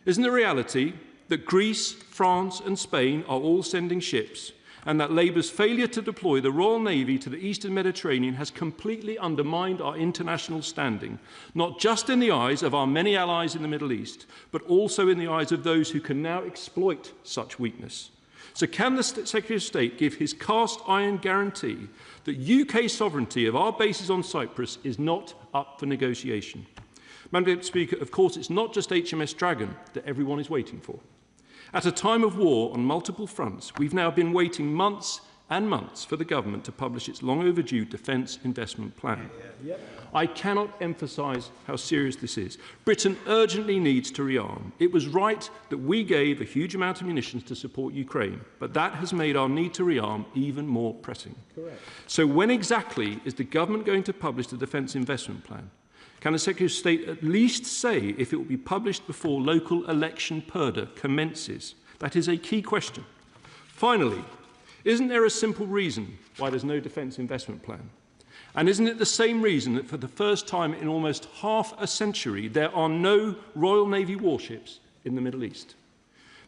Isn't the reality that Greece, France and Spain are all sending ships, and that Labour's failure to deploy the Royal Navy to the Eastern Mediterranean has completely undermined our international standing, not just in the eyes of our many allies in the Middle East, but also in the eyes of those who can now exploit such weakness? So can the Secretary of State give his cast-iron guarantee that UK sovereignty of our bases on Cyprus is not up for negotiation? Madam Deputy Speaker, of course, it's not just HMS Dragon that everyone is waiting for. At a time of war on multiple fronts, we've now been waiting months and months for the government to publish its long-overdue defence investment plan. I cannot emphasise how serious this is. Britain urgently needs to rearm. It was right that we gave a huge amount of munitions to support Ukraine, but that has made our need to rearm even more pressing. Correct. So when exactly is the government going to publish the defence investment plan? Can the Secretary of State at least say if it will be published before local election purdah commences? That is a key question. Finally, isn't there a simple reason why there's no defence investment plan? And isn't it the same reason that for the first time in almost half a century there are no Royal Navy warships in the Middle East?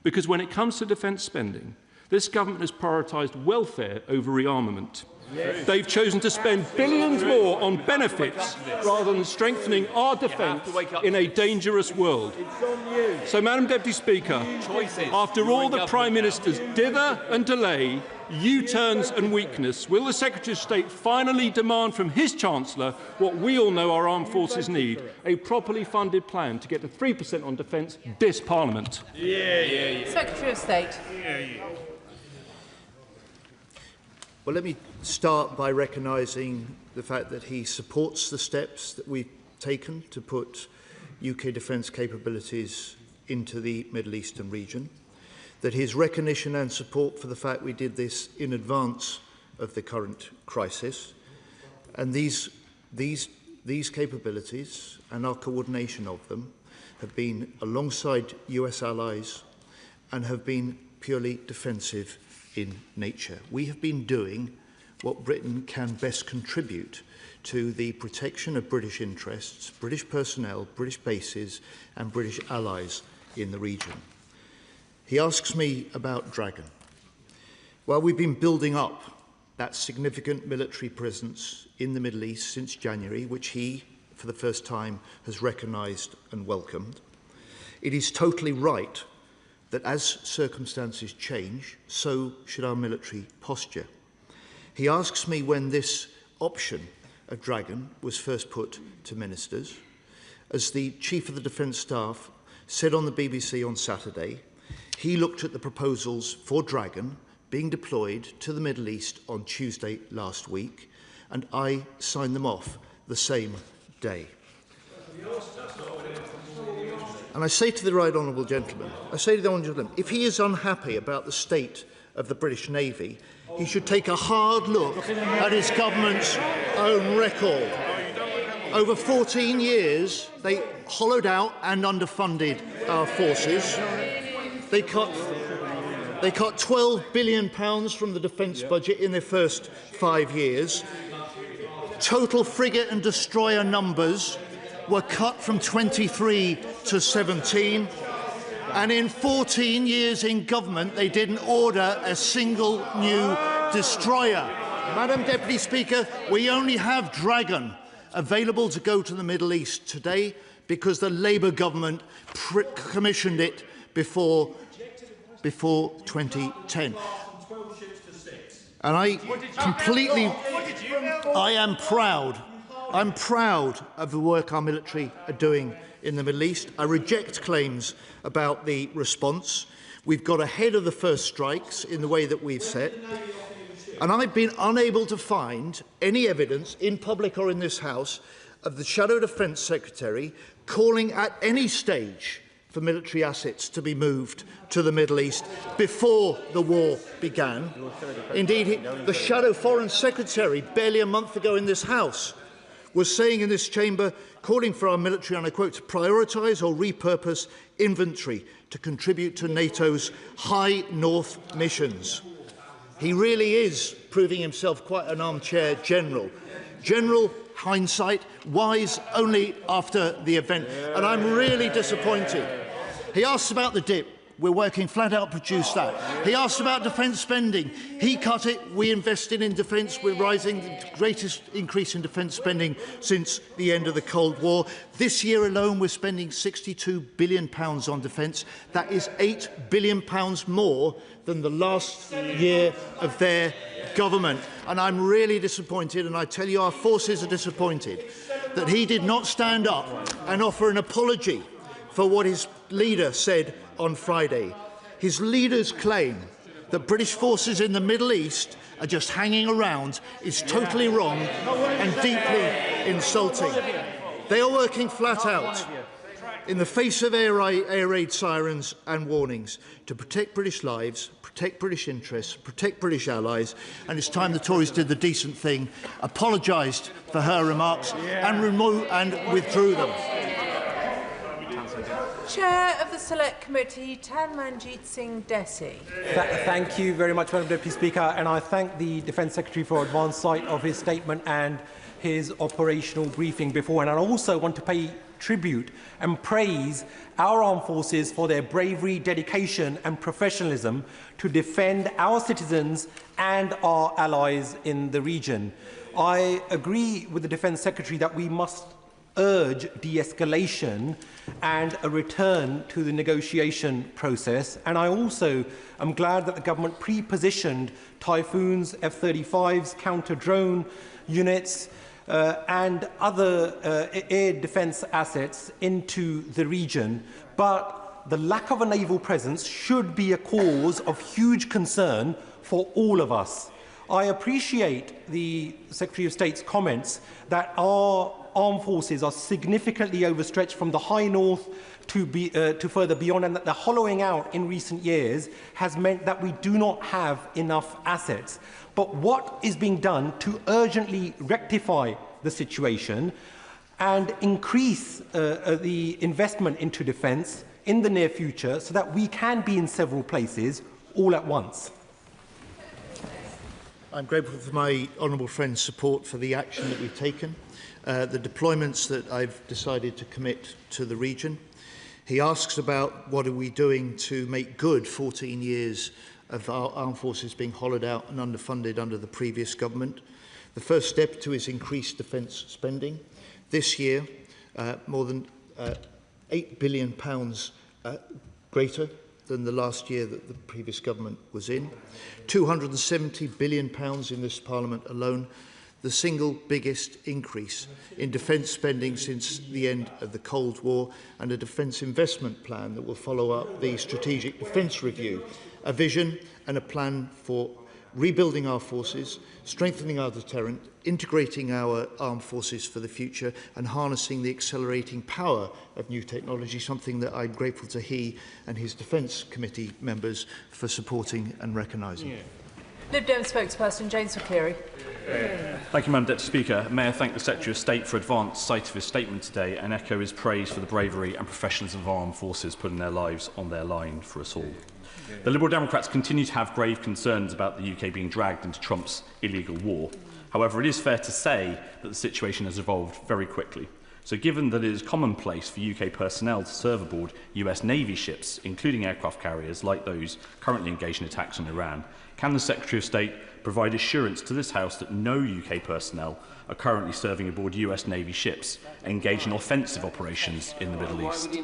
Because when it comes to defence spending, this government has prioritised welfare over rearmament. Yes. They've chosen to spend billions more on benefits rather than strengthening our defence in a dangerous world. So, Madam Deputy Speaker, after all the Prime Minister's dither and delay, U-turns and weakness, will the Secretary of State finally demand from his Chancellor what we all know our armed forces need, a properly funded plan to get to 3% on defence this Parliament?
Secretary of State.
Well, let me start by recognising the fact that he supports the steps that we've taken to put UK defence capabilities into the Middle Eastern region, that his recognition and support for the fact we did this in advance of the current crisis, and these capabilities and our coordination of them have been alongside US allies and have been purely defensive in nature. We have been doing what Britain can best contribute to the protection of British interests, British personnel, British bases and British allies in the region. He asks me about Dragon. Well, we've been building up that significant military presence in the Middle East since January, which he, for the first time, has recognised and welcomed. It is totally right that as circumstances change, so should our military posture. He asks me when this option of Dragon was first put to ministers. As the Chief of the Defence Staff said on the BBC on Saturday, he looked at the proposals for Dragon being deployed to the Middle East on Tuesday last week, and I signed them off the same day. And I say to the right honourable gentleman, if he is unhappy about the state of the British Navy, he should take a hard look at his government's own record. Over 14 years, they hollowed out and underfunded our forces. They cut £12 billion from the defence budget in their first 5 years. Total frigate and destroyer numbers were cut from 23 to 17. And in 14 years in government, they didn't order a single new destroyer. Madam Deputy Speaker, we only have Dragon available to go to the Middle East today because the Labour government commissioned it before 2010. And I am proud. I'm proud of the work our military are doing in the Middle East. I reject claims about the response. We've got ahead of the first strikes in the way that we've said. And I've been unable to find any evidence, in public or in this House, of the Shadow Defence Secretary calling at any stage for military assets to be moved to the Middle East before the war began. Indeed, the Shadow Foreign Secretary, barely a month ago in this House, was saying in this chamber, calling for our military, and I quote, to prioritise or repurpose inventory to contribute to NATO's High North missions. He really is proving himself quite an armchair general. General hindsight, wise only after the event. And I'm really disappointed. He asks about the dip. We're working flat out to produce that. He asked about defence spending. He cut it. We invested in defence. We're rising, the greatest increase in defence spending since the end of the Cold War. This year alone, we're spending £62 billion on defence. That is £8 billion more than the last year of their government. And I'm really disappointed, and I tell you our forces are disappointed, that he did not stand up and offer an apology for what his leader said on Friday. His leader's claim that British forces in the Middle East are just hanging around is totally wrong and deeply insulting. They are working flat out in the face of air raid sirens and warnings to protect British lives, protect British interests, protect British allies, and it's time the Tories did the decent thing, apologised for her remarks and withdrew them.
Chair of the Select Committee, Tanmanjeet Singh Desi.
Thank you very much, Madam Deputy Speaker, and I thank the Defence Secretary for advance sight of his statement and his operational briefing before. And I also want to pay tribute and praise our armed forces for their bravery, dedication and professionalism to defend our citizens and our allies in the region. I agree with the Defence Secretary that we must urge de-escalation and a return to the negotiation process. And I also am glad that the government pre-positioned Typhoons, F-35s, counter-drone units and other air defence assets into the region. But the lack of a naval presence should be a cause of huge concern for all of us. I appreciate the Secretary of State's comments that our armed forces are significantly overstretched from the high north to further beyond, and that the hollowing out in recent years has meant that we do not have enough assets. But what is being done to urgently rectify the situation and increase the investment into defence in the near future so that we can be in several places all at once?
I'm grateful for my honourable friend's support for the action that we've taken, the deployments that I've decided to commit to the region. He asks about what are we doing to make good 14 years of our armed forces being hollowed out and underfunded under the previous government. The first step to is increased defence spending. This year, more than £8 billion greater than the last year that the previous government was in. £270 billion in this Parliament alone, the single biggest increase in defence spending since the end of the Cold War, and a defence investment plan that will follow up the Strategic Defence Review, a vision and a plan for rebuilding our forces, strengthening our deterrent, integrating our armed forces for the future, and harnessing the accelerating power of new technology, something that I'm grateful to he and his Defence Committee members for supporting and recognising.
Lib Dem spokesperson James McCleary.
Thank you, Madam Deputy Speaker. May I thank the Secretary of State for advance sight of his statement today and echo his praise for the bravery and professionalism of armed forces putting their lives on their line for us all. The Liberal Democrats continue to have grave concerns about the UK being dragged into Trump's illegal war. However, it is fair to say that the situation has evolved very quickly. So given that it is commonplace for UK personnel to serve aboard US Navy ships, including aircraft carriers like those currently engaged in attacks on Iran, can the Secretary of State provide assurance to this House that no UK personnel are currently serving aboard US Navy ships engaged in offensive operations in the Middle East?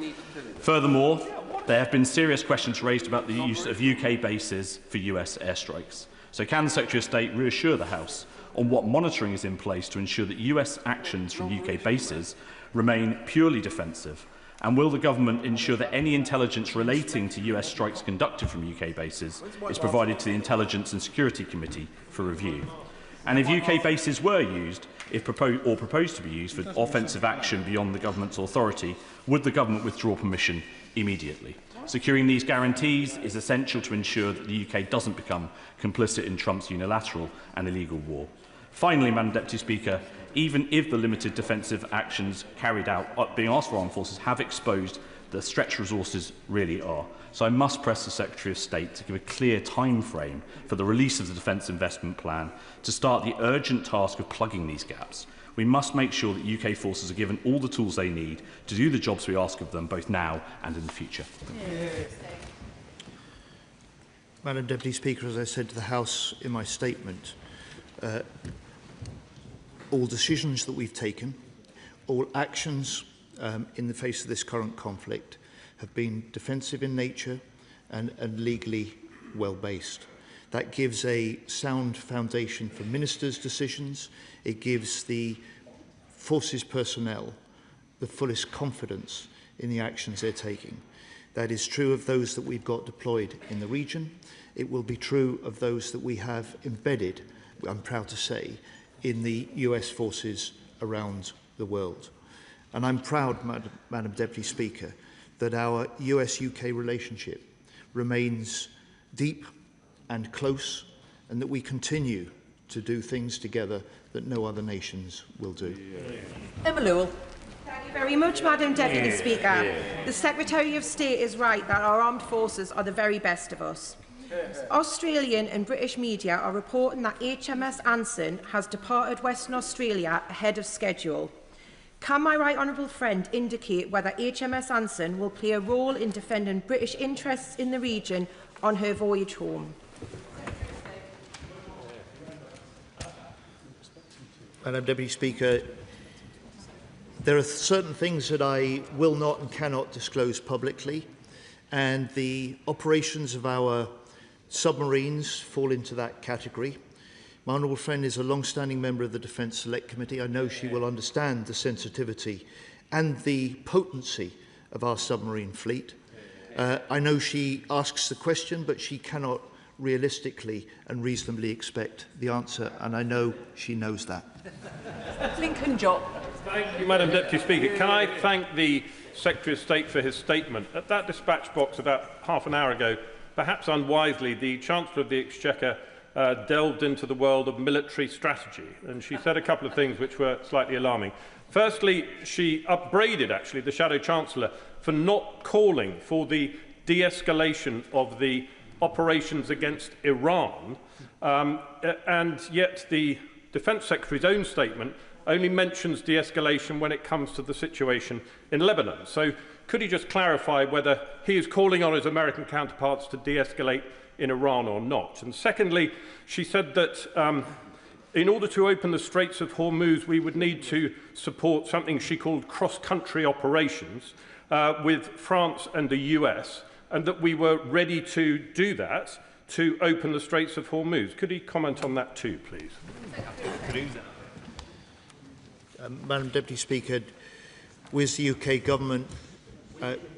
Furthermore, there have been serious questions raised about the use of UK bases for US airstrikes. So can the Secretary of State reassure the House on what monitoring is in place to ensure that US actions from UK bases remain purely defensive? And will the government ensure that any intelligence relating to US strikes conducted from UK bases is provided to the Intelligence and Security Committee for review? And if UK bases were used, or proposed to be used for offensive action beyond the government's authority, would the government withdraw permission immediately? Securing these guarantees is essential to ensure that the UK doesn't become complicit in Trump's unilateral and illegal war. Finally, Madam Deputy Speaker, even if the limited defensive actions carried out being asked for armed forces have exposed the stretched resources really are. So I must press the Secretary of State to give a clear time frame for the release of the Defence Investment Plan to start the urgent task of plugging these gaps. We must make sure that UK forces are given all the tools they need to do the jobs we ask of them, both now and in the future.
Madam Deputy Speaker, as I said to the House in my statement, all decisions that we've taken, all actions in the face of this current conflict have been defensive in nature and legally well-based. That gives a sound foundation for ministers' decisions. It gives the forces personnel the fullest confidence in the actions they're taking. That is true of those that we've got deployed in the region. It will be true of those that we have embedded, I'm proud to say, in the US forces around the world. And I'm proud, Madam Deputy Speaker, that our US-UK relationship remains deep and close, and that we continue to do things together that no other nations will do.
Emma Lewell.
Thank you very much, Madam Deputy Speaker. The Secretary of State is right that our armed forces are the very best of us. Australian and British media are reporting that HMS Anson has departed Western Australia ahead of schedule. Can my right honourable friend indicate whether HMS Anson will play a role in defending British interests in the region on her voyage home?
Madam Deputy Speaker, there are certain things that I will not and cannot disclose publicly, and the operations of our submarines fall into that category. My honourable friend is a long-standing member of the Defence Select Committee. I know she will understand the sensitivity and the potency of our submarine fleet. I know she asks the question, but she cannot realistically and reasonably expect the answer, and I know she knows that.
Lincoln Jopp.
Thank you, Madam Deputy Speaker. Can I thank the Secretary of State for his statement? At that dispatch box about half an hour ago, perhaps unwisely, the Chancellor of the Exchequer delved into the world of military strategy, and she said a couple of things which were slightly alarming. Firstly, she upbraided, actually, the Shadow Chancellor for not calling for the de-escalation of the operations against Iran, and yet the Defence Secretary's own statement only mentions de-escalation when it comes to the situation in Lebanon. So could he just clarify whether he is calling on his American counterparts to de-escalate in Iran or not? And secondly, she said that in order to open the Straits of Hormuz, we would need to support something she called cross-country operations with France and the US, and that we were ready to do that to open the Straits of Hormuz. Could he comment on that too, please?
Madam Deputy Speaker, we as the UK Government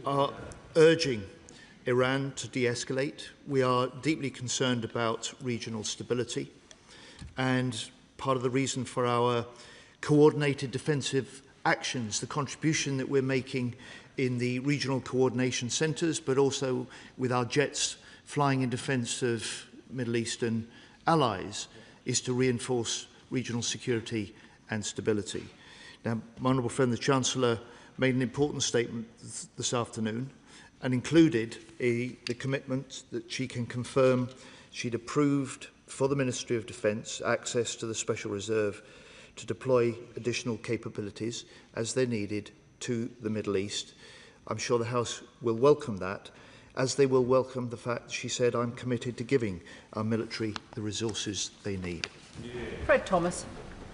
are urging Iran to de-escalate. We are deeply concerned about regional stability, and part of the reason for our coordinated defensive actions, the contribution that we're making in the regional coordination centres, but also with our jets flying in defence of Middle Eastern allies is to reinforce regional security and stability. Now, my honourable friend, the Chancellor, made an important statement this afternoon and included the commitment that she can confirm she'd approved for the Ministry of Defence access to the Special Reserve to deploy additional capabilities as they're needed to the Middle East. I'm sure the House will welcome that, as they will welcome the fact that she said, I'm committed to giving our military the resources they need.
Fred Thomas.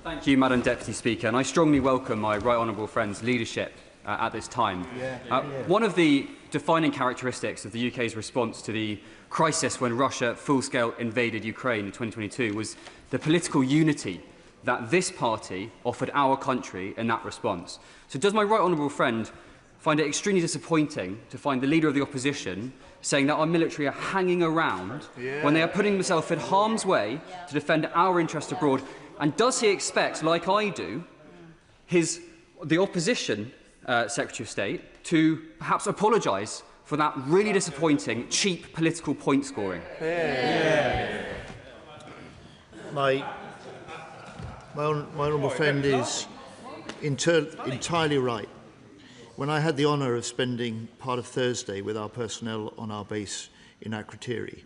Thank you, Madam Deputy Speaker, and I strongly welcome my right honourable friend's leadership at this time. One of the defining characteristics of the UK's response to the crisis when Russia full-scale invaded Ukraine in 2022 was the political unity that this party offered our country in that response. So does my right honourable friend find it extremely disappointing to find the Leader of the Opposition saying that our military are hanging around when they are putting themselves in harm's way to defend our interests abroad? And does he expect, like I do, the opposition Secretary of State to perhaps apologise for that really disappointing, cheap political point scoring?
My honourable friend is entirely right. When I had the honour of spending part of Thursday with our personnel on our base in Akrotiri,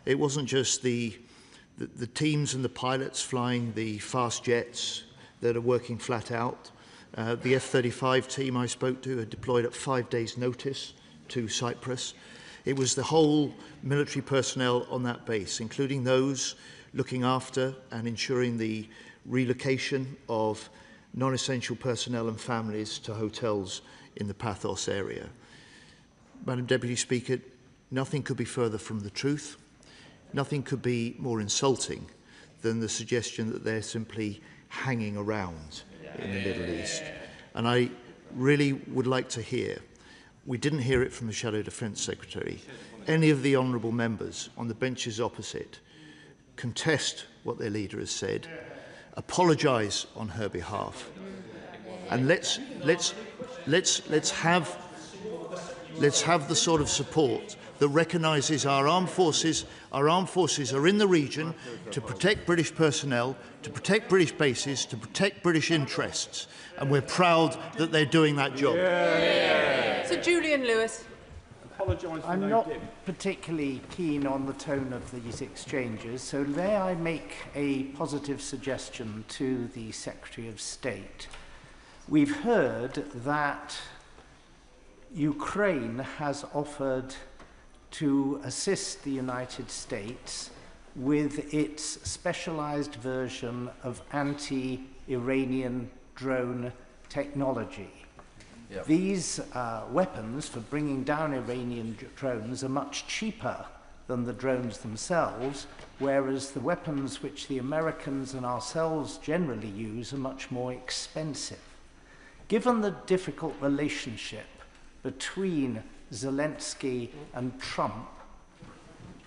it wasn't just the teams and the pilots flying the fast jets that are working flat out. The F-35 team I spoke to had deployed at 5 days' notice to Cyprus. It was the whole military personnel on that base, including those looking after and ensuring the relocation of non-essential personnel and families to hotels in the Pathos area. Madam Deputy Speaker, nothing could be further from the truth. Nothing could be more insulting than the suggestion that they're simply hanging around in the Middle East. And I really would like to hear, we didn't hear it from the Shadow Defence Secretary, any of the honourable members on the benches opposite contest what their leader has said, apologise on her behalf, and let's have the sort of support that recognises our armed forces are in the region to protect British personnel, to protect British bases, to protect British interests, and we're proud that they're doing that job.
Sir Julian Lewis.
I'm not particularly keen on the tone of these exchanges, so may I make a positive suggestion to the Secretary of State? We've heard that Ukraine has offered to assist the United States with its specialized version of anti-Iranian drone technology. Yep. These weapons for bringing down Iranian drones are much cheaper than the drones themselves, whereas the weapons which the Americans and ourselves generally use are much more expensive. Given the difficult relationship between Zelensky and Trump,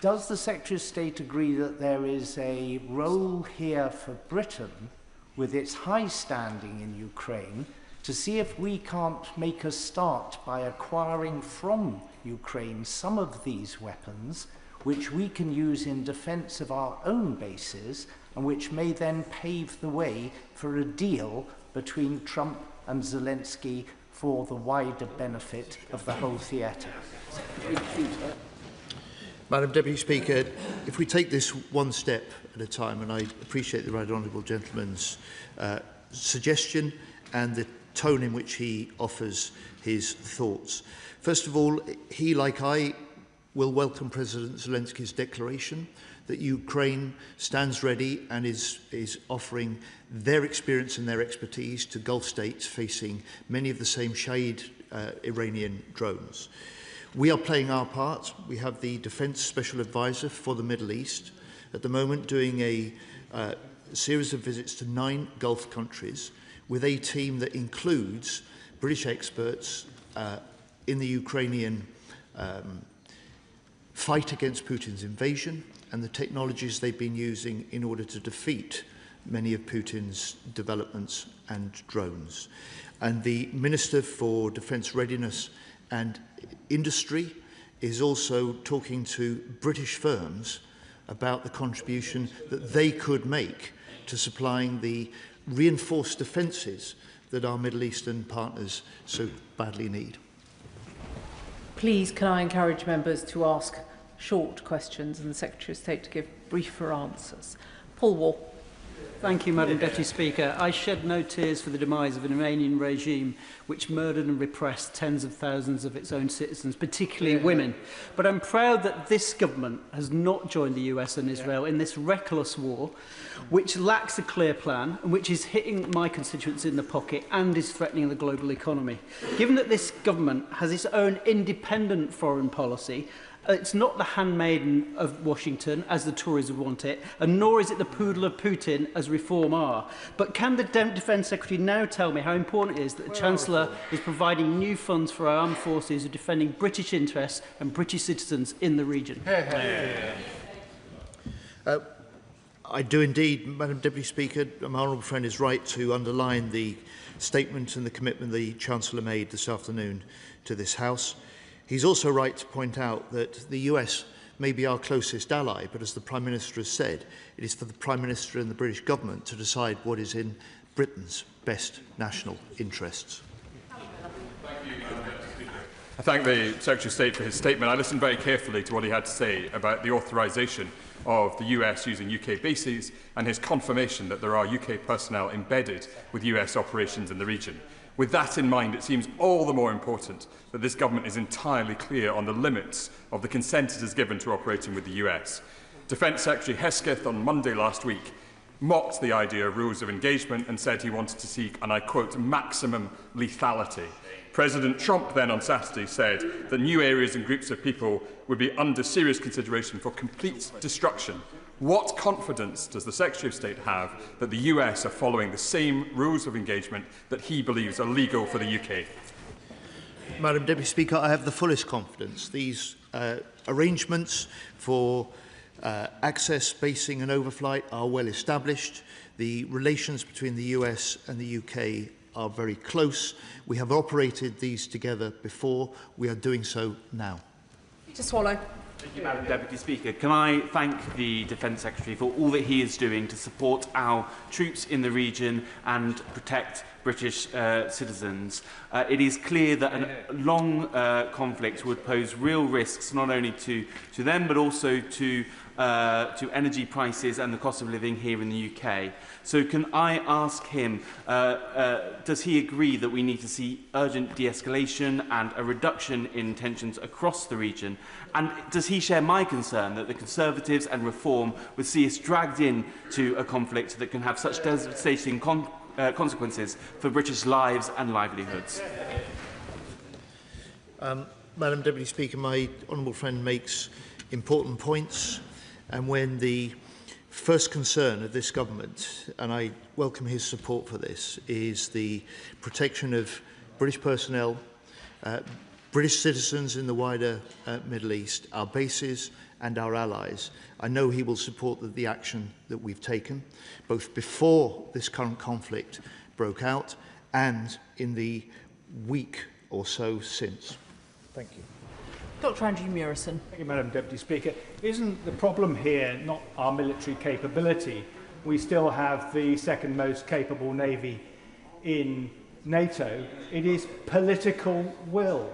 does the Secretary of State agree that there is a role here for Britain, with its high standing in Ukraine, to see if we can't make a start by acquiring from Ukraine some of these weapons, which we can use in defence of our own bases, and which may then pave the way for a deal between Trump and Zelensky for the wider benefit of the whole theatre?
Madam Deputy Speaker, if we take this one step at a time, and I appreciate the right honourable gentleman's suggestion and the tone in which he offers his thoughts. First of all, he, like I, will welcome President Zelensky's declaration that Ukraine stands ready and is offering their experience and their expertise to Gulf states facing many of the same Shahid Iranian drones. We are playing our part. We have the Defence Special Advisor for the Middle East at the moment doing a series of visits to 9 Gulf countries with a team that includes British experts in the Ukrainian fight against Putin's invasion and the technologies they've been using in order to defeat many of Putin's developments and drones. And the Minister for Defence Readiness and Industry is also talking to British firms about the contribution that they could make to supplying the reinforced defences that our Middle Eastern partners so badly need.
Please, can I encourage members to ask short questions and the Secretary of State to give briefer answers. Paul Wall.
Thank you, Madam Deputy Speaker. I shed no tears for the demise of an Iranian regime which murdered and repressed tens of thousands of its own citizens, particularly women. But I'm proud that this government has not joined the US and Israel in this reckless war, which lacks a clear plan and which is hitting my constituents in the pocket and is threatening the global economy. Given that this government has its own independent foreign policy, it's not the handmaiden of Washington, as the Tories would want it, and nor is it the poodle of Putin, as Reform are. But can the Defence Secretary now tell me how important it is that the Chancellor is providing new funds for our armed forces who are defending British interests and British citizens in the region?
I do indeed, Madam Deputy Speaker. My honourable friend is right to underline the statement and the commitment the Chancellor made this afternoon to this House. He's also right to point out that the US may be our closest ally, but as the Prime Minister has said, it is for the Prime Minister and the British government to decide what is in Britain's best national interests.
I thank the Secretary of State for his statement. I listened very carefully to what he had to say about the authorisation of the US using UK bases and his confirmation that there are UK personnel embedded with US operations in the region. With that in mind, it seems all the more important that this government is entirely clear on the limits of the consent it has given to operating with the US. Defence Secretary Hesketh on Monday last week mocked the idea of rules of engagement and said he wanted to seek, and I quote, maximum lethality. President Trump then on Saturday said that new areas and groups of people would be under serious consideration for complete destruction. What confidence does the Secretary of State have that the US are following the same rules of engagement that he believes are legal for the UK?
Madam Deputy Speaker, I have the fullest confidence. These arrangements for access, basing and overflight are well established. The relations between the US and the UK are very close. We have operated these together before. We are doing so now.
To swallow.
Thank you, Madam Deputy Speaker. Can I thank the Defence Secretary for all that he is doing to support our troops in the region and protect British citizens. It is clear that a long conflict would pose real risks not only to them but also to energy prices and the cost of living here in the UK. So can I ask him, does he agree that we need to see urgent de-escalation and a reduction in tensions across the region? And does he share my concern that the Conservatives and Reform would see us dragged into a conflict that can have such devastating consequences for British lives and livelihoods?
Madam Deputy Speaker, my honourable friend makes important points, and when the first concern of this government, and I welcome his support for this, is the protection of British personnel, British citizens in the wider Middle East, our bases and our allies. I know he will support the action that we've taken, both before this current conflict broke out and in the week or so since. Thank you.
Dr. Andrew Murison.
Thank you, Madam Deputy Speaker. Isn't the problem here not our military capability? We still have the second most capable navy in NATO. It is political will.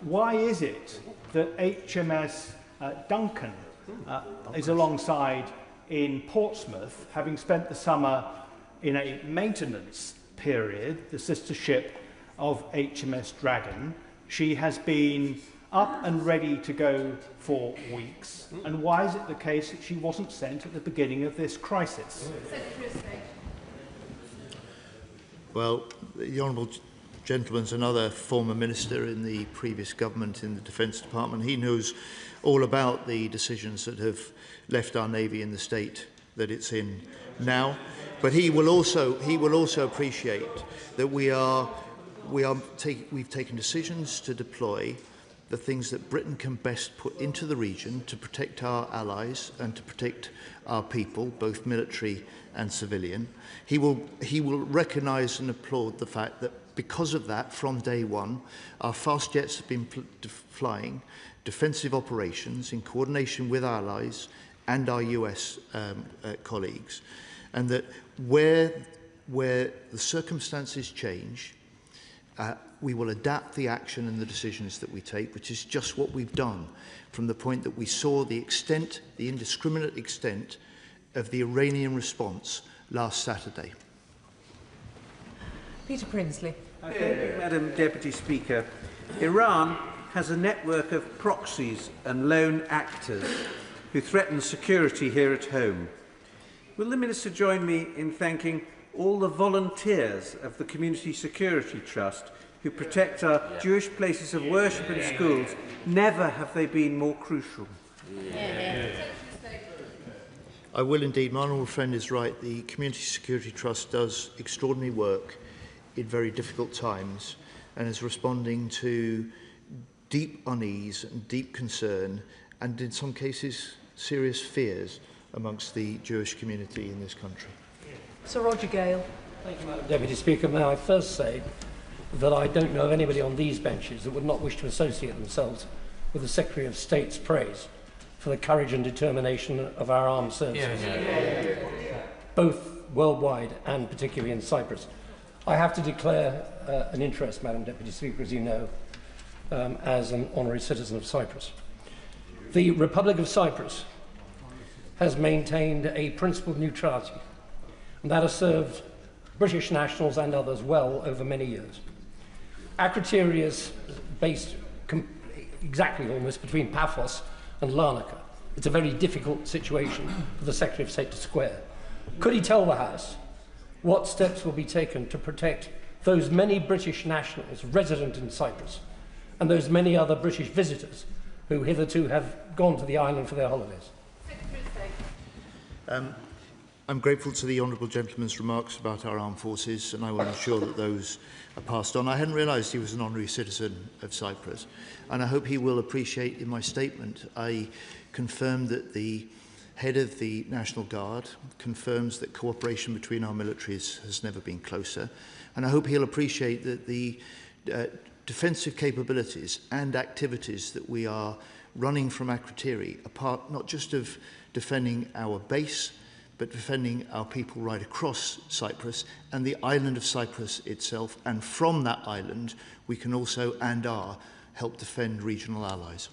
Why is it that HMS Duncan is alongside in Portsmouth, having spent the summer in a maintenance period, the sister ship of HMS Dragon? She has been up and ready to go for weeks. And why is it the case that she wasn't sent at the beginning of this crisis?
Secretary of State.
Well, the honourable gentleman's another former minister in the previous government in the Defence Department. He knows all about the decisions that have left our Navy in the state that it's in now. But he will also appreciate that we've taken decisions to deploy the things that Britain can best put into the region to protect our allies and to protect our people, both military and civilian. He will recognise and applaud the fact that because of that, from day one, our fast jets have been flying defensive operations in coordination with our allies and our US colleagues, and that where the circumstances change, we will adapt the action and the decisions that we take, which is just what we've done from the point that we saw the extent, the indiscriminate extent of the Iranian response last Saturday.
Peter Prinsley.
Thank you, Madam Deputy Speaker. Iran has a network of proxies and lone actors who threaten security here at home. Will the Minister join me in thanking all the volunteers of the Community Security Trust who protect our Jewish places of worship and schools? Never have they been more crucial.
I will indeed. My honourable friend is right. The Community Security Trust does extraordinary work in very difficult times and is responding to deep unease and deep concern and in some cases serious fears amongst the Jewish community in this country.
Sir Roger Gale.
Thank you, Madam Deputy Speaker. May I first say that I don't know of anybody on these benches that would not wish to associate themselves with the Secretary of State's praise for the courage and determination of our armed services, both worldwide and particularly in Cyprus. I have to declare an interest, Madam Deputy Speaker, as you know, as an honorary citizen of Cyprus. The Republic of Cyprus has maintained a principled neutrality, and that has served British nationals and others well over many years. Akrotiri is based exactly almost between Paphos and Larnaca. It's a very difficult situation for the Secretary of State to square. Could he tell the House what steps will be taken to protect those many British nationals resident in Cyprus and those many other British visitors who hitherto have gone to the island for their holidays?
I'm grateful to the honourable gentleman's remarks about our armed forces, and I will ensure that those are passed on. I hadn't realised he was an honorary citizen of Cyprus, and I hope he will appreciate in my statement I confirmed that the head of the National Guard confirms that cooperation between our militaries has never been closer, and I hope he'll appreciate that the defensive capabilities and activities that we are running from Akrotiri are part not just of defending our base, but defending our people right across Cyprus and the island of Cyprus itself. And from that island, we can also and are help defend regional allies.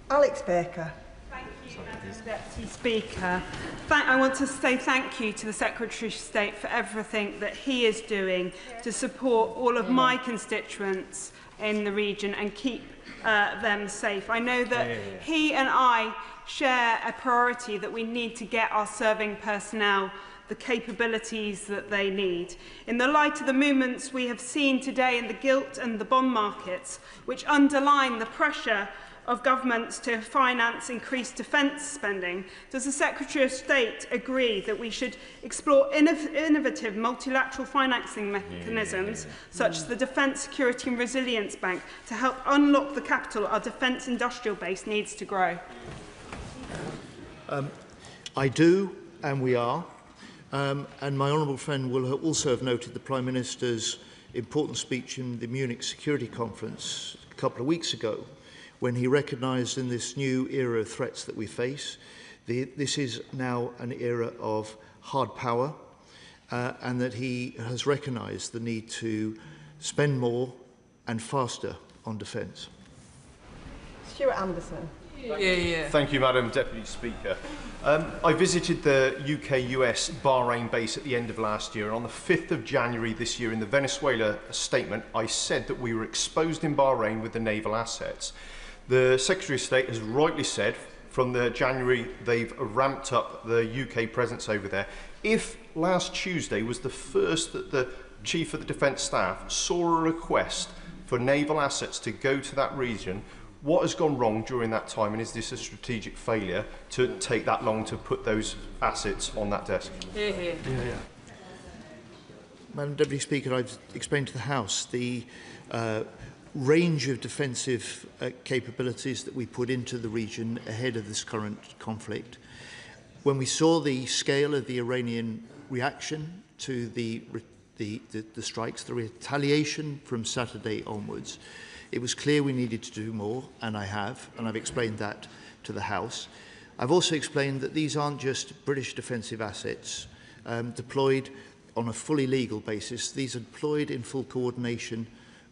Alex Baker. Thank you, Madam Deputy Speaker. I want to say thank you to the Secretary of State for everything that he is doing to support all of my constituents in the region and keep them safe. I know that he and I share a priority that we need to get our serving personnel the capabilities that they need. In the light of the movements we have seen today in the gilt and the bond markets, which underline the pressure of governments to finance increased defence spending, does the Secretary of State agree that we should explore innovative multilateral financing mechanisms, such as the Defence Security and Resilience Bank, to help unlock the capital our defence industrial base needs to grow?
I do, and we are. And my honourable friend will also have noted the Prime Minister's important speech in the Munich Security Conference a couple of weeks ago, when he recognised in this new era of threats that we face, this is now an era of hard power, and that he has recognised the need to spend more and faster on defence.
Stuart Anderson.
Thank you, Madam Deputy Speaker. I visited the UK-US Bahrain base at the end of last year, and on the 5th of January this year in the Venezuela statement, I said that we were exposed in Bahrain with the naval assets. The Secretary of State has rightly said from the January they've ramped up the UK presence over there. If last Tuesday was the first that the Chief of the Defence Staff saw a request for naval assets to go to that region, what has gone wrong during that time, and is this a strategic failure to take that long to put those assets on that desk?
Madam Deputy Speaker, I've explained to the House the range of defensive capabilities that we put into the region ahead of this current conflict. When we saw the scale of the Iranian reaction to the strikes, the retaliation from Saturday onwards, it was clear we needed to do more, and I have, and I've explained that to the House. I've also explained that these aren't just British defensive assets deployed on a fully legal basis. These are deployed in full coordination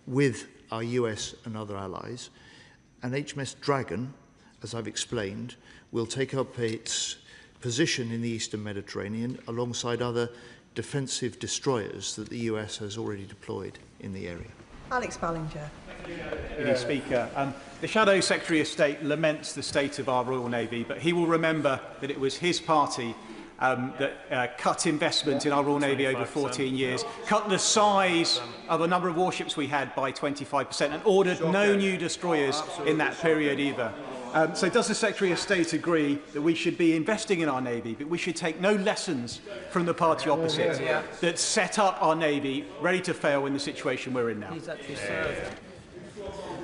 with our US and other allies. And HMS Dragon, as I've explained, will take up its position in the Eastern Mediterranean alongside other defensive destroyers that the US has already deployed in the area.
Alex Ballinger.
Mr. Speaker, the Shadow Secretary of State laments the state of our Royal Navy, but he will remember that it was his party that cut investment in our Royal Navy over 14 years, cut the size of the number of warships we had by 25%, and ordered no new destroyers in that period either. So does the Secretary of State agree that we should be investing in our Navy, but we should take no lessons from the party opposite that set up our Navy ready to fail in the situation we're in now?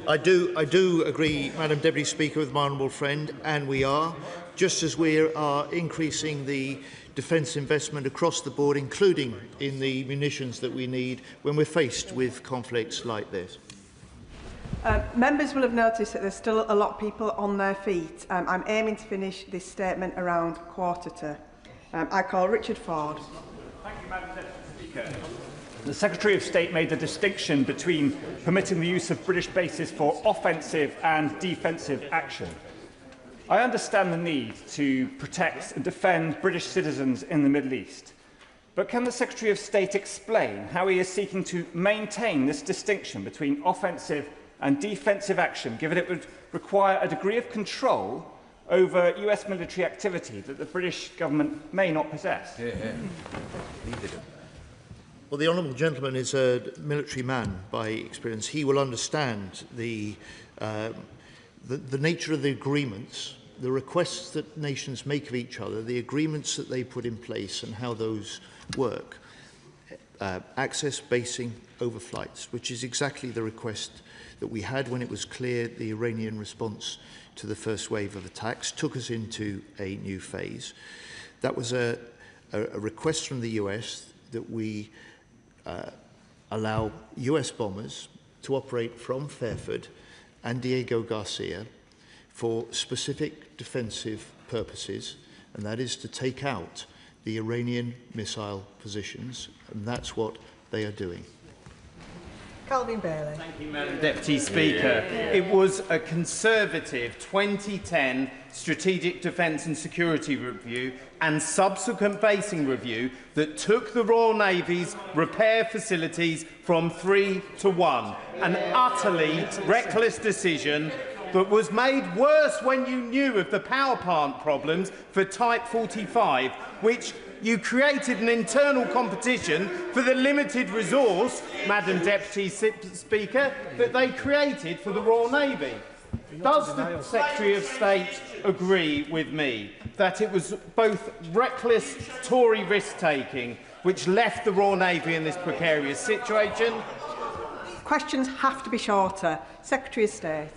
I do agree, Madam Deputy Speaker, with my honourable friend, and we are, just as we are increasing the defence investment across the board, including in the munitions that we need when we're faced with conflicts like this.
Members will have noticed that there's still a lot of people on their feet. I'm aiming to finish this statement around 1:15. I call Richard Ford.
Thank you, Madam Deputy Speaker. The Secretary of State made the distinction between permitting the use of British bases for offensive and defensive action. I understand the need to protect and defend British citizens in the Middle East. But can the Secretary of State explain how he is seeking to maintain this distinction between offensive and defensive action, given it would require a degree of control over US military activity that the British government may not possess?
Well, the honourable gentleman is a military man by experience. He will understand the nature of the agreements, the requests that nations make of each other, the agreements that they put in place and how those work. Access, basing, overflights, which is exactly the request that we had when it was clear the Iranian response to the first wave of attacks took us into a new phase. That was a request from the US that we allow US bombers to operate from Fairford and Diego Garcia for specific defensive purposes, and that is to take out the Iranian missile positions, and that's what they are doing.
Calvin Bailey.
Thank you, Madam Deputy Speaker. It was a Conservative 2010 Strategic Defence and Security Review and subsequent basing review that took the Royal Navy's repair facilities from 3 to 1, an utterly reckless decision that was made worse when you knew of the power plant problems for Type 45, which you created an internal competition for the limited resource, Madam Deputy Speaker, that they created for the Royal Navy. Does the Secretary of State agree with me that it was both reckless Tory risk-taking which left the Royal Navy in this precarious situation?
Questions have to be shorter. Secretary of State.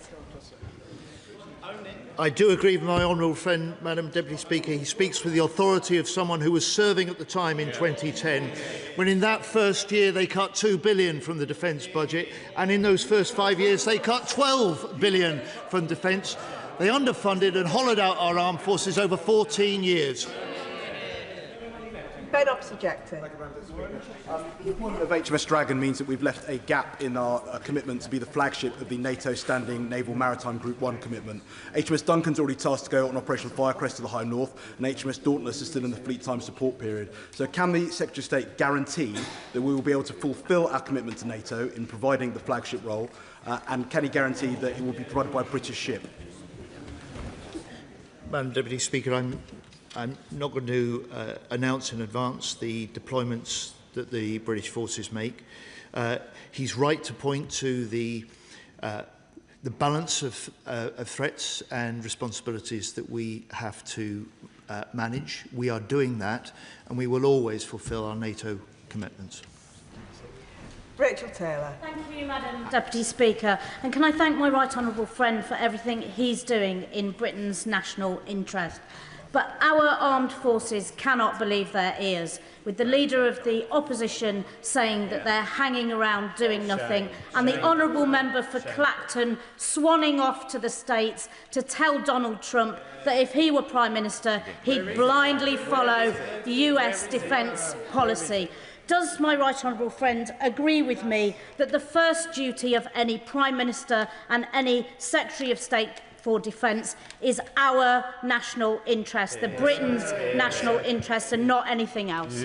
I do agree with my honourable friend, Madam Deputy Speaker. He speaks with the authority of someone who was serving at the time in 2010, when in that first year they cut £2 billion from the defence budget, and in those first 5 years they cut £12 billion from defence. They underfunded and hollowed out our armed forces over 14 years.
Ben Obsujective.
The appointment of HMS Dragon means that we've left a gap in our commitment to be the flagship of the NATO Standing Naval Maritime Group 1 commitment. HMS Duncan's already tasked to go on Operation Firecrest to the High North, and HMS Dauntless is still in the fleet time support period. So can the Secretary of State guarantee that we will be able to fulfil our commitment to NATO in providing the flagship role, and can he guarantee that it will be provided by a British ship?
Madam Deputy Speaker, I'm not going to announce in advance the deployments that the British forces make. He's right to point to the balance of threats and responsibilities that we have to manage. We are doing that, and we will always fulfil our NATO commitments.
Rachel Taylor.
Thank you, Madam Deputy Speaker. And can I thank my right honourable friend for everything he's doing in Britain's national interest. But our armed forces cannot believe their ears, with the leader of the opposition saying that they're hanging around doing nothing, and the honourable member for Clacton swanning off to the States to tell Donald Trump that if he were Prime Minister, he'd blindly follow the US defence policy. Does my right honourable friend agree with me that the first duty of any Prime Minister and any Secretary of State for Defence is our national interest, the Britain's national interest, and not anything else?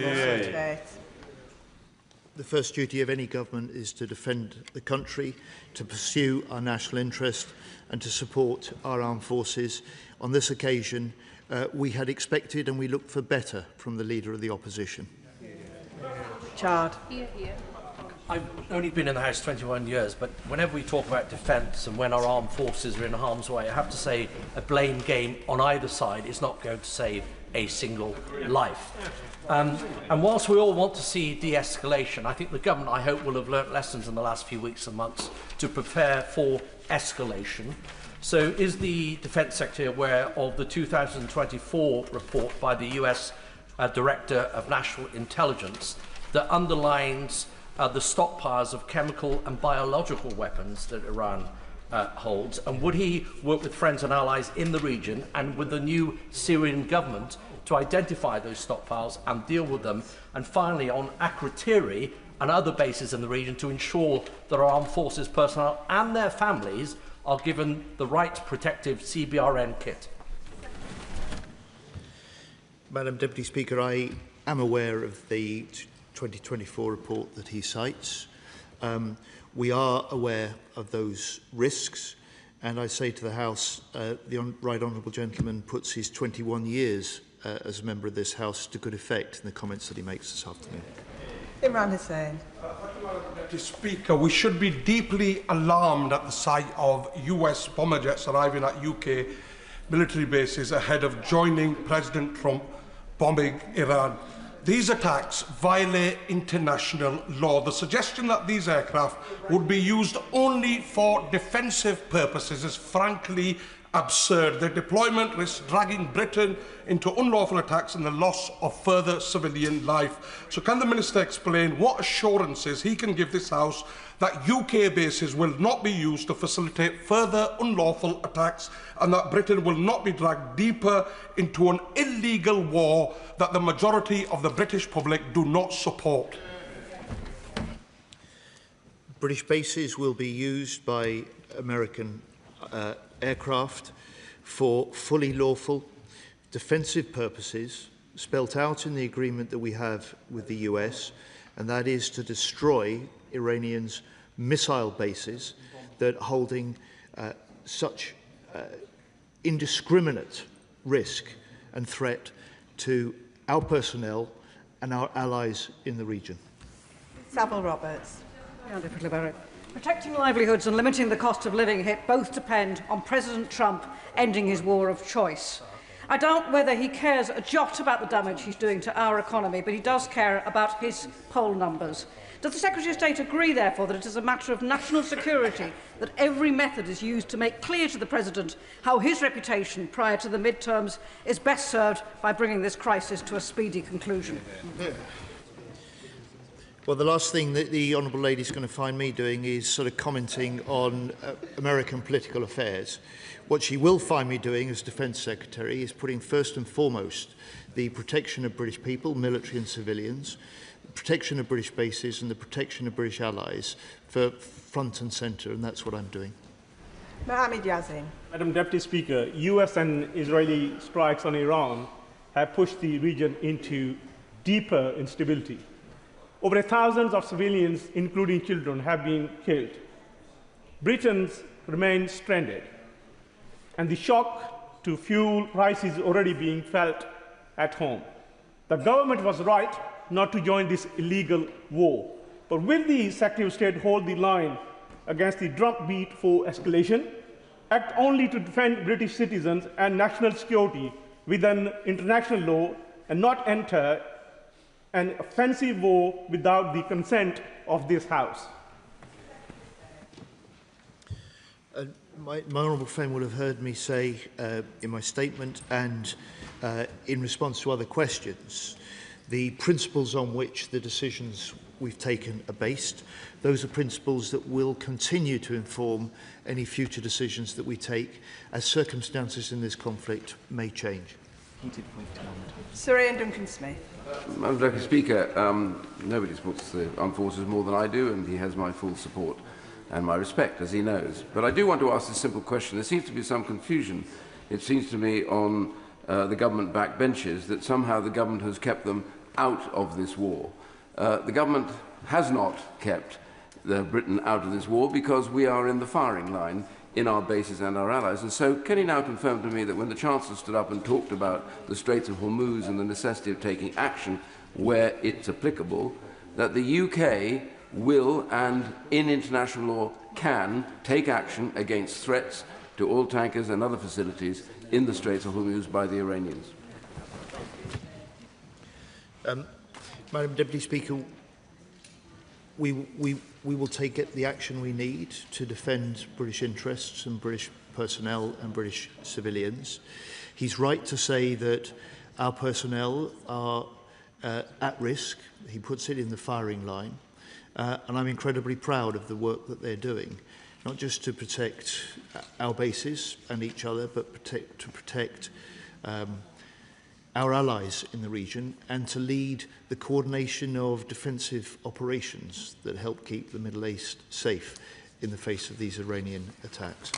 The first duty of any government is to defend the country, to pursue our national interest and to support our armed forces. On this occasion, we had expected and we looked for better from the Leader of the Opposition.
Chard.
I've only been in the House 21 years, but whenever we talk about defence and when our armed forces are in harm's way, I have to say a blame game on either side is not going to save a single life. And whilst we all want to see de-escalation, I think the government, I hope, will have learnt lessons in the last few weeks and months to prepare for escalation. So is the Defence Secretary aware of the 2024 report by the US Director of National Intelligence that underlines the stockpiles of chemical and biological weapons that Iran holds? And would he work with friends and allies in the region and with the new Syrian government to identify those stockpiles and deal with them? And finally, on Akrotiri and other bases in the region, to ensure that our armed forces personnel and their families are given the right protective CBRN kit?
Madam Deputy Speaker, I am aware of the 2024 report that he cites. We are aware of those risks, and I say to the House, the Right Honourable Gentleman puts his 21 years as a member of this House to good effect in the comments that he makes this afternoon.
Imran Hussain.
Mr. Speaker, we should be deeply alarmed at the sight of US bomber jets arriving at UK military bases ahead of joining President Trump bombing Iran. These attacks violate international law. The suggestion that these aircraft would be used only for defensive purposes is frankly absurd. Their deployment risks dragging Britain into unlawful attacks and the loss of further civilian life. So can the Minister explain what assurances he can give this House that UK bases will not be used to facilitate further unlawful attacks and that Britain will not be dragged deeper into an illegal war that the majority of the British public do not support?
British bases will be used by American aircraft for fully lawful defensive purposes spelt out in the agreement that we have with the US, and that is to destroy Iranians' missile bases that are holding such indiscriminate risk and threat to our personnel and our allies in the region.
Savile Roberts.
Protecting livelihoods and limiting the cost of living both depend on President Trump ending his war of choice. I doubt whether he cares a jot about the damage he's doing to our economy, but he does care about his poll numbers. Does the Secretary of State agree, therefore, that it is a matter of national security that every method is used to make clear to the President how his reputation prior to the midterms is best served by bringing this crisis to a speedy conclusion?
Well, the last thing that the Honourable Lady is going to find me doing is sort of commenting on American political affairs. What she will find me doing as Defence Secretary is putting first and foremost the protection of British people, military and civilians, the protection of British bases and the protection of British allies for front and centre, and that's what I'm doing.
Mohammed Yazin.
Madam Deputy Speaker, US and Israeli strikes on Iran have pushed the region into deeper instability. Over thousands of civilians, including children, have been killed. Britons remain stranded, and the shock to fuel prices is already being felt at home. The government was right not to join this illegal war, but will the Secretary of State hold the line against the drumbeat for escalation, act only to defend British citizens and national security within international law, and not enter an offensive war without the consent of this House?
My honourable friend will have heard me say in my statement and in response to other questions, the principles on which the decisions we've taken are based. Those are principles that will continue to inform any future decisions that we take as circumstances in this conflict may change.
Sir Ian Duncan-Smith.
Madam Deputy Speaker, nobody supports the armed forces more than I do, and he has my full support and my respect, as he knows. But I do want to ask a simple question. There seems to be some confusion, it seems to me, on the government backbenches, that somehow the government has kept them out of this war. The government has not kept Britain out of this war because we are in the firing line in our bases and our allies. And so can he now confirm to me that when the Chancellor stood up and talked about the Straits of Hormuz and the necessity of taking action where it's applicable, that the UK will and in international law can take action against threats to oil tankers and other facilities in the Straits of Hormuz by the Iranians?
Madam Deputy Speaker, we will take the action we need to defend British interests and British personnel and British civilians. He's right to say that our personnel are at risk. He puts it in the firing line. And I'm incredibly proud of the work that they're doing, not just to protect our bases and each other, but to protect our allies in the region and to lead the coordination of defensive operations that help keep the Middle East safe in the face of these Iranian attacks.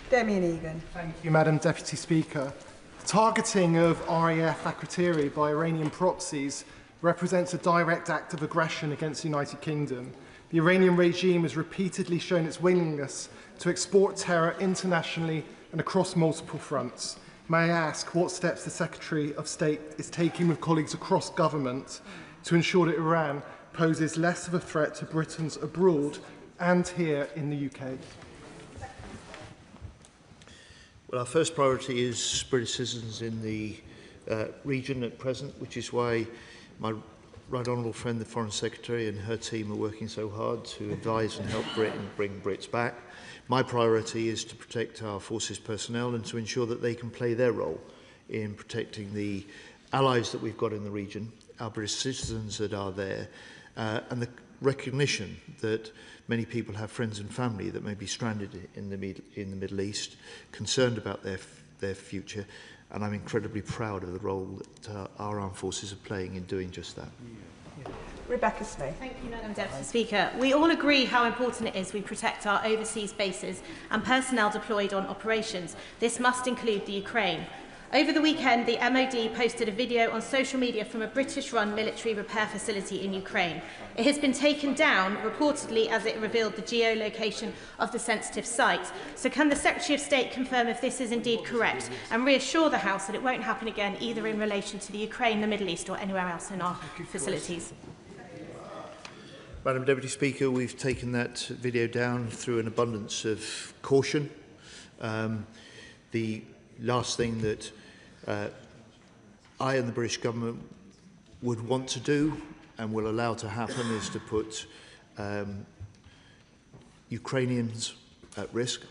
Damien Egan.
Thank you, Madam Deputy Speaker. Targeting of RAF Akrotiri by Iranian proxies represents a direct act of aggression against the United Kingdom. The Iranian regime has repeatedly shown its willingness to export terror internationally and across multiple fronts. May I ask what steps the Secretary of State is taking with colleagues across government to ensure that Iran poses less of a threat to Britons abroad and here in the UK?
Well, our first priority is British citizens in the region at present, which is why my right honourable friend, the Foreign Secretary, and her team are working so hard to advise and help Britain bring Brits back. My priority is to protect our forces personnel and to ensure that they can play their role in protecting the allies that we've got in the region, our British citizens that are there, and the recognition that many people have friends and family that may be stranded in the Middle East, concerned about their future, and I'm incredibly proud of the role that our armed forces are playing in doing just that.
Rebecca Smith.
Thank you, Madam Deputy Speaker. We all agree how important it is we protect our overseas bases and personnel deployed on operations. This must include the Ukraine. Over the weekend, the MOD posted a video on social media from a British-run military repair facility in Ukraine. It has been taken down, reportedly, as it revealed the geolocation of the sensitive site. So can the Secretary of State confirm if this is indeed correct and reassure the House that it won't happen again, either in relation to the Ukraine, the Middle East or anywhere else in our facilities?
Madam Deputy Speaker, we've taken that video down through an abundance of caution. The last thing that I and the British government would want to do and will allow to happen is to put Ukrainians at risk.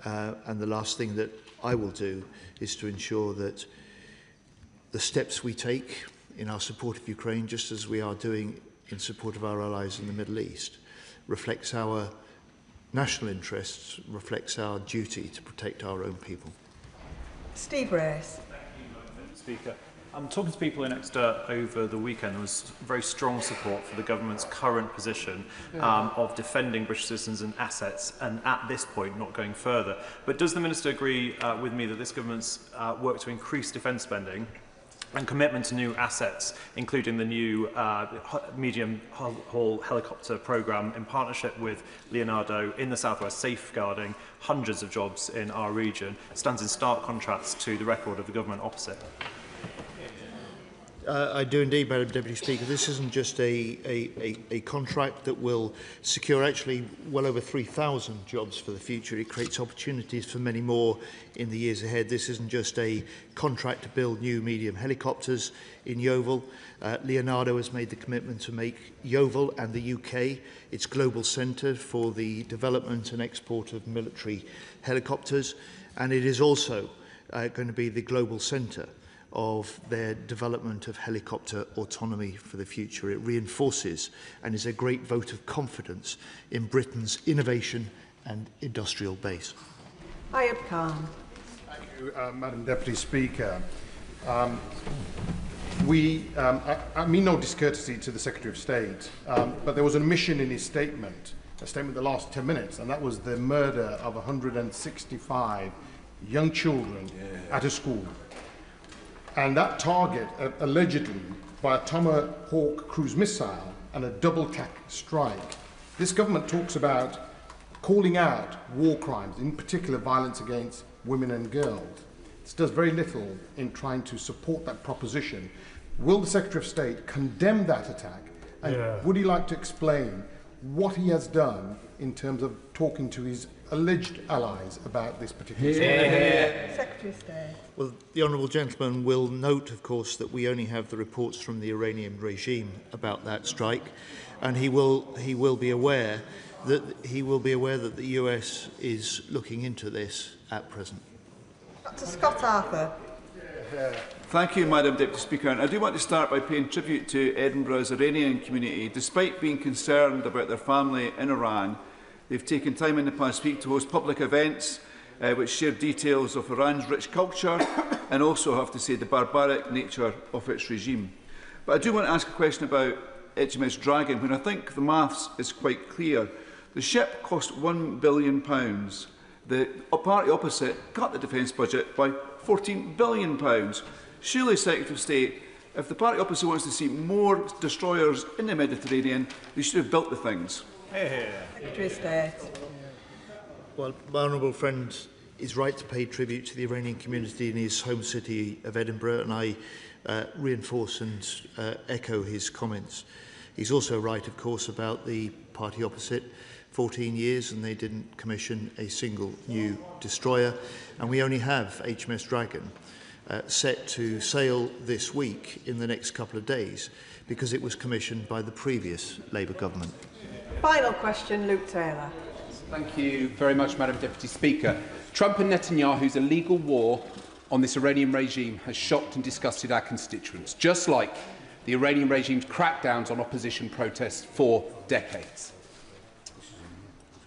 And the last thing that I will do is to ensure that the steps we take in our support of Ukraine, just as we are doing in support of our allies in the Middle East, reflects our national interests, reflects our duty to protect our own people.
Steve Race.
Thank you, Madam Speaker. I'm talking to people in Exeter over the weekend. There was very strong support for the government's current position of defending British citizens and assets, and at this point not going further. But does the Minister agree with me that this government's work to increase defence spending and commitment to new assets, including the new medium-haul helicopter programme in partnership with Leonardo in the southwest, safeguarding hundreds of jobs in our region, stands in stark contrast to the record of the government opposite?
I do indeed, Madam Deputy Speaker. This isn't just a contract that will secure actually well over 3,000 jobs for the future. It creates opportunities for many more in the years ahead. This isn't just a contract to build new medium helicopters in Yeovil. Leonardo has made the commitment to make Yeovil and the UK its global centre for the development and export of military helicopters, and it is also going to be the global centre of their development of helicopter autonomy for the future. It reinforces and is a great vote of confidence in Britain's innovation and industrial base.
Ayub Khan.
Thank you, Madam Deputy Speaker. I mean no discourtesy to the Secretary of State, but there was an omission in his statement, a statement the last 10 minutes, and that was the murder of 165 young children at a school. And that target, allegedly, by a Tomahawk cruise missile and a double-tack strike. This government talks about calling out war crimes, in particular violence against women and girls. This does very little in trying to support that proposition. Will the Secretary of State condemn that attack? And would he like to explain what he has done in terms of talking to his alleged allies about this particular
Secretary of State.
Well, the honourable gentleman will note, of course, that we only have the reports from the Iranian regime about that strike, and he will be aware that the US is looking into this at present.
Dr. Scott Arthur.
Thank you, Madam Deputy Speaker. And I do want to start by paying tribute to Edinburgh's Iranian community. Despite being concerned about their family in Iran, they've taken time in the past week to host public events which share details of Iran's rich culture and also, I have to say, the barbaric nature of its regime. But I do want to ask a question about HMS Dragon, when I think the maths is quite clear. The ship cost £1 billion. The party opposite cut the defence budget by £14 billion. Surely, Secretary of State, if the party opposite wants to see more destroyers in the Mediterranean, they should have built the things.
Secretary of State.
Well, my honourable friend is right to pay tribute to the Iranian community in his home city of Edinburgh, and I reinforce and echo his comments. He's also right, of course, about the party opposite. 14 years and they didn't commission a single new destroyer, and we only have HMS Dragon set to sail this week in the next couple of days because it was commissioned by the previous Labour government.
Final question, Luke Taylor.
Thank you very much, Madam Deputy Speaker. Trump and Netanyahu's illegal war on this Iranian regime has shocked and disgusted our constituents, just like the Iranian regime's crackdowns on opposition protests for decades.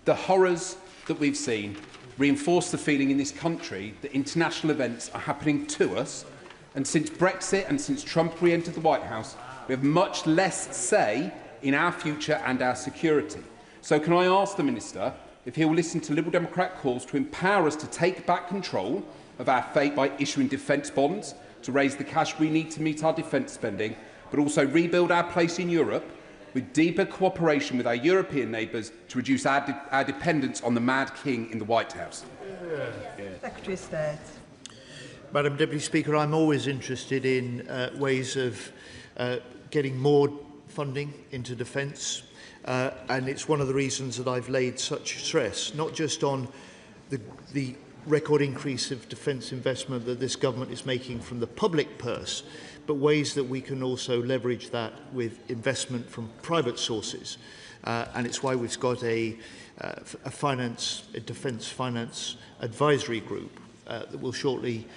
The horrors that we've seen reinforce the feeling in this country that international events are happening to us, and since Brexit and since Trump re-entered the White House, we have much less say in our future and our security. So can I ask the Minister if he will listen to Liberal Democrat calls to empower us to take back control of our fate by issuing defence bonds to raise the cash we need to meet our defence spending, but also rebuild our place in Europe with deeper cooperation with our European neighbours to reduce our dependence on the Mad King in the White House?
Secretary of State.
Madam Deputy Speaker, I'm always interested in ways of getting more funding into defence, and it's one of the reasons that I've laid such stress, not just on the record increase of defence investment that this government is making from the public purse, but ways that we can also leverage that with investment from private sources. And it's why we've got a defence finance advisory group that will shortly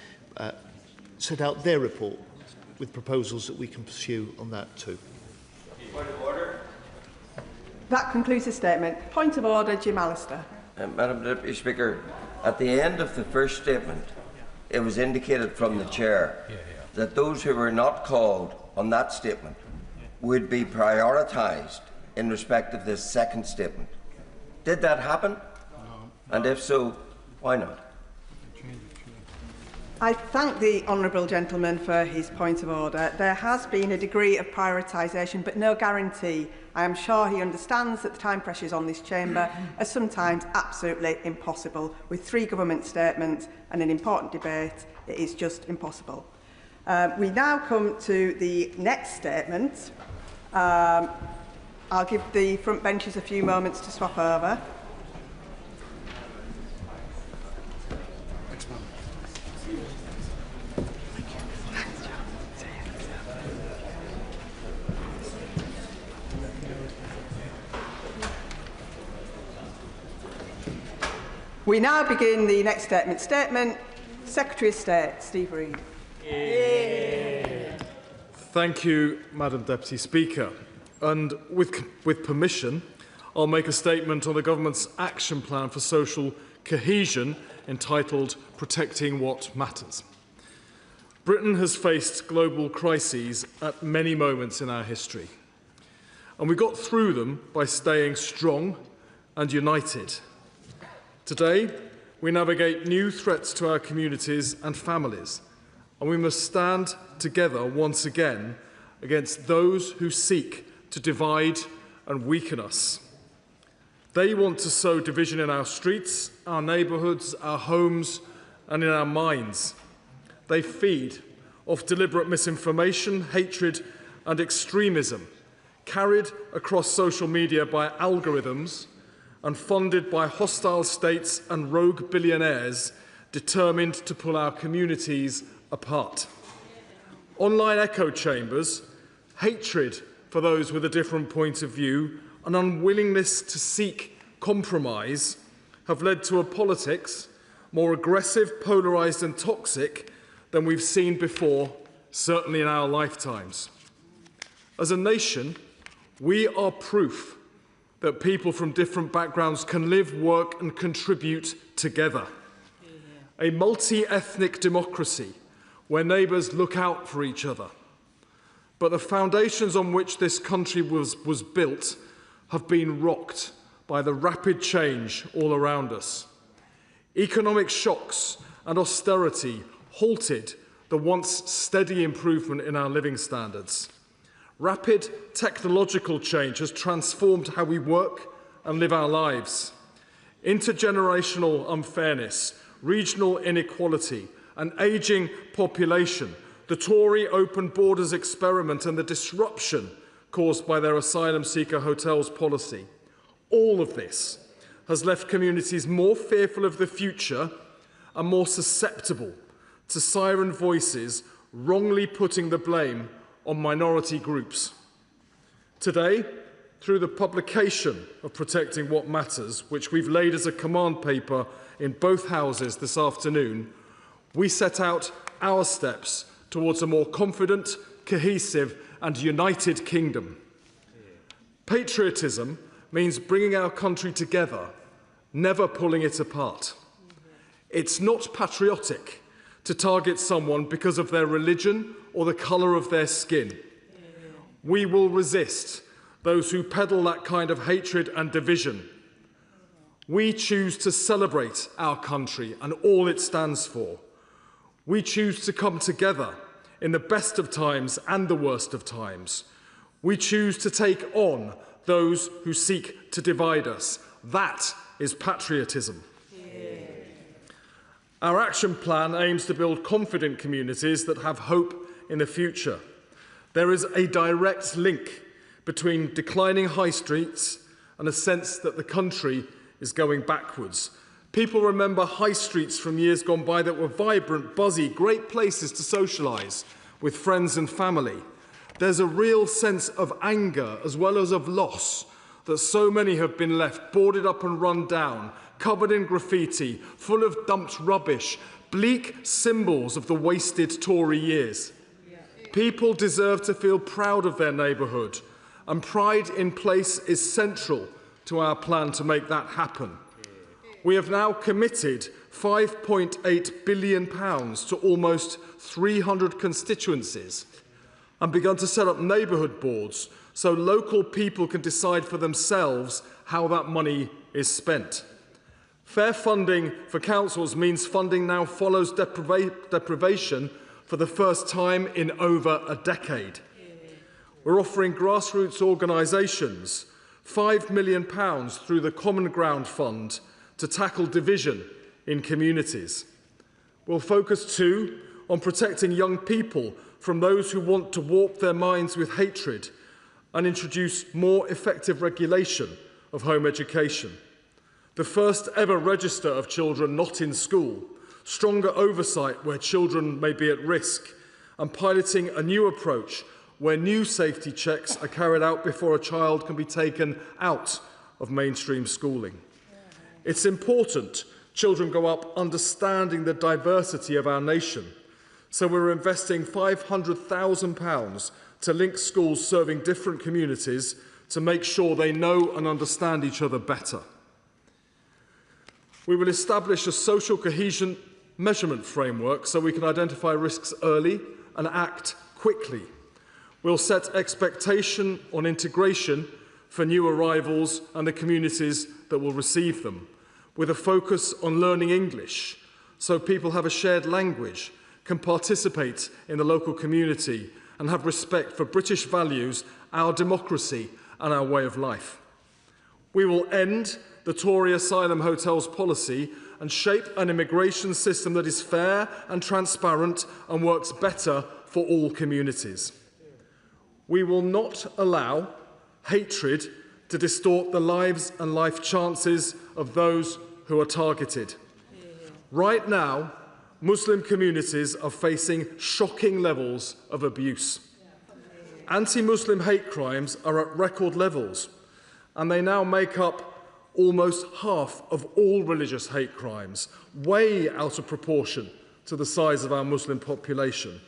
set out their report with proposals that we can pursue on that too.
Point of order.
That concludes the statement. Point of order, Jim Allister.
Madam Deputy Speaker, at the end of the first statement, it was indicated from the Chair that those who were not called on that statement would be prioritised in respect of this second statement. Did that happen? No. And if so, why not?
I thank the honourable gentleman for his point of order. There has been a degree of prioritisation, but no guarantee. I am sure he understands that the time pressures on this chamber are sometimes absolutely impossible. With 3 government statements and an important debate, it is just impossible. We now come to the next statement. I'll give the front benches a few moments to swap over. We now begin the next statement. Statement, Secretary of State, Steve Reeves.
Thank you, Madam Deputy Speaker. And with permission, I'll make a statement on the Government's action plan for social cohesion entitled Protecting What Matters. Britain has faced global crises at many moments in our history, and we got through them by staying strong and united. Today, we navigate new threats to our communities and families, and we must stand together once again against those who seek to divide and weaken us. They want to sow division in our streets, our neighbourhoods, our homes, and in our minds. They feed off deliberate misinformation, hatred, and extremism, carried across social media by algorithms and funded by hostile states and rogue billionaires determined to pull our communities apart. Online echo chambers, hatred for those with a different point of view, and unwillingness to seek compromise have led to a politics more aggressive, polarised and toxic than we've seen before, certainly in our lifetimes. As a nation, we are proof that people from different backgrounds can live, work and contribute together. A multi-ethnic democracy where neighbours look out for each other. But the foundations on which this country was built have been rocked by the rapid change all around us. Economic shocks and austerity halted the once steady improvement in our living standards. Rapid technological change has transformed how we work and live our lives. Intergenerational unfairness, regional inequality, an ageing population, the Tory open borders experiment and the disruption caused by their asylum seeker hotels policy. All of this has left communities more fearful of the future and more susceptible to siren voices wrongly putting the blame on minority groups. Today, through the publication of Protecting What Matters, which we've laid as a command paper in both houses this afternoon, we set out our steps towards a more confident, cohesive and united kingdom. Patriotism means bringing our country together, never pulling it apart. It's not patriotic to target someone because of their religion or the colour of their skin. We will resist those who peddle that kind of hatred and division. We choose to celebrate our country and all it stands for. We choose to come together in the best of times and the worst of times. We choose to take on those who seek to divide us. That is patriotism. Our action plan aims to build confident communities that have hope in the future. There is a direct link between declining high streets and a sense that the country is going backwards. People remember high streets from years gone by that were vibrant, buzzy, great places to socialise with friends and family. There's a real sense of anger as well as of loss that so many have been left boarded up and run down, covered in graffiti, full of dumped rubbish, bleak symbols of the wasted Tory years. People deserve to feel proud of their neighbourhood, and pride in place is central to our plan to make that happen. We have now committed £5.8 billion to almost 300 constituencies and begun to set up neighbourhood boards so local people can decide for themselves how that money is spent. Fair funding for councils means funding now follows deprivation for the first time in over a decade. We're offering grassroots organisations £5 million through the Common Ground Fund to tackle division in communities. We'll focus too on protecting young people from those who want to warp their minds with hatred and introduce more effective regulation of home education. The first ever register of children not in school, stronger oversight where children may be at risk, and piloting a new approach where new safety checks are carried out before a child can be taken out of mainstream schooling. It's important children grow up understanding the diversity of our nation, so we're investing £500,000 to link schools serving different communities to make sure they know and understand each other better. We will establish a social cohesion measurement framework so we can identify risks early and act quickly. We'll set expectation on integration for new arrivals and the communities that will receive them, with a focus on learning English so people have a shared language, can participate in the local community and have respect for British values, our democracy and our way of life. We will end the Tory asylum hotels policy and shape an immigration system that is fair and transparent and works better for all communities. We will not allow hatred to distort the lives and life chances of those who are targeted. Right now, Muslim communities are facing shocking levels of abuse. Anti-Muslim hate crimes are at record levels, and they now make up almost half of all religious hate crimes, way out of proportion to the size of our Muslim population.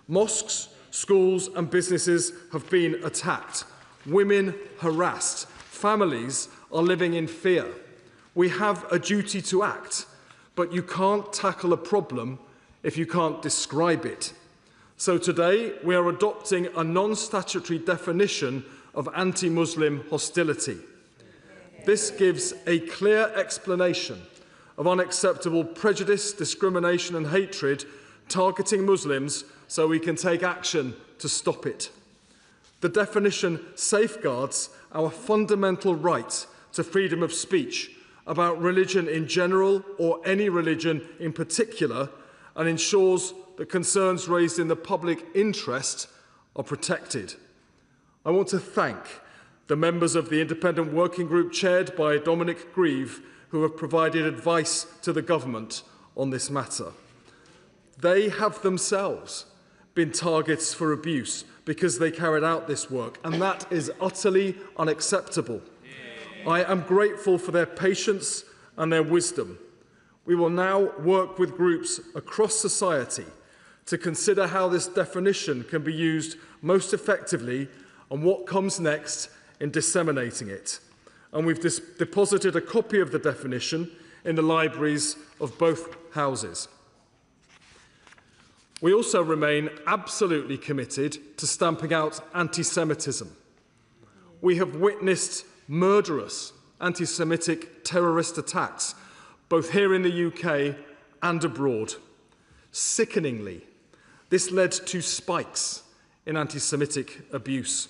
Mosques, schools and businesses have been attacked, women harassed, families are living in fear. We have a duty to act, but you can't tackle a problem if you can't describe it. So today we are adopting a non-statutory definition of anti-Muslim hostility. This gives a clear explanation of unacceptable prejudice, discrimination and hatred targeting Muslims so we can take action to stop it. The definition safeguards our fundamental right to freedom of speech about religion in general or any religion in particular, and ensures that concerns raised in the public interest are protected. I want to thank the members of the independent working group chaired by Dominic Reeves who have provided advice to the government on this matter. They have themselves been targets for abuse because they carried out this work, and that is utterly unacceptable. I am grateful for their patience and their wisdom. We will now work with groups across society to consider how this definition can be used most effectively and what comes next in disseminating it. And we've deposited a copy of the definition in the libraries of both houses. We also remain absolutely committed to stamping out anti-Semitism. We have witnessed murderous anti-Semitic terrorist attacks, both here in the UK and abroad. Sickeningly, this led to spikes in anti-Semitic abuse.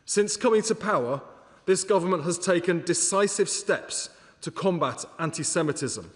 Since coming to power, this government has taken decisive steps to combat anti-Semitism,